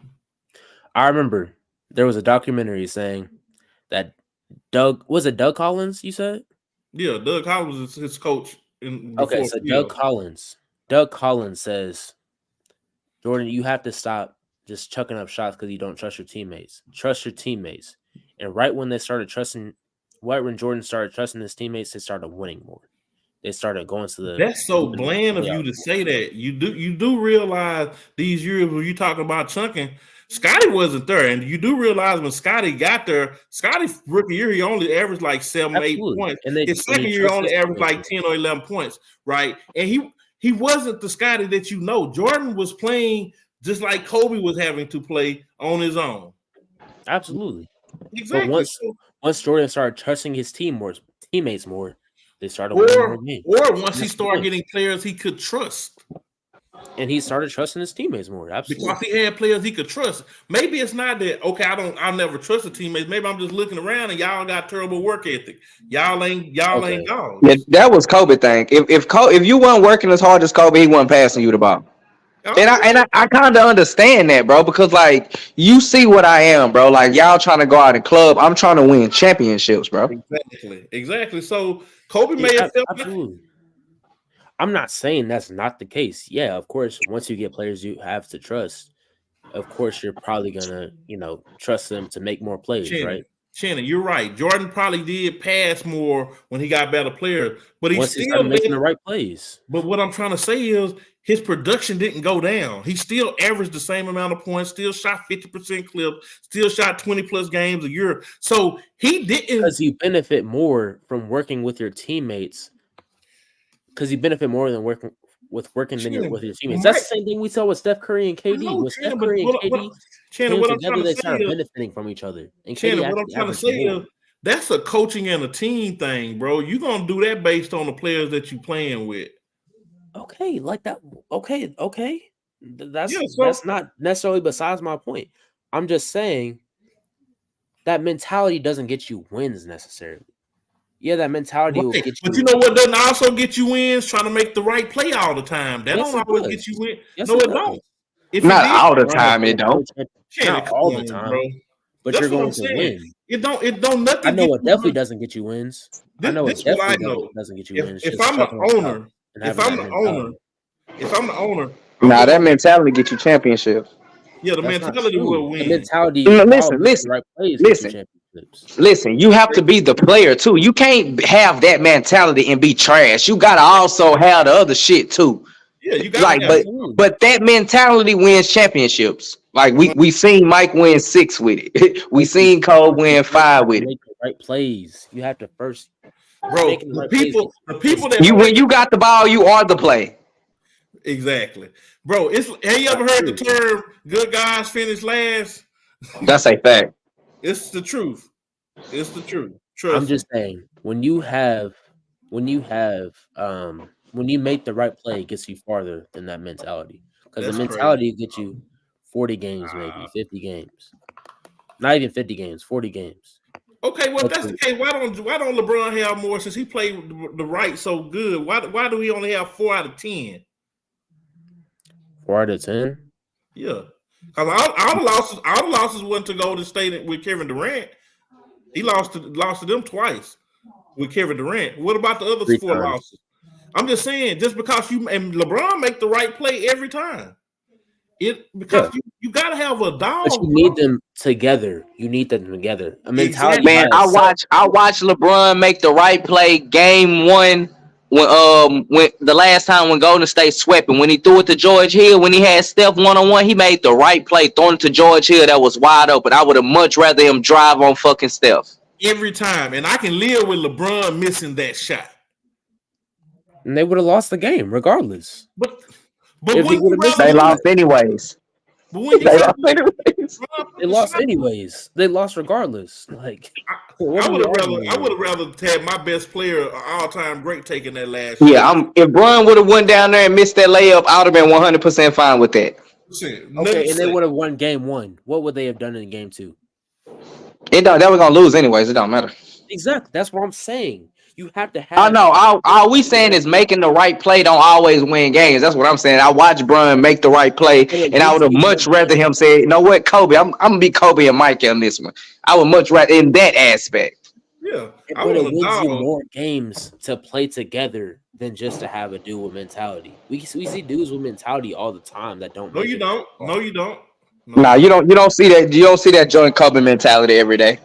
I remember there was a documentary saying that Doug Collins. You said? Yeah, Doug Collins is his coach. Okay, so Doug Collins says, Jordan, you have to stop just chucking up shots because you don't trust your teammates. Trust your teammates. And right when Jordan started trusting his teammates, they started winning more. They started going to the. That's so bland of you to say that. You do realize these years when you talking about chunking, Scotty wasn't there, and you do realize when Scotty got there, Scotty's rookie year he only averaged like 7, 8 points. And his second year only averaged like 10 or 11 points, right? And he wasn't the Scotty that you know. Jordan was playing just like Kobe was having to play on his own. Absolutely, exactly. But once Jordan started trusting his teammates more. They started winning more games. Or once he started getting players he could trust. And he started trusting his teammates more. Absolutely. Because he had players he could trust. Maybe it's not that, okay, I'll never trust the teammates. Maybe I'm just looking around and y'all got terrible work ethic. Y'all ain't dogs. Yeah, that was Kobe thing. If you weren't working as hard as Kobe, he wasn't passing you the ball. And I kind of understand that, bro, because like you see what I am, bro. Like y'all trying to go out and club, I'm trying to win championships, bro. Exactly. So Kobe may have felt absolutely. I'm not saying that's not the case. Yeah, of course. Once you get players you have to trust, of course you're probably gonna, trust them to make more plays, right? Shannon, you're right. Jordan probably did pass more when he got better players, but he started making the right plays. But what I'm trying to say is his production didn't go down. He still averaged the same amount of points, still shot 50% clip, still shot 20 plus games a year. So he didn't, because you benefit more from working with your teammates. Because you benefit more than working with your teammates. That's the same thing we saw with Steph Curry and KD. With Steph Curry and KD together, they started benefiting from each other. And Shannon, what I'm trying to say is that's a coaching and a team thing, bro. You're gonna do that based on the players that you're playing with. Okay, like that. Okay. That's not necessarily besides my point. I'm just saying that mentality doesn't get you wins necessarily. Yeah, that mentality will get you. But you know what doesn't also get you wins? Trying to make the right play all the time. That don't always get you win. Yes, no, it don't. Not all the time, it don't. Not all the time, bro. But you're going to win. It don't nothing. I know get it you definitely wins. doesn't get you wins. This, I know this it is what I definitely know. doesn't get you wins. If Just I'm the chucking on top owner, and if having I'm that the mentality. owner, I'm Nah, that gonna mentality get you championships. the That's not mentality will true. The win. mentality, No, while listen, making the right plays, get you listen. championships. Listen, you have to be the player too. You can't have that mentality and be trash. You gotta also have the other shit too. Yeah, you gotta Like, have it. Absolutely. but that mentality wins championships. Like Well, we seen Mike win 6 with it. We seen Cole win 5 with it. Make the right plays. You have to first bro, making the the right plays. people that You when you got the ball, you are the play. exactly, bro. Have you ever heard the term "good guys finish last"? That's a fact. It's the truth. It's the truth. I'm Trust just saying when you make the right play, it gets you farther than that mentality. Because the That's mentality gets you 40 games, maybe 50 games. Not even 50 games, 40 games. Okay, well, if that's the case, why don't LeBron have more since he played the right so good? Why do we only have 4 out of 10? 4 out of 10? Yeah, because all the losses went to Golden State with Kevin Durant. He lost to them twice with Kevin Durant. What about the other 4 losses? I'm just saying, just because and LeBron make the right play every time. You gotta have a dog. Oh, But you need them together. You need them together. A mentality. Exactly. Man, I watch LeBron make the right play game 1 when the last time when Golden State swept him, when he threw it to George Hill, when he had Steph 1-on-1, he made the right play throwing it to George Hill that was wide open. I would have much rather him drive on fucking Steph. Every time. And I can live with LeBron missing that shot. And they would have lost the game regardless. But they lost anyways. They lost anyways. They lost regardless. Like I would have rather had my best player, all time great, taking that last. Yeah, if Bron would have went down there and missed that layup, I would have been 100% fine with that. Okay, and they would have won game 1. What would they have done in game 2? They were gonna lose anyways. It don't matter. Exactly. That's what I'm saying. You have to have. I know. All we saying is making the right play don't always win games. That's what I'm saying. I watched Bron make the right play, and I would have much rather him say, "You know what, Kobe? I'm gonna be Kobe and Mike on this one." I would much rather in that aspect. Yeah, I would have wins you more games to play together than just to have a dude with mentality. We see dudes with mentality all the time that don't. No, you don't. No, you don't. Nah, you don't see that. You don't see that joint Kobe mentality every day.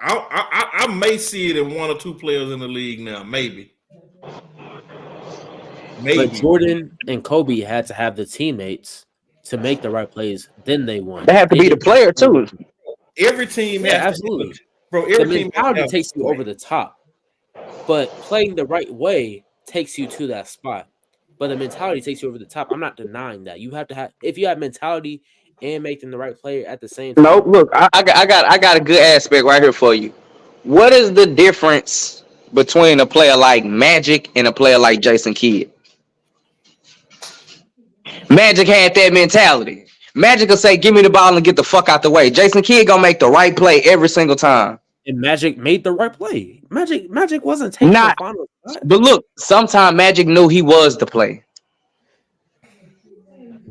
I may see it in 1 or 2 players in the league now, maybe. But Jordan and Kobe had to have the teammates to make the right plays. Then they won. They have to be the player too. Every team, absolutely, bro. The mentality takes you over the top, but playing the right way takes you to that spot. But the mentality takes you over the top. I'm not denying that. You have to have, if you have mentality and making the right player at the same time. No, look, I got a good aspect right here for you. What is the difference between a player like Magic and a player like Jason Kidd? Magic had that mentality. Magic will say, "Give me the ball and get the fuck out the way." Jason Kidd gonna make the right play every single time. And Magic made the right play. Magic wasn't taking the final shot. But look, sometimes Magic knew he was the play.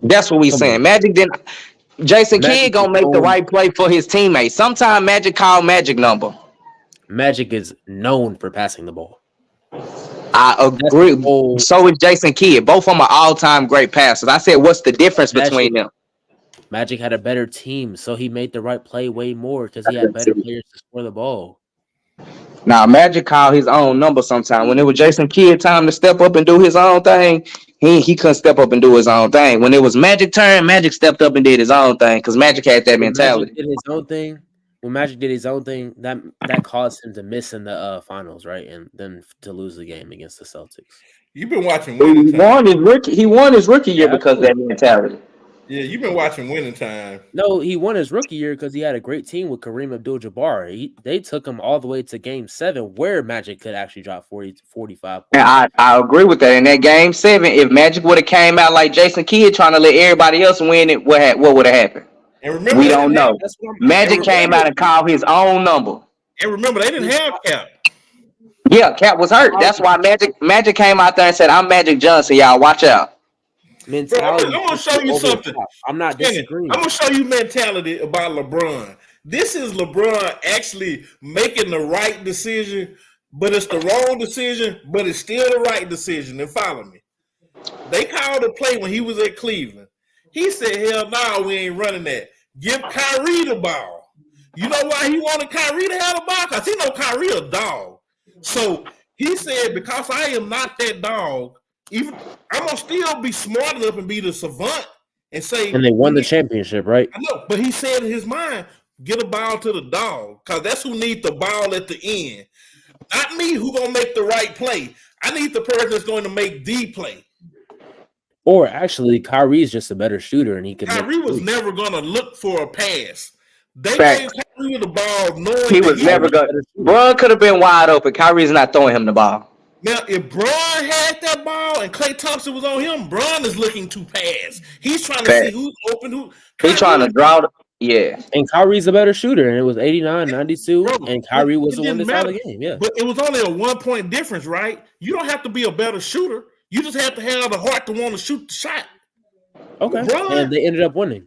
That's what we saying. Magic didn't. Jason Kidd gonna make the right play for his teammates. Sometimes Magic call Magic number. Magic is known for passing the ball. I agree. So is Jason Kidd. Both of them are all-time great passers. I said, what's the difference between them? Magic had a better team, so he made the right play way more because he had better players to score the ball. Now, Magic called his own number sometime. When it was Jason Kidd time to step up and do his own thing, he couldn't step up and do his own thing. When it was Magic turn, Magic stepped up and did his own thing because Magic had that mentality. Magic did his own thing. When Magic did his own thing, that caused him to miss in the finals, right, and then to lose the game against the Celtics. You've been watching. He won his rookie year because of that mentality. Yeah, you've been watching Winning Time. No, he won his rookie year because he had a great team with Kareem Abdul-Jabbar. They took him all the way to Game 7, where Magic could actually drop 40-45 points. And I agree with that. In that Game 7, if Magic would have came out like Jason Kidd trying to let everybody else win it, what would have happened? And remember, we don't know. Magic came out and called his own number. And remember, they didn't have Cap. Yeah, Cap was hurt. That's why Magic came out there and said, "I'm Magic Johnson. Y'all watch out." Mentality. Bro, I'm gonna show you something. I'm not disagreeing. I'm gonna show you mentality about LeBron. This is LeBron actually making the right decision, but it's the wrong decision, but it's still the right decision. And follow me. They called a play when he was at Cleveland. He said, hell no, we ain't running that. Give Kyrie the ball. You know why he wanted Kyrie to have the ball? Because he know Kyrie a dog. So he said, because I am not that dog, even I'm going to still be smart enough and be the savant and say. And they won the championship, right? I know, but he said in his mind, get a ball to the dog, because that's who needs the ball at the end. Not me who going to make the right play. I need the person that's going to make the play. Or actually, Kyrie's just a better shooter, and he could. Kyrie was never going to look for a pass. They Fact. gave Kyrie the ball knowing He was never going. Bron could have been wide open. Kyrie's not throwing him the ball. Now, if Bron had that ball and Klay Thompson was on him, Bron is looking to pass. He's trying to see who's open. He's trying to draw. Yeah. And Kyrie's a better shooter, and it was 89-92, Bro, and Kyrie was the one didn't that saw matter. the game. Yeah, But it was only a 1 point difference, right? You don't have to be a better shooter. You just have to have the heart to want to shoot the shot. okay. LeBron, And they ended up winning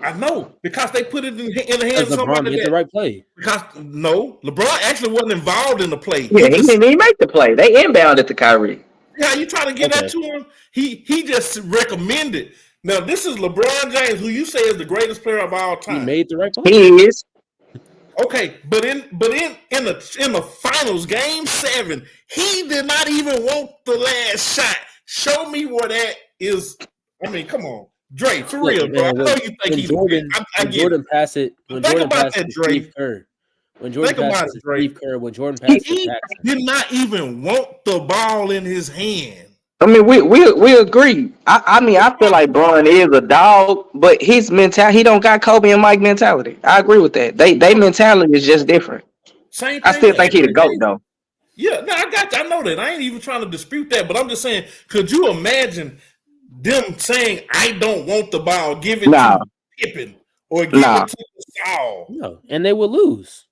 I know, because they put it in the hands because of LeBron somebody hit the right play. Because no, LeBron actually wasn't involved in the play. Yeah, he didn't even make the play. They inbounded to Kyrie. Yeah, you trying to get that to him? He just recommended. Now this is LeBron James, who you say is the greatest player of all He time. made the right play. He is. Okay, but in the finals, game 7, he did not even want the last shot. Show me where that is. I mean, come on, Dre, for real, bro. I know you think he's Jordan. I When get Jordan passed it, when Think Jordan about passed that, it to Dre. Steve Kerr, when Jordan Think about passed it it, to Dre. Steve Kerr, when Jordan passed it to He Jackson. did not even want the ball in his hand. I mean, we agree. I mean, I feel like Bron is a dog, but his mentality, he don't got Kobe and Mike mentality. I agree with that. They mentality is just different. Same thing. I still think he the GOAT though. Yeah, no, I got you. I know that. I ain't even trying to dispute that, but I'm just saying, could you imagine them saying, I don't want the ball, give it Nah. to Pippen or give Nah. it to Saul? No, and they would lose.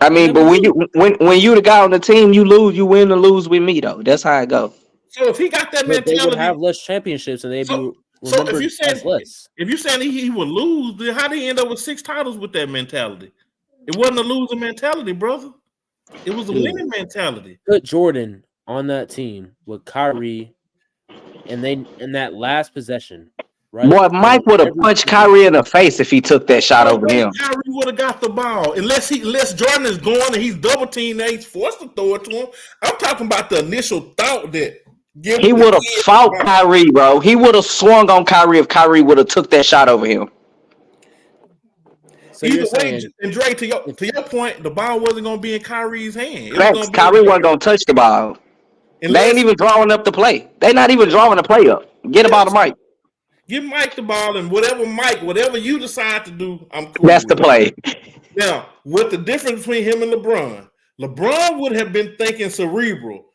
I mean, but when you the guy on the team, you lose, you win or lose with me though. That's how it go. So if he got that But they would mentality, have less championships, and they'd be so remembered if you as said less. if you saying he would lose, then how did he end up with 6 titles with that mentality? It wasn't a losing mentality, brother. It was a winning mentality. Put Jordan on that team with Kyrie, and they in that last possession, right? Boy, Mike would have punched Kyrie in the face if he took that shot over him. Kyrie would have got the ball unless Jordan is going and he's double teamed and he's forced to throw it to him. I'm talking about the initial thought that He would have fought Kyrie, bro. He would have swung on Kyrie if Kyrie would have took that shot over him. So you're Either way, saying, and Dre, to your point, the ball wasn't going to be in Kyrie's hand. It was Facts, gonna be Kyrie wasn't gonna touch the ball. They ain't even drawing up the play. They not even drawing the play up. Get about the mic. Give Mike the ball, and whatever you decide to do, I'm cool. That's the with. play. Now, what the difference between him and LeBron? LeBron would have been thinking cerebral.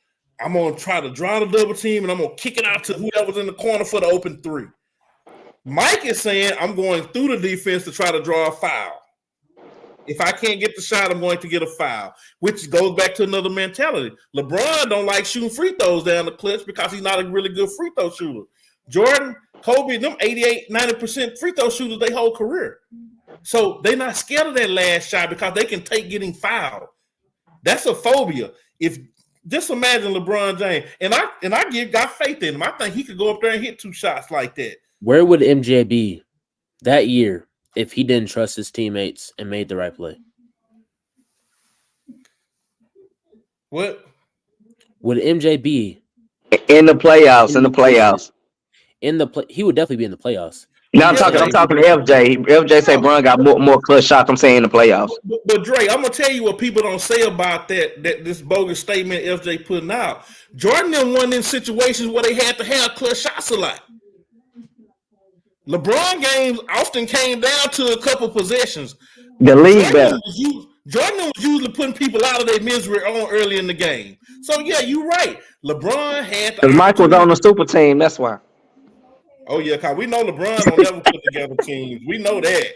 I'm gonna try to draw the double team, and I'm gonna kick it out to whoever's in the corner for the open 3. Mike is saying, I'm going through the defense to try to draw a foul. If I can't get the shot, I'm going to get a foul, which goes back to another mentality. LeBron don't like shooting free throws down the clutch because he's not a really good free throw shooter. Jordan, Kobe, them 88, 90% free throw shooters their whole career. So they're not scared of that last shot because they can take getting fouled. That's a phobia. If just imagine LeBron James, and I got faith in him. I think he could go up there and hit 2 shots like that. where would MJ be that year if he didn't trust his teammates and made the right play? What? Would MJ be In the playoffs, he would definitely be in the playoffs. Now I'm talking to FJ. FJ say Bron got more clutch shots. I'm saying in the playoffs. But Dre, I'm gonna tell you what people don't say about that this bogus statement FJ putting out. Jordan done won in situations where they had to have clutch shots a lot. LeBron games often came down to a couple possessions. The league better. Jordan was usually putting people out of their misery on early in the game. So yeah, you're right. LeBron had Because Mike was on the super team. That's why. Oh yeah, cause we know LeBron don't never put together teams. We know that.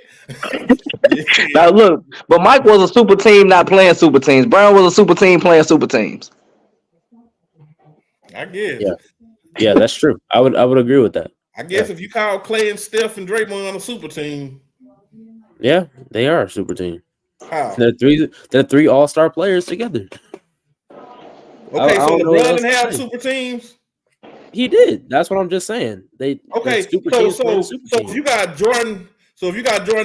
Yeah. Now look, but Mike was a super team, not playing super teams. Brown was a super team playing super teams. I guess. Yeah, that's true. I would agree with that. I guess if you call Clay and Steph and Draymond on a super team, Yeah, they are a super team. How? They're three all-star players together. Okay, so don't know what LeBron else didn't to have say. super teams. He did. That's what I'm just saying. The super teams play the super team. If you got Jordan,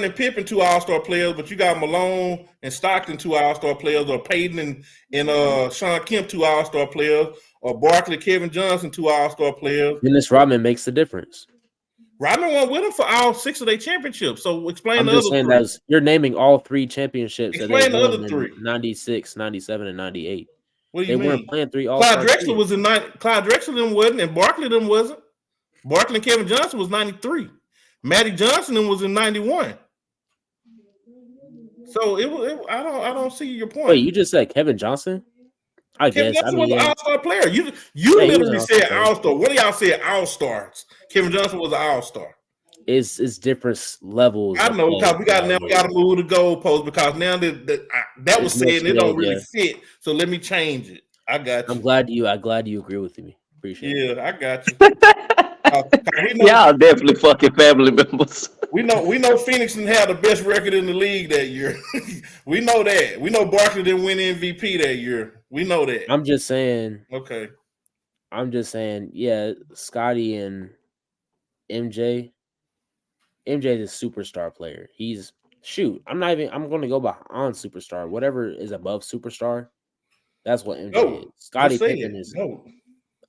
and Pippen, 2 all-star players, but you got Malone and Stockton, 2 all-star players, or Peyton and Sean Kemp, 2 all-star players, or Barkley, Kevin Johnson, 2 all-star players. Dennis Rodman makes the difference. Rodman went with them for all 6 of their championships. So explain I'm the just other saying 3. you're naming all 3 championships that they Explain the won other in 3. 96, 97, and 98. What do you They mean? weren't playing 3 Clyde all-star Drexler teams. was in Clyde Drexler them wasn't, and Barkley them wasn't. Barkley and Kevin Johnson was 93. Matty Johnson them was in 91. So I don't see your point. Wait, you just said Kevin Johnson? Kevin guess. Johnson was an all-star player. You he was literally an said all-star all-star. One of y'all said all-stars. Kevin Johnson was an all-star. It's different levels. I know because we got to move the goalpost because now that was said it don't really fit. So let me change it. I got you. I'm glad you agree with me. Appreciate it. Yeah, I got you. Y'all definitely fucking family members. We know Phoenix didn't have the best record in the league that year. We know that. We know Barkley didn't win MVP that year. We know that. I'm just saying. Okay. Yeah, Scotty and MJ. MJ is a superstar player. I'm going to go beyond superstar. Whatever is above superstar, that's what MJ is. Scotty Pippen is. No.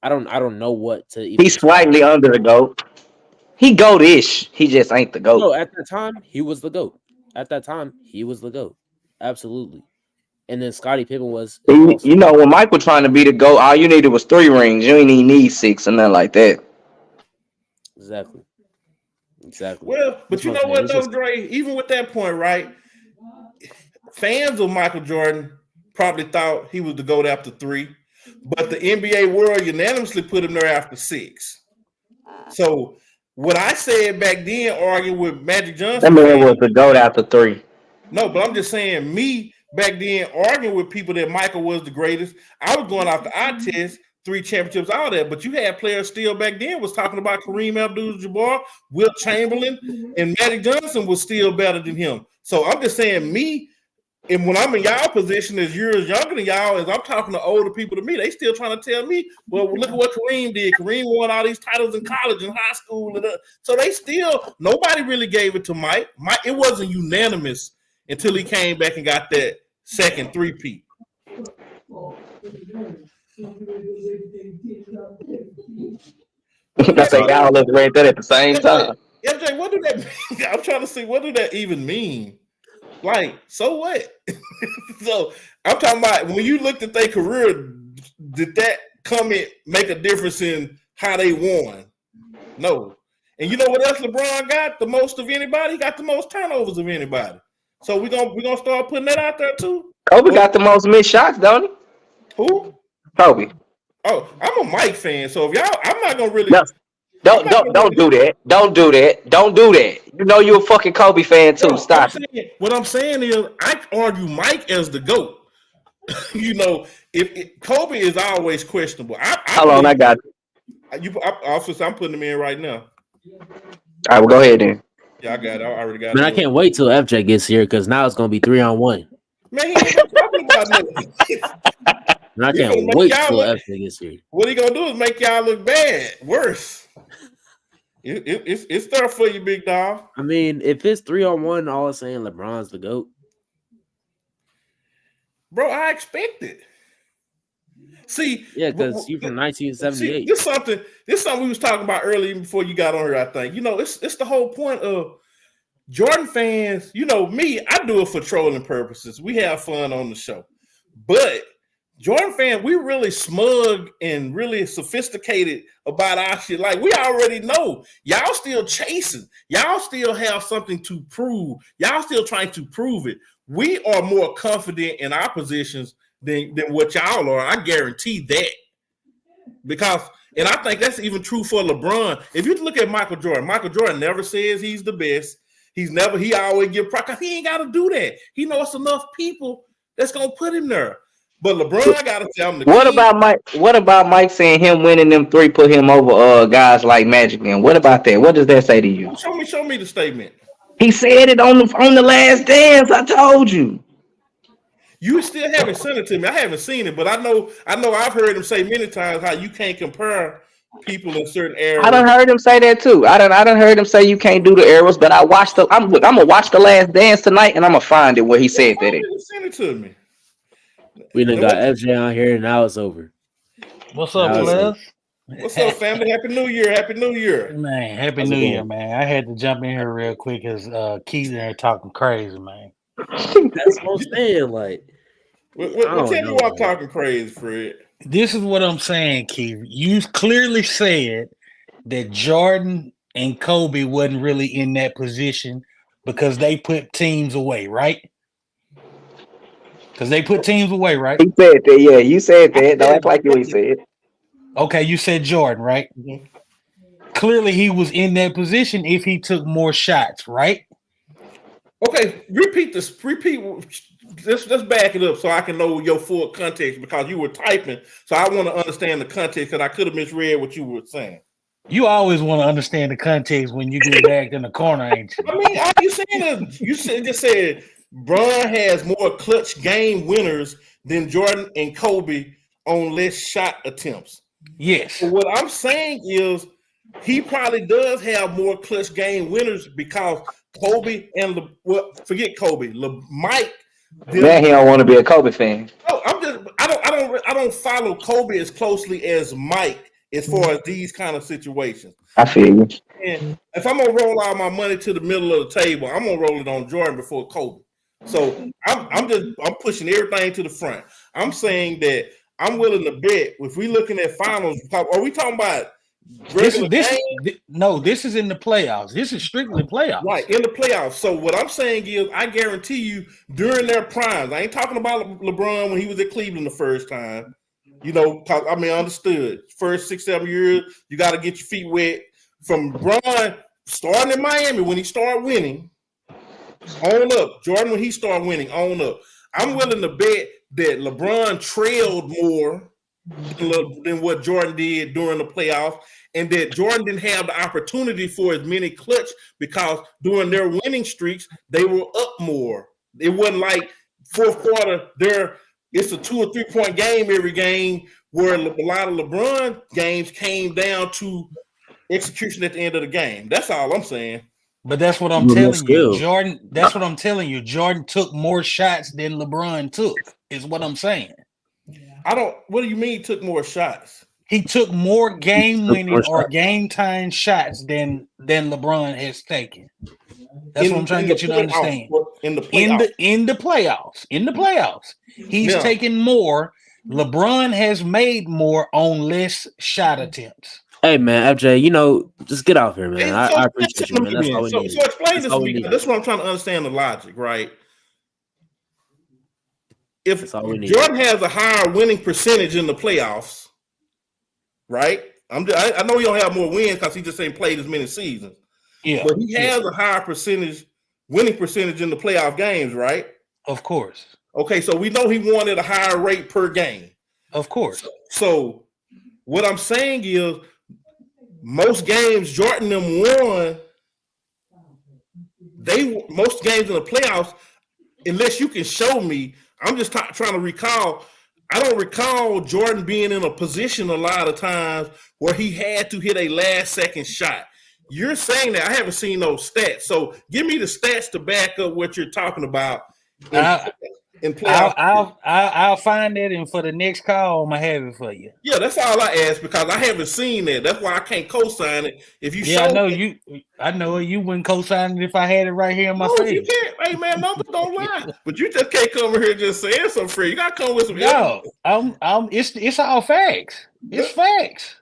I don't know what to even. He's slightly under the GOAT. He GOAT-ish. He just ain't the GOAT. No, at that time, he was the GOAT. Absolutely. And then Scottie Pippen was. You know, when Mike was trying to be the GOAT, all you needed was 3 rings. You ain't even need 6 or nothing like that. Exactly. Well, but you know what, though, Dre? Even with that point, right? Fans of Michael Jordan probably thought he was the GOAT after 3, but the NBA world unanimously put him there after 6. So what I said back then, arguing with Magic Johnson, that man was the GOAT after 3. No, but I'm just saying, me back then arguing with people that Michael was the greatest. I was going off the eye test. 3 championships, all that, but you had players still back then was talking about Kareem Abdul-Jabbar, Wilt Chamberlain, and Magic Johnson was still better than him. So I'm just saying, me, and when I'm in y'all position as years younger than y'all, as I'm talking to older people to me, they still trying to tell me, well, look at what Kareem did. Kareem won all these titles in college and high school, so they still nobody really gave it to Mike. It wasn't unanimous until he came back and got that second 3-peat. That's like y'all look right there at the same time. MJ, what do that mean? I'm trying to see what do that even mean? Like, so what? So I'm talking about when you looked at their career, did that comment make a difference in how they won? No. And you know what else LeBron got? The most of anybody? He got the most turnovers of anybody. So we're gonna start putting that out there too. Kobe got the most missed shots, don't he? Who? Kobe. Oh, I'm a Mike fan, so if y'all, I'm not gonna really. No. Don't do that. Don't do that. You know you're a fucking Kobe fan too. Stop. What I'm saying is, I argue Mike as the GOAT. You know, if Kobe is always questionable. Hold on, I got you. I'm putting him in right now. All right, well, go ahead then. Yeah, I got it. I already got it. Man, I can't wait till FJ gets here because now it's gonna be 3-on-1. Man, he ain't talking about nothing. And I can't wait till FJ gets here. What he gonna do is make y'all look bad, worse. It's there for you, big dog. I mean, if it's 3-on-1, all it's saying LeBron's the GOAT. Bro, I expect it. See, yeah, because you're from 1978. This is something we was talking about earlier before you got on here. I think it's the whole point of Jordan fans. You know me, I do it for trolling purposes. We have fun on the show, but Jordan fans, we really smug and really sophisticated about our shit. Like, we already know. Y'all still chasing. Y'all still have something to prove. Y'all still trying to prove it. We are more confident in our positions than what y'all are. I guarantee that. Because, and I think that's even true for LeBron. If you look at Michael Jordan never says he's the best. He always give pride because he ain't got to do that. He knows enough people that's going to put him there. But LeBron, I gotta tell him. What about Mike saying him winning them 3 put him over guys like Magic? And what about that? What does that say to you? Show me the statement. He said it on the Last Dance. I told you. You still haven't sent it to me. I haven't seen it, but I know I've heard him say many times how you can't compare people in certain areas. I done heard him say that too. I done heard him say you can't do the arrows, but I'm gonna watch the Last Dance tonight, and I'm gonna find it where he said that. Send it to me. We done got FJ on here, and now it's over. What's up, Les? What's up, family? Happy New Year! Happy New Year, man! Happy New Year, man! I had to jump in here real quick because Keith in there talking crazy, man. That's what I'm saying. Like, tell me why I'm talking crazy, Fred. This is what I'm saying, Keith. You clearly said that Jordan and Kobe wasn't really in that position because they put teams away, right? Because they put teams away, right? He said that. Yeah, you said that. Don't act like you said. Okay, you said Jordan, right? Mm-hmm. Clearly, he was in that position if he took more shots, right? Okay, repeat this. Let's back it up so I can know your full context because you were typing. So I want to understand the context because I could have misread what you were saying. You always want to understand the context when you get backed in the corner, ain't you? I mean, all you saying is you just said Bron has more clutch game winners than Jordan and Kobe on less shot attempts. Yes. So what I'm saying is he probably does have more clutch game winners because Kobe and forget Kobe, Mike. Man, he don't want to be a Kobe fan. No, I don't follow Kobe as closely as Mike as far as these kind of situations. I feel you. And if I'm gonna roll all my money to the middle of the table, I'm gonna roll it on Jordan before Kobe. So I'm pushing everything to the front. I'm saying that I'm willing to bet if we looking at finals, are we talking about this is in the playoffs. This is strictly playoffs. Right, in the playoffs. So what I'm saying is I guarantee you during their primes, I ain't talking about LeBron when he was at Cleveland the first time. You know, I mean, understood. First 6-7 years, you got to get your feet wet. From LeBron starting in Miami when he started winning, on up. Jordan when he started winning, on up. I'm willing to bet that LeBron trailed more than what Jordan did during the playoffs, and that Jordan didn't have the opportunity for as many clutch because during their winning streaks, they were up more. It wasn't like fourth quarter, it's a 2 or 3 point game every game where a lot of LeBron games came down to execution at the end of the game. That's all I'm saying. But that's what I'm telling you. Jordan, that's what I'm telling you. Jordan took more shots than LeBron took, is what I'm saying. What do you mean took more shots? He took more game-winning or game-time shots than LeBron has taken. That's what I'm trying to get you to understand. In the playoffs. He's taken more. LeBron has made more on less shot attempts. Hey man, FJ, just get out here, man. I appreciate you, man. That's all we need. So explain this to me. That's what I'm trying to understand the logic, right? If Jordan has a higher winning percentage in the playoffs, right? I know he don't have more wins because he just ain't played as many seasons. Yeah, but he has a higher winning percentage in the playoff games, right? Of course. Okay, so we know he won at a higher rate per game. Of course. So what I'm saying is most games Jordan them won, most games in the playoffs, unless you can show me, I'm just trying to recall. I don't recall Jordan being in a position a lot of times where he had to hit a last second shot. You're saying that I haven't seen those stats. So give me the stats to back up what you're talking about in playoffs. I'll find it, and for the next call, I'm gonna have it for you. Yeah, that's all I ask because I haven't seen that. That's why I can't co-sign it. If you show I know you wouldn't co-sign it if I had it right here in my face. You can't. Hey man, numbers don't lie. But you just can't come over here and just saying something free. You gotta come with some. No, it's all facts. It's facts.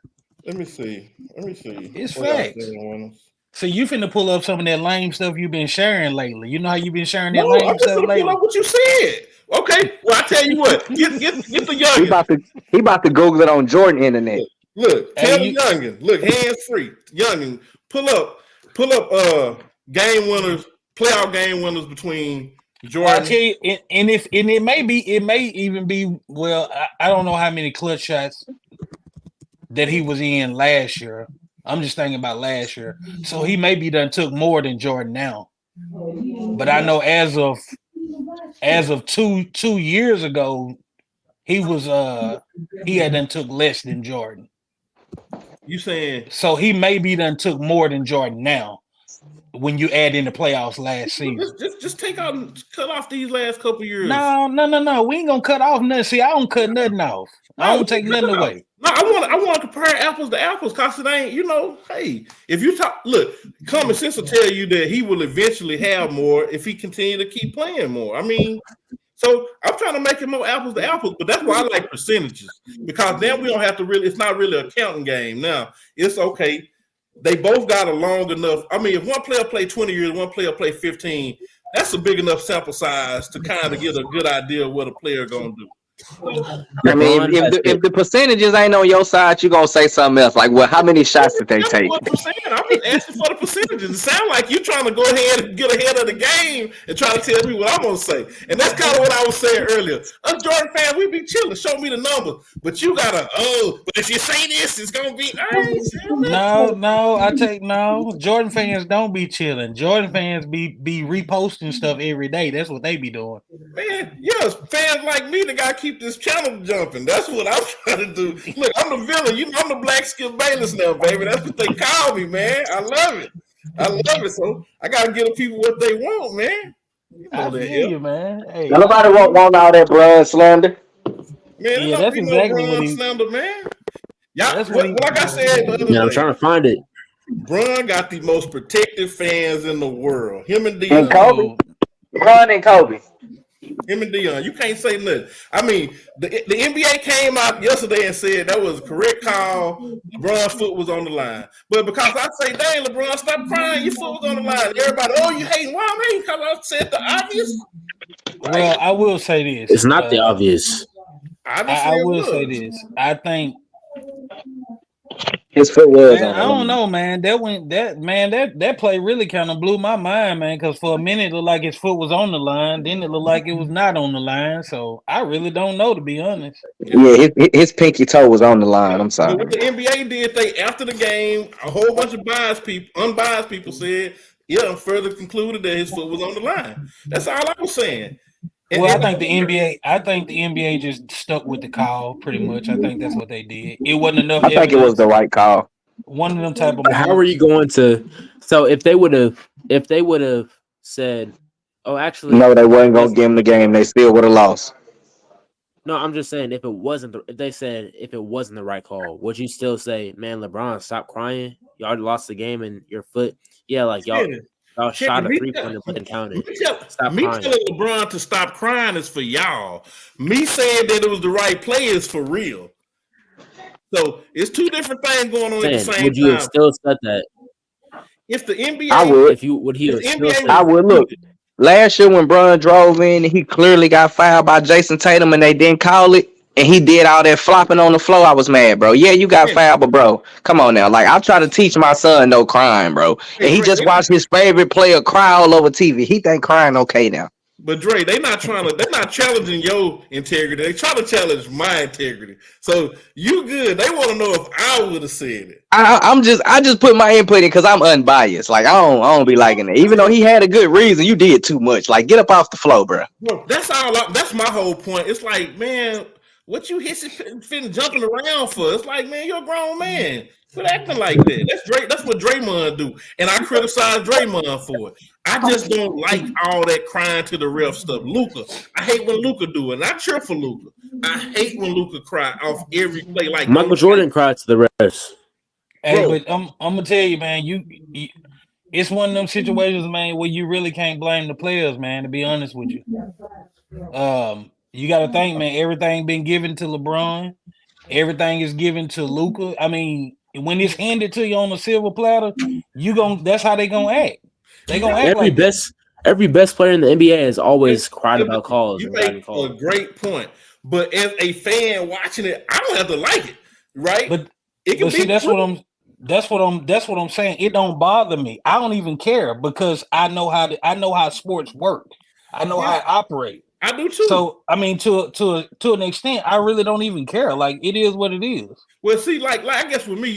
Let me see. It's facts. So you finna pull up some of that lame stuff you've been sharing lately. You know how you've been sharing that lame stuff lately? Pull up what you said. Okay. Well, I tell you what. Get the youngin. He about to Google it on Jordan internet. Look, tell the youngin. Look, hands free. Youngin, pull up game winners, playoff game winners between Jordan. I'll tell you, and it may even be. Well, I don't know how many clutch shots that he was in last year. I'm just thinking about last year. So he maybe done took more than Jordan now. But I know as of two years ago, he had done took less than Jordan. You saying So he maybe done took more than Jordan now when you add in the playoffs last season. just cut off these last couple years. No. We ain't gonna cut off nothing. See, I don't cut nothing off. I don't take nothing away. No, I want to compare apples to apples because it ain't, hey, if you look, common sense will tell you that he will eventually have more if he continue to keep playing more. I mean, so I'm trying to make it more apples to apples, but that's why I like percentages because then we don't have to it's not really a counting game. Now, it's okay. They both got a long enough. I mean, if one player played 20 years, one player played 15, that's a big enough sample size to kind of get a good idea of what a player going to do. I mean, if the percentages ain't on your side, you're gonna say something else. Like, well, how many shots did they take? I'm just asking for the percentages. It sounds like you're trying to go ahead and get ahead of the game and try to tell me what I'm gonna say. And that's kind of what I was saying earlier. Us Jordan fans, we be chilling. Show me the numbers. But you gotta, but if you say this, it's gonna be No. Jordan fans don't be chilling. Jordan fans be reposting stuff every day. That's what they be doing. Man, yes, fans like me that gotta keep this channel jumping. That's what I'm trying to do. Look, I'm the villain. I'm the Black Skip Bayless now, baby. That's what they call me, man. I love it. So I gotta give the people what they want, man. I feel you, man. Hey, nobody want all that blood slander. Man, that's exactly what he slander, man. Y'all, like I said, I'm trying to find it. Bron got the most protected fans in the world. Him and Dion. And Kobe. Bron and Kobe. Him and Dion. You can't say nothing. I mean, the NBA came out yesterday and said that was a correct call. LeBron's foot was on the line. But because I say, dang, LeBron, stop crying. Your foot was on the line. Everybody, you hating. Why I'm hating? Because I said the obvious. Well, I will say this. It's not the obvious. I will say this. I think his foot was. I don't know, man. That play really kind of blew my mind, man. Because for a minute it looked like his foot was on the line, then it looked like it was not on the line. So I really don't know, to be honest. Yeah, his pinky toe was on the line. I'm sorry. What the NBA did, after the game, a whole bunch of unbiased people said, further concluded that his foot was on the line. That's all I was saying. Well, I think the NBA just stuck with the call pretty much. I think that's what they did. It wasn't enough. I think it was the right call. One of them type of. How are you going to? So if they would have said, "Oh, actually," no, they wasn't gonna give them the game. They still would have lost. No, I'm just saying if it wasn't the right call, would you still say, "Man, LeBron, stop crying. You already lost the game and your foot." Yeah, like y'all shot a 3-pointer but didn't count it. Me telling LeBron to stop crying is for y'all. Me saying that it was the right play is for real. So it's two different things going on at the same time. Would you have still said that? If the NBA, I would. If you would, he I would. Look, last year when Bron drove in, he clearly got fouled by Jason Tatum, and they didn't call it. And he did all that flopping on the floor. I was mad, bro. Yeah, you got fouled, but bro, come on now. Like, I try to teach my son no crying, bro. And he just watched his favorite player cry all over TV. He think crying okay now. But Dre, they're not challenging your integrity. They try to challenge my integrity. So you good. They want to know if I would have said it. I just put my input in because I'm unbiased. Like, I don't be liking it. Even though he had a good reason, you did too much. Like, get up off the floor, bro. Well, that's my whole point. It's like, man, what you hitting jumping around for? It's like, man, you're a grown man. Quit acting like that. That's what Draymond do. And I criticize Draymond for it. I just don't like all that crying to the ref stuff. Luka, I hate when Luka do it. And I cheer for Luka. I hate when Luka cry off every play. Like Michael Jordan cried to the refs. Hey, but I'm gonna tell you, man, you it's one of them situations, man, where you really can't blame the players, man, to be honest with you. You got to think, man, everything been given to LeBron. Everything is given to Luka. I mean, when it's handed to you on a silver platter, that's how they gonna act. They gonna act every best player in the NBA has always cried about calls. You make a great point. But as a fan watching it, I don't have to like it, right? But it can be. See, that's what I'm saying. It don't bother me. I don't even care because I know how sports work. I know how it operates. I do too. So I mean, to an extent, I really don't even care. Like, it is what it is. Well, see, like I guess with me,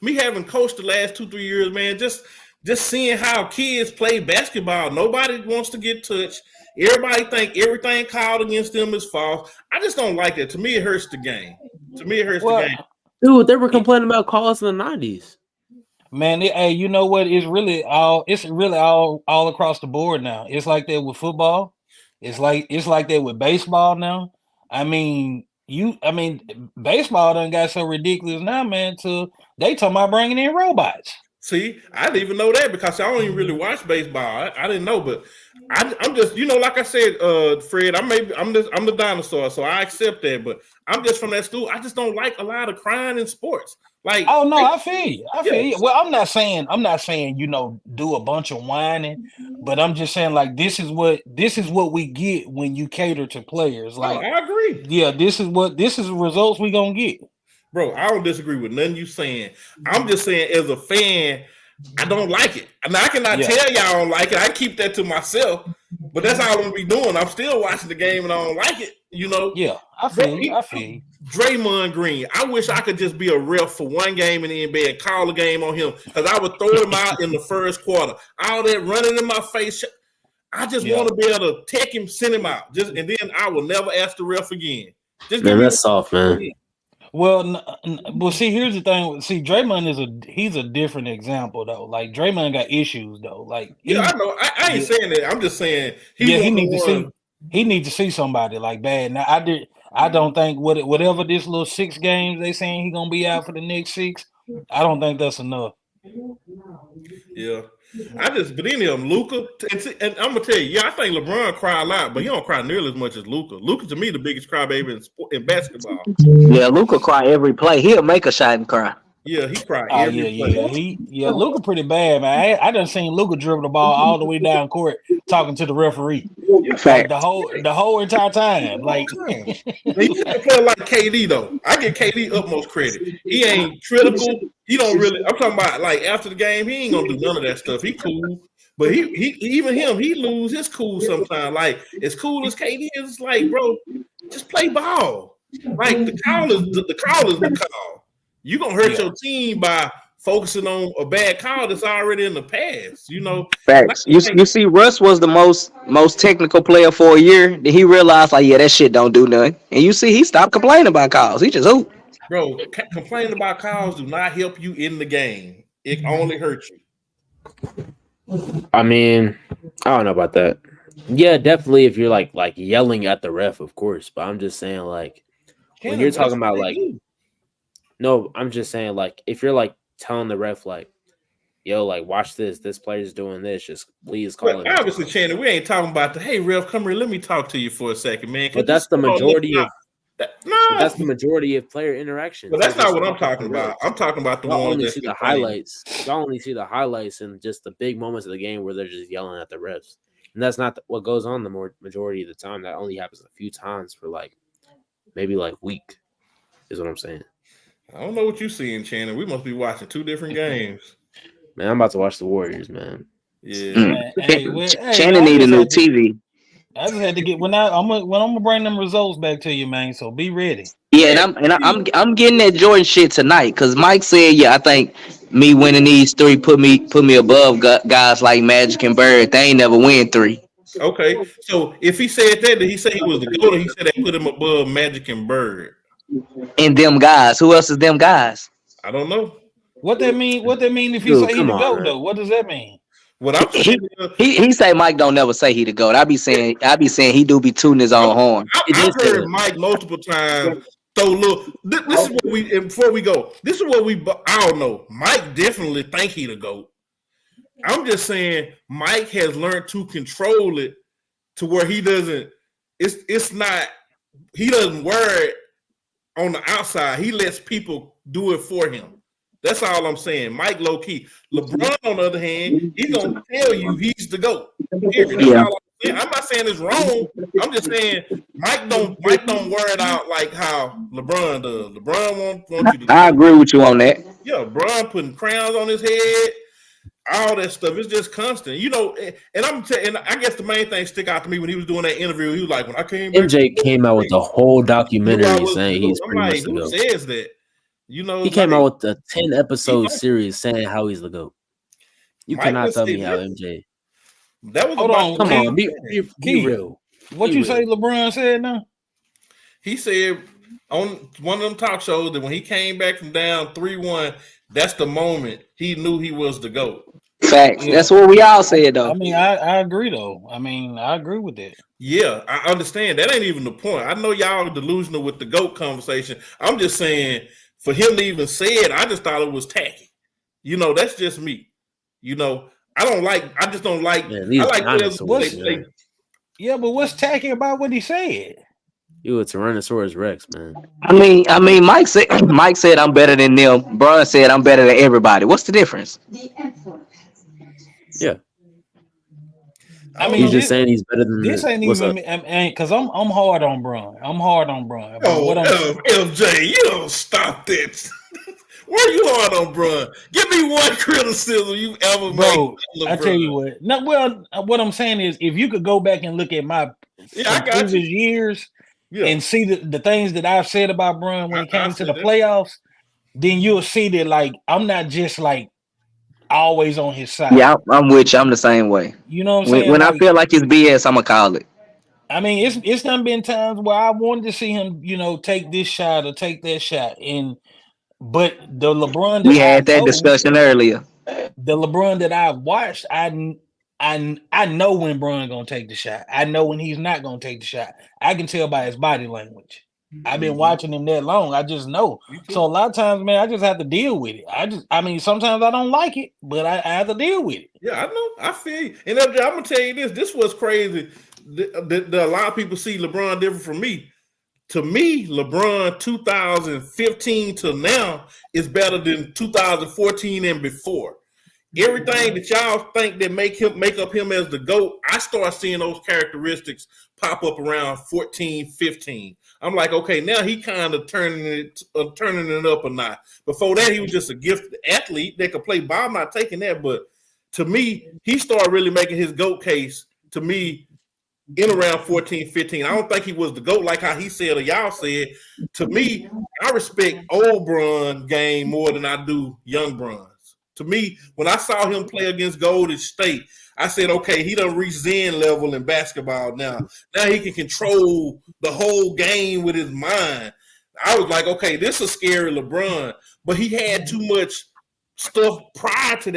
me having coached the last 2-3 years, man, just just seeing how kids play basketball. Nobody wants to get touched. Everybody think everything called against them is false. I just don't like it. To me, it hurts the game. The game. Dude, they were complaining about calls in the 90s. Man, hey, you know what? It's really all across the board now. It's like that with football. It's like that with baseball now. I mean, baseball done got so ridiculous now, man. They talking about bringing in robots. See, I didn't even know that because I don't even really watch baseball. I didn't know, but I'm just, like I said, Fred. I'm the dinosaur, so I accept that. But I'm just from that school. I just don't like a lot of crying in sports. Like, oh no, I feel you. Well, I'm not saying do a bunch of whining, but I'm just saying like this is what we get when you cater to players. Like, I agree. Yeah, this is the results we gonna get. Bro, I don't disagree with nothing you saying. I'm just saying as a fan, I don't like it. I mean, I cannot tell y'all I don't like it. I keep that to myself, but that's all I'm gonna be doing. I'm still watching the game and I don't like it. Yeah, I feel you. Draymond Green. I wish I could just be a ref for one game in the NBA and call a game on him because I would throw him out in the first quarter. All that running in my face. I just want to be able to take him, send him out, and then I will never ask the ref again. Man, that's soft, man. Well, see, here's the thing. See, Draymond he's a different example though. Like Draymond got issues though. Like I know. I ain't saying that. I'm just saying he needs to see somebody like bad. Now I don't think whatever this little 6 games they saying he gonna be out for the next 6. I don't think that's enough. Yeah. But any of them, Luka, and I'm gonna tell you, I think LeBron cry a lot, but he don't cry nearly as much as Luka. Luka, to me, the biggest crybaby in basketball. Yeah, Luka cry every play. He'll make a shot and cry. Yeah, he cried every play. Luka pretty bad, man. I done seen Luka dribble the ball all the way down court, talking to the referee. Like the whole entire time. Like he play like KD though. I give KD utmost credit. He ain't critical. He don't really. I'm talking about like after the game, he ain't gonna do none of that stuff. He cool, but he lose his cool sometimes. Like as cool as KD is, like bro, just play ball. Like the call is the call. You gonna hurt your team by focusing on a bad call that's already in the past. Facts. Like, you see, Russ was the most technical player for a year. Then he realized like, that shit don't do nothing. And you see, he stopped complaining about calls. He just hooped. Bro, complaining about calls do not help you in the game. It only hurts you. I mean, I don't know about that. Yeah, definitely if you're like yelling at the ref, of course. But I'm just saying like when you're talking about like no, I'm just saying like if you're like telling the ref like, yo, like watch this player's doing this, just please call it. Obviously, Shannon, we ain't talking about hey ref, come here, let me talk to you for a second, man. But that's the majority of that's the majority of player interactions. But that's not what I'm talking about. I'm talking about the one only see the highlights. Y'all only see the highlights and just the big moments of the game where they're just yelling at the refs. And that's not what goes on the majority of the time. That only happens a few times for like maybe like week is what I'm saying. I don't know what you're seeing, Shannon. We must be watching 2 different games. Man, I'm about to watch the Warriors, man. Yeah. Shannon need a new TV. I just had to get when I'm gonna bring them results back to you, man. So be ready. Yeah, and I'm getting that Jordan shit tonight because Mike said, I think me winning these 3 put me above guys like Magic and Bird. They ain't never win 3. Okay, so if he said that, did he say he was the GOAT? Or he said they put him above Magic and Bird. And them guys. Who else is them guys? I don't know. What that mean if he say he the GOAT though? What does that mean? What I'm saying, he say Mike don't never say he the GOAT. I be saying he do be tooting his own horn. I've heard Mike multiple times. So look, this is what before we go. This is what I don't know. Mike definitely think he the GOAT. I'm just saying Mike has learned to control it to where he doesn't. It's not. He doesn't wear it on the outside. He lets people do it for him. That's all I'm saying. Mike low key. LeBron, on the other hand, he's gonna tell you he's the GOAT. Yeah. I'm not saying it's wrong. I'm just saying Mike don't wear it out like how LeBron does. LeBron wants you to. I agree with you on that. Yeah, LeBron putting crowns on his head, all that stuff. It's just constant, And and I guess the main thing stick out to me when he was doing that interview. He was like, when I came back, MJ came out with a whole documentary saying he's pretty much the GOAT. Who says that? He came out with a 10-episode series saying how he's the GOAT. You Mike cannot was tell me sitting how there. MJ. That was Hold about on, the Come last on, be Key, real. what Be you real. say LeBron said now? He said on one of them talk shows that when he came back from down 3-1, that's the moment he knew he was the GOAT. Facts. Yeah. That's what we all said though. I mean, I agree though. I mean, I agree with that. Yeah, I understand. That ain't even the point. I know y'all are delusional with the GOAT conversation. I'm just saying, for him to even say it, I just thought it was tacky. You know, that's just me. You know, I just don't like. Man, these I like players who dinosaurs, play. man. Yeah, but what's tacky about what he said? You a Tyrannosaurus Rex, man. I mean, Mike said I'm better than them. Bron said I'm better than everybody. What's the difference? Yeah. I mean, He's just saying he's better than this ain't what's even up? because I'm hard on Bron. I'm hard on Bron. But Oh, what I'm MJ, you don't stop this. Where you hard on, bro? Give me one criticism you ever bro, made. I tell you what. No, well, what I'm saying is, if you could go back and look at my Yeah, I got previous you. years Yeah. and see the things that I've said about Bron when it I came to said the that. playoffs, then you'll see that like I'm not just like always on his side. Yeah, I'm with you. I'm the same way. You know what I'm saying? When I Like, feel like it's BS, I'ma call it. I mean, it's done been times where I wanted to see him, take this shot or take that shot, but the LeBron that We had I that know, discussion earlier. the LeBron that I've watched, I know when Bron gonna take the shot. I know when he's not gonna take the shot. I can tell by his body language. I've been watching him that long. I just know. So a lot of times, man, I just have to deal with it. I mean, sometimes I don't like it, but I have to deal with it. Yeah, I know. I feel you. And I'm gonna tell you this. This was crazy. A lot of people see LeBron different from me. To me, LeBron 2015 to now is better than 2014 and before. Everything that y'all think that make up him as the GOAT, I start seeing those characteristics pop up around 14, 15. I'm like, okay, now he kind of turning it up a notch. Before that, he was just a gifted athlete that could play ball. I'm not taking that, but to me, he started really making his GOAT case to me in around 14, 15. I don't think he was the GOAT like how he said or y'all said. To me, I respect old Bron game more than I do young Bron's. To me, when I saw him play against Golden State, I said, okay, he done reached Zen level in basketball now. Now he can control the whole game with his mind. I was like, okay, this is scary LeBron. But he had too much stuff prior to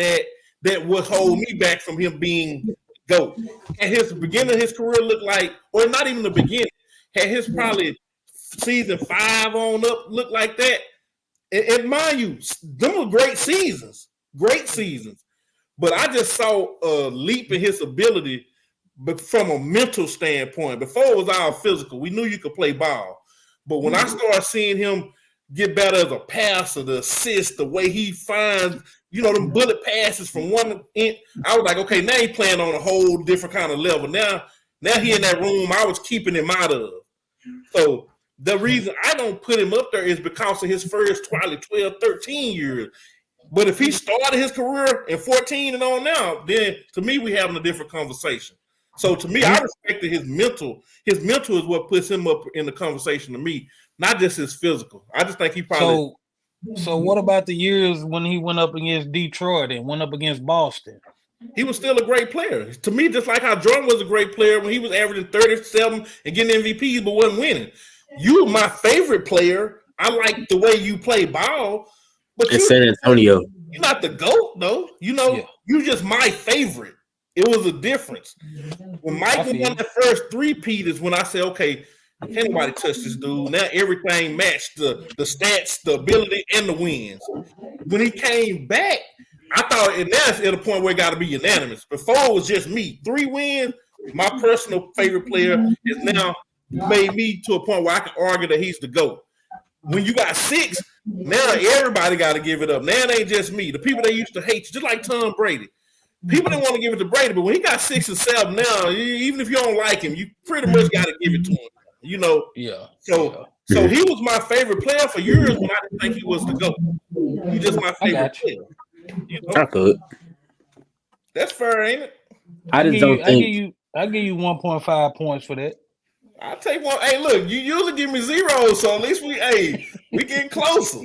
that would hold me back from him being GOAT. And his beginning of his career looked like, or not even the beginning, had his probably season 5 on up looked like that. And mind you, them were great seasons. But I just saw a leap in his ability, but from a mental standpoint. Before it was all physical. We knew you could play ball. But when I started seeing him get better as a passer, the assist, the way he finds, them bullet passes from one end, I was like, okay, now he's playing on a whole different kind of level. Now he in that room I was keeping him out of. So the reason I don't put him up there is because of his first probably 12, 13 years. But if he started his career in 14 and on now, then to me, we having a different conversation. So to me, I respected his mental. His mental is what puts him up in the conversation to me, not just his physical. I just think he probably. So what about the years when he went up against Detroit and went up against Boston? He was still a great player. To me, just like how Jordan was a great player when he was averaging 37 and getting MVPs but wasn't winning. You were my favorite player. I like the way you play ball. But in San Antonio, you're not the GOAT, though. You're just my favorite. It was a difference. When Mike won the first 3-peat is when I said, okay, can't nobody touch this dude. Now everything matched the stats, the ability, and the wins. When he came back, I thought, and that's at a point where it got to be unanimous. Before it was just me. 3 wins, my personal favorite player is now made me to a point where I can argue that he's the GOAT. When you got 6, now everybody got to give it up. Now it ain't just me. The people that used to hate you, just like Tom Brady. People didn't want to give it to Brady, but when he got 6 and 7 now, even if you don't like him, you pretty much got to give it to him. Yeah. So he was my favorite player for years when I didn't think he was the GOAT. He's just my favorite player. I could. That's fair, ain't it? I give you 1.5 points for that. I'll take one. Hey, look, you usually give me 0, so at least we getting closer.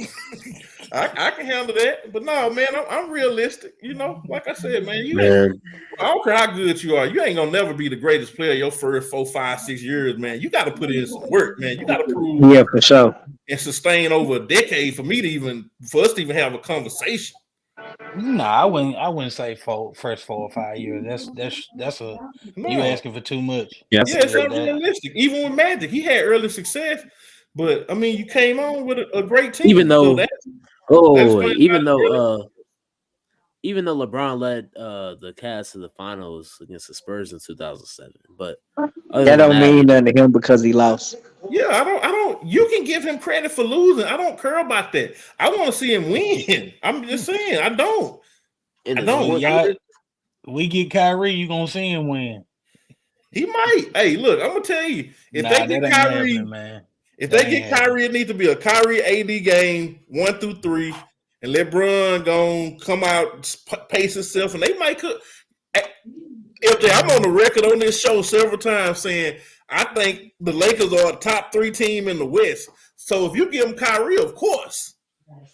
I can handle that. But no, man, I'm realistic. You know, like I said, man, I don't care how good you are. You ain't gonna never be the greatest player your first 4, 5, 6 years, man. You got to put in some work, man. You got to prove, yeah, for sure, and sustain over a decade for us to even have a conversation. Nah, I wouldn't say first 4 or 5 years. That's you asking for too much. Yeah, it's unrealistic. Even with Magic, he had early success, but I mean, you came on with a great team. Even though LeBron led the Cavs to the finals against the Spurs in 2007, but that don't mean nothing to him because he lost. Yeah, I don't. You can give him credit for losing. I don't care about that. I want to see him win. I'm just saying. I don't. We get Kyrie, you gonna see him win. He might. Hey, look, I'm gonna tell you. If they get Kyrie, man. If they get Kyrie, it needs to be a Kyrie AD game 1 through 3, and LeBron gonna come out, pace himself, and they might cook. I'm on the record on this show several times saying I think the Lakers are a top 3 team in the West. So if you give them Kyrie, of course.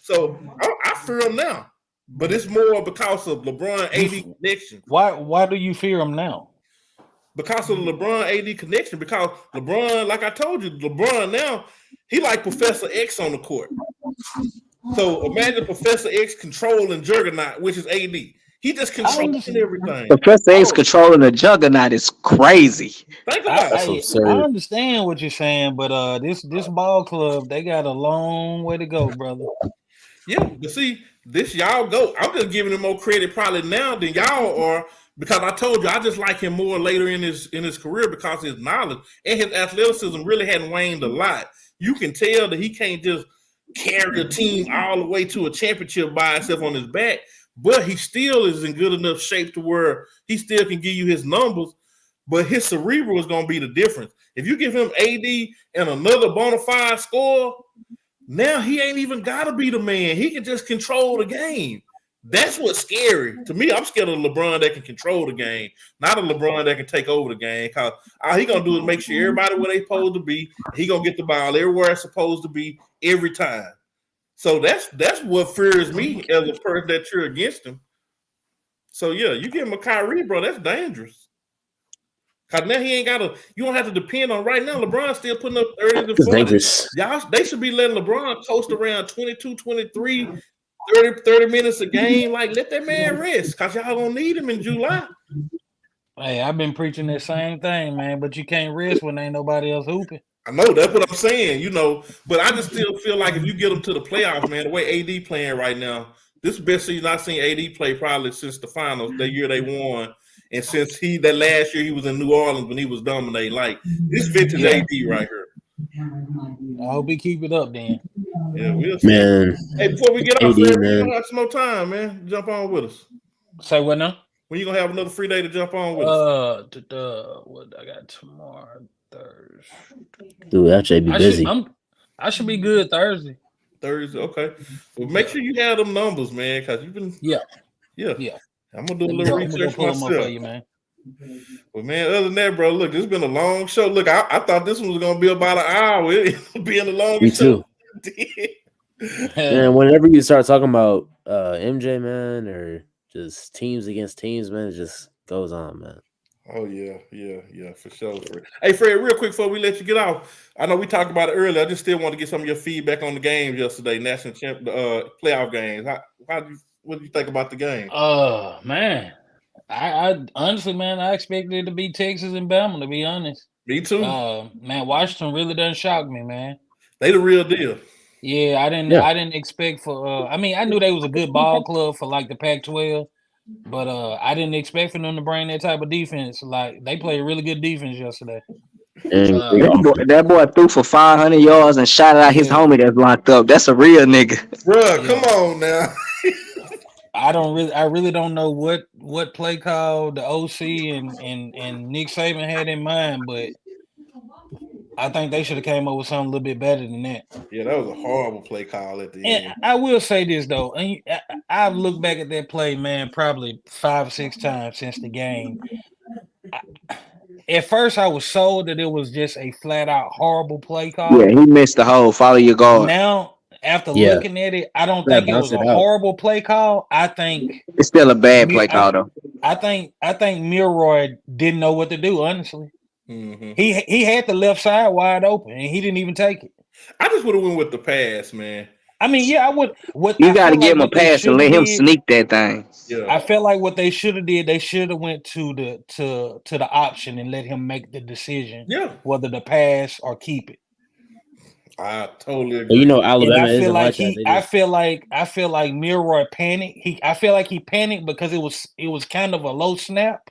So I fear them now, but it's more because of LeBron AD connection. Why do you fear them now? Because of the LeBron AD connection. Because LeBron, like I told you, LeBron now he like Professor X on the court. So imagine Professor X controlling Juggernaut, which is AD. He just controls everything. Professor X controlling the Juggernaut is crazy. Think about it. I understand what you're saying, but this ball club, they got a long way to go, brother. Yeah, but see, this y'all go. I'm just giving him more credit probably now than y'all are, because I told you I just like him more later in his career because his knowledge and his athleticism really hadn't waned a lot. You can tell that he can't just carry a team all the way to a championship by himself on his back. But he still is in good enough shape to where he still can give you his numbers, but his cerebral is going to be the difference. If you give him AD and another bona fide scorer, now he ain't even got to be the man. He can just control the game. That's what's scary. To me, I'm scared of LeBron that can control the game, not a LeBron that can take over the game, because all he going to do is make sure everybody where they supposed to be. He going to get the ball everywhere it's supposed to be every time. So that's what fears me as a person that you're against him. So yeah, you give him a Kyrie, bro, that's dangerous. Cause now he ain't you don't have to depend on right now. LeBron's still putting up 30 to 40. Y'all, they should be letting LeBron coast around 22, 23, 30 minutes a game. Like, let that man rest, cause y'all gonna need him in July. Hey, I've been preaching that same thing, man, but you can't rest when ain't nobody else hooping. I know that's what I'm saying, but I just still feel like if you get them to the playoffs, man, the way AD playing right now, this is the best season I've seen AD play probably since the finals, that year they won, and since that last year he was in New Orleans when he was dominating. Like, this vintage AD right here. I hope he keep it up then. Yeah, we'll see. Man. Hey, before we get off, we're gonna have some more time, man. Jump on with us. Say what now? When you gonna have another free day to jump on with us? What I got tomorrow? Thursday. Dude, actually be busy. I should be good Thursday. Okay. Well, make sure you have them numbers, man, because you've been. Yeah. I'm gonna do a little research myself, you, man. Well, man, other than that, bro, look, it's been a long show. Look, I thought this one was gonna be about an hour. It'll be in the longest show. And whenever you start talking about MJ, man, or just teams against teams, man, it just goes on, man. Oh, yeah, for sure. Hey, Fred, real quick before we let you get off, I know we talked about it earlier. I just still want to get some of your feedback on the games yesterday, national playoff games. What do you think about the game? Man, I honestly, man, I expected it to be Texas and Bama, to be honest. Me too. Man, Washington really doesn't shock me, man. They the real deal. Yeah, I didn't expect for. I knew they was a good ball club for like the Pac-12. But I didn't expect for them to bring that type of defense. Like, they played really good defense yesterday. That boy threw for 500 yards and shot out his homie that's locked up. That's a real nigga. Bro, come on now. I really don't know what play call the OC and Nick Saban had in mind, but I think they should have came up with something a little bit better than that. Yeah, that was a horrible play call at the end. I will say this, though. I've looked back at that play, man, probably 5 or 6 times since the game. At first, I was sold that it was just a flat-out horrible play call. Yeah, he missed the hole. Follow your guard. Now, after Yeah. looking at it, I don't Yeah, think it was bounce a it out. horrible play call. I think It's still a bad play call though. I think Milroy didn't know what to do. Honestly, he had the left side wide open, and he didn't even take it. I just would have went with the pass, man. I mean, yeah, I would. You got to give him a pass and let him sneak that thing. Yeah. I felt like what they should have did, they should have went to the option and let him make the decision. Yeah. Whether to pass or keep it. I totally agree. But you know, Alabama I feel isn't like like that. I feel like Milroy panicked. I feel like he panicked because it was kind of a low snap.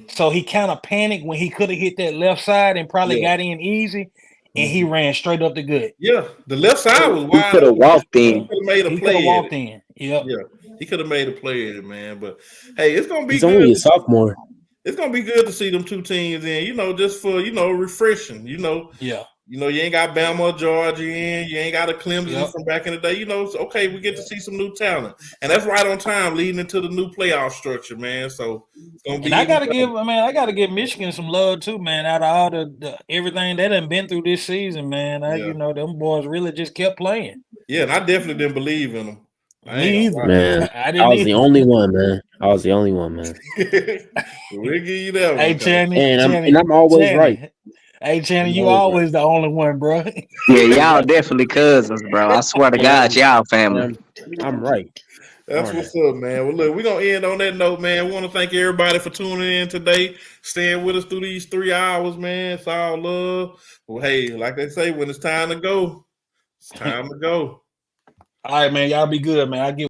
So he kind of panicked when he could have hit that left side and probably got in easy, and he ran straight up the gut. Yeah, the left side was wide. He could have walked in. He could have made a He play. could have walked in. Yep. Yeah, he could have made a play in it, man. But hey, it's gonna be He's good. only a sophomore. It's gonna be good to see them two teams in. You know, just for refreshing. Yeah. You ain't got Bama or Georgia in. You ain't got a Clemson from back in the day. It's okay. We get to see some new talent, and that's right on time, leading into the new playoff structure, man. So it's gonna be. And I gotta give Michigan some love too, man. Out of all the everything they done been through this season, man. Them boys really just kept playing. Yeah, and I definitely didn't believe in them. Me either, man. I was the only one, man. We'll give you that one. Hey, Channing, and I'm always right. Hey, Channing, you always the only one, bro. Yeah, y'all definitely cousins, bro. I swear to God, y'all family. I'm right. That's what's up, man. Well, look, we're going to end on that note, man. We want to thank everybody for tuning in today, staying with us through these 3 hours, man. It's all love. Well, hey, like they say, when it's time to go, it's time to go. All right, man. Y'all be good, man. I give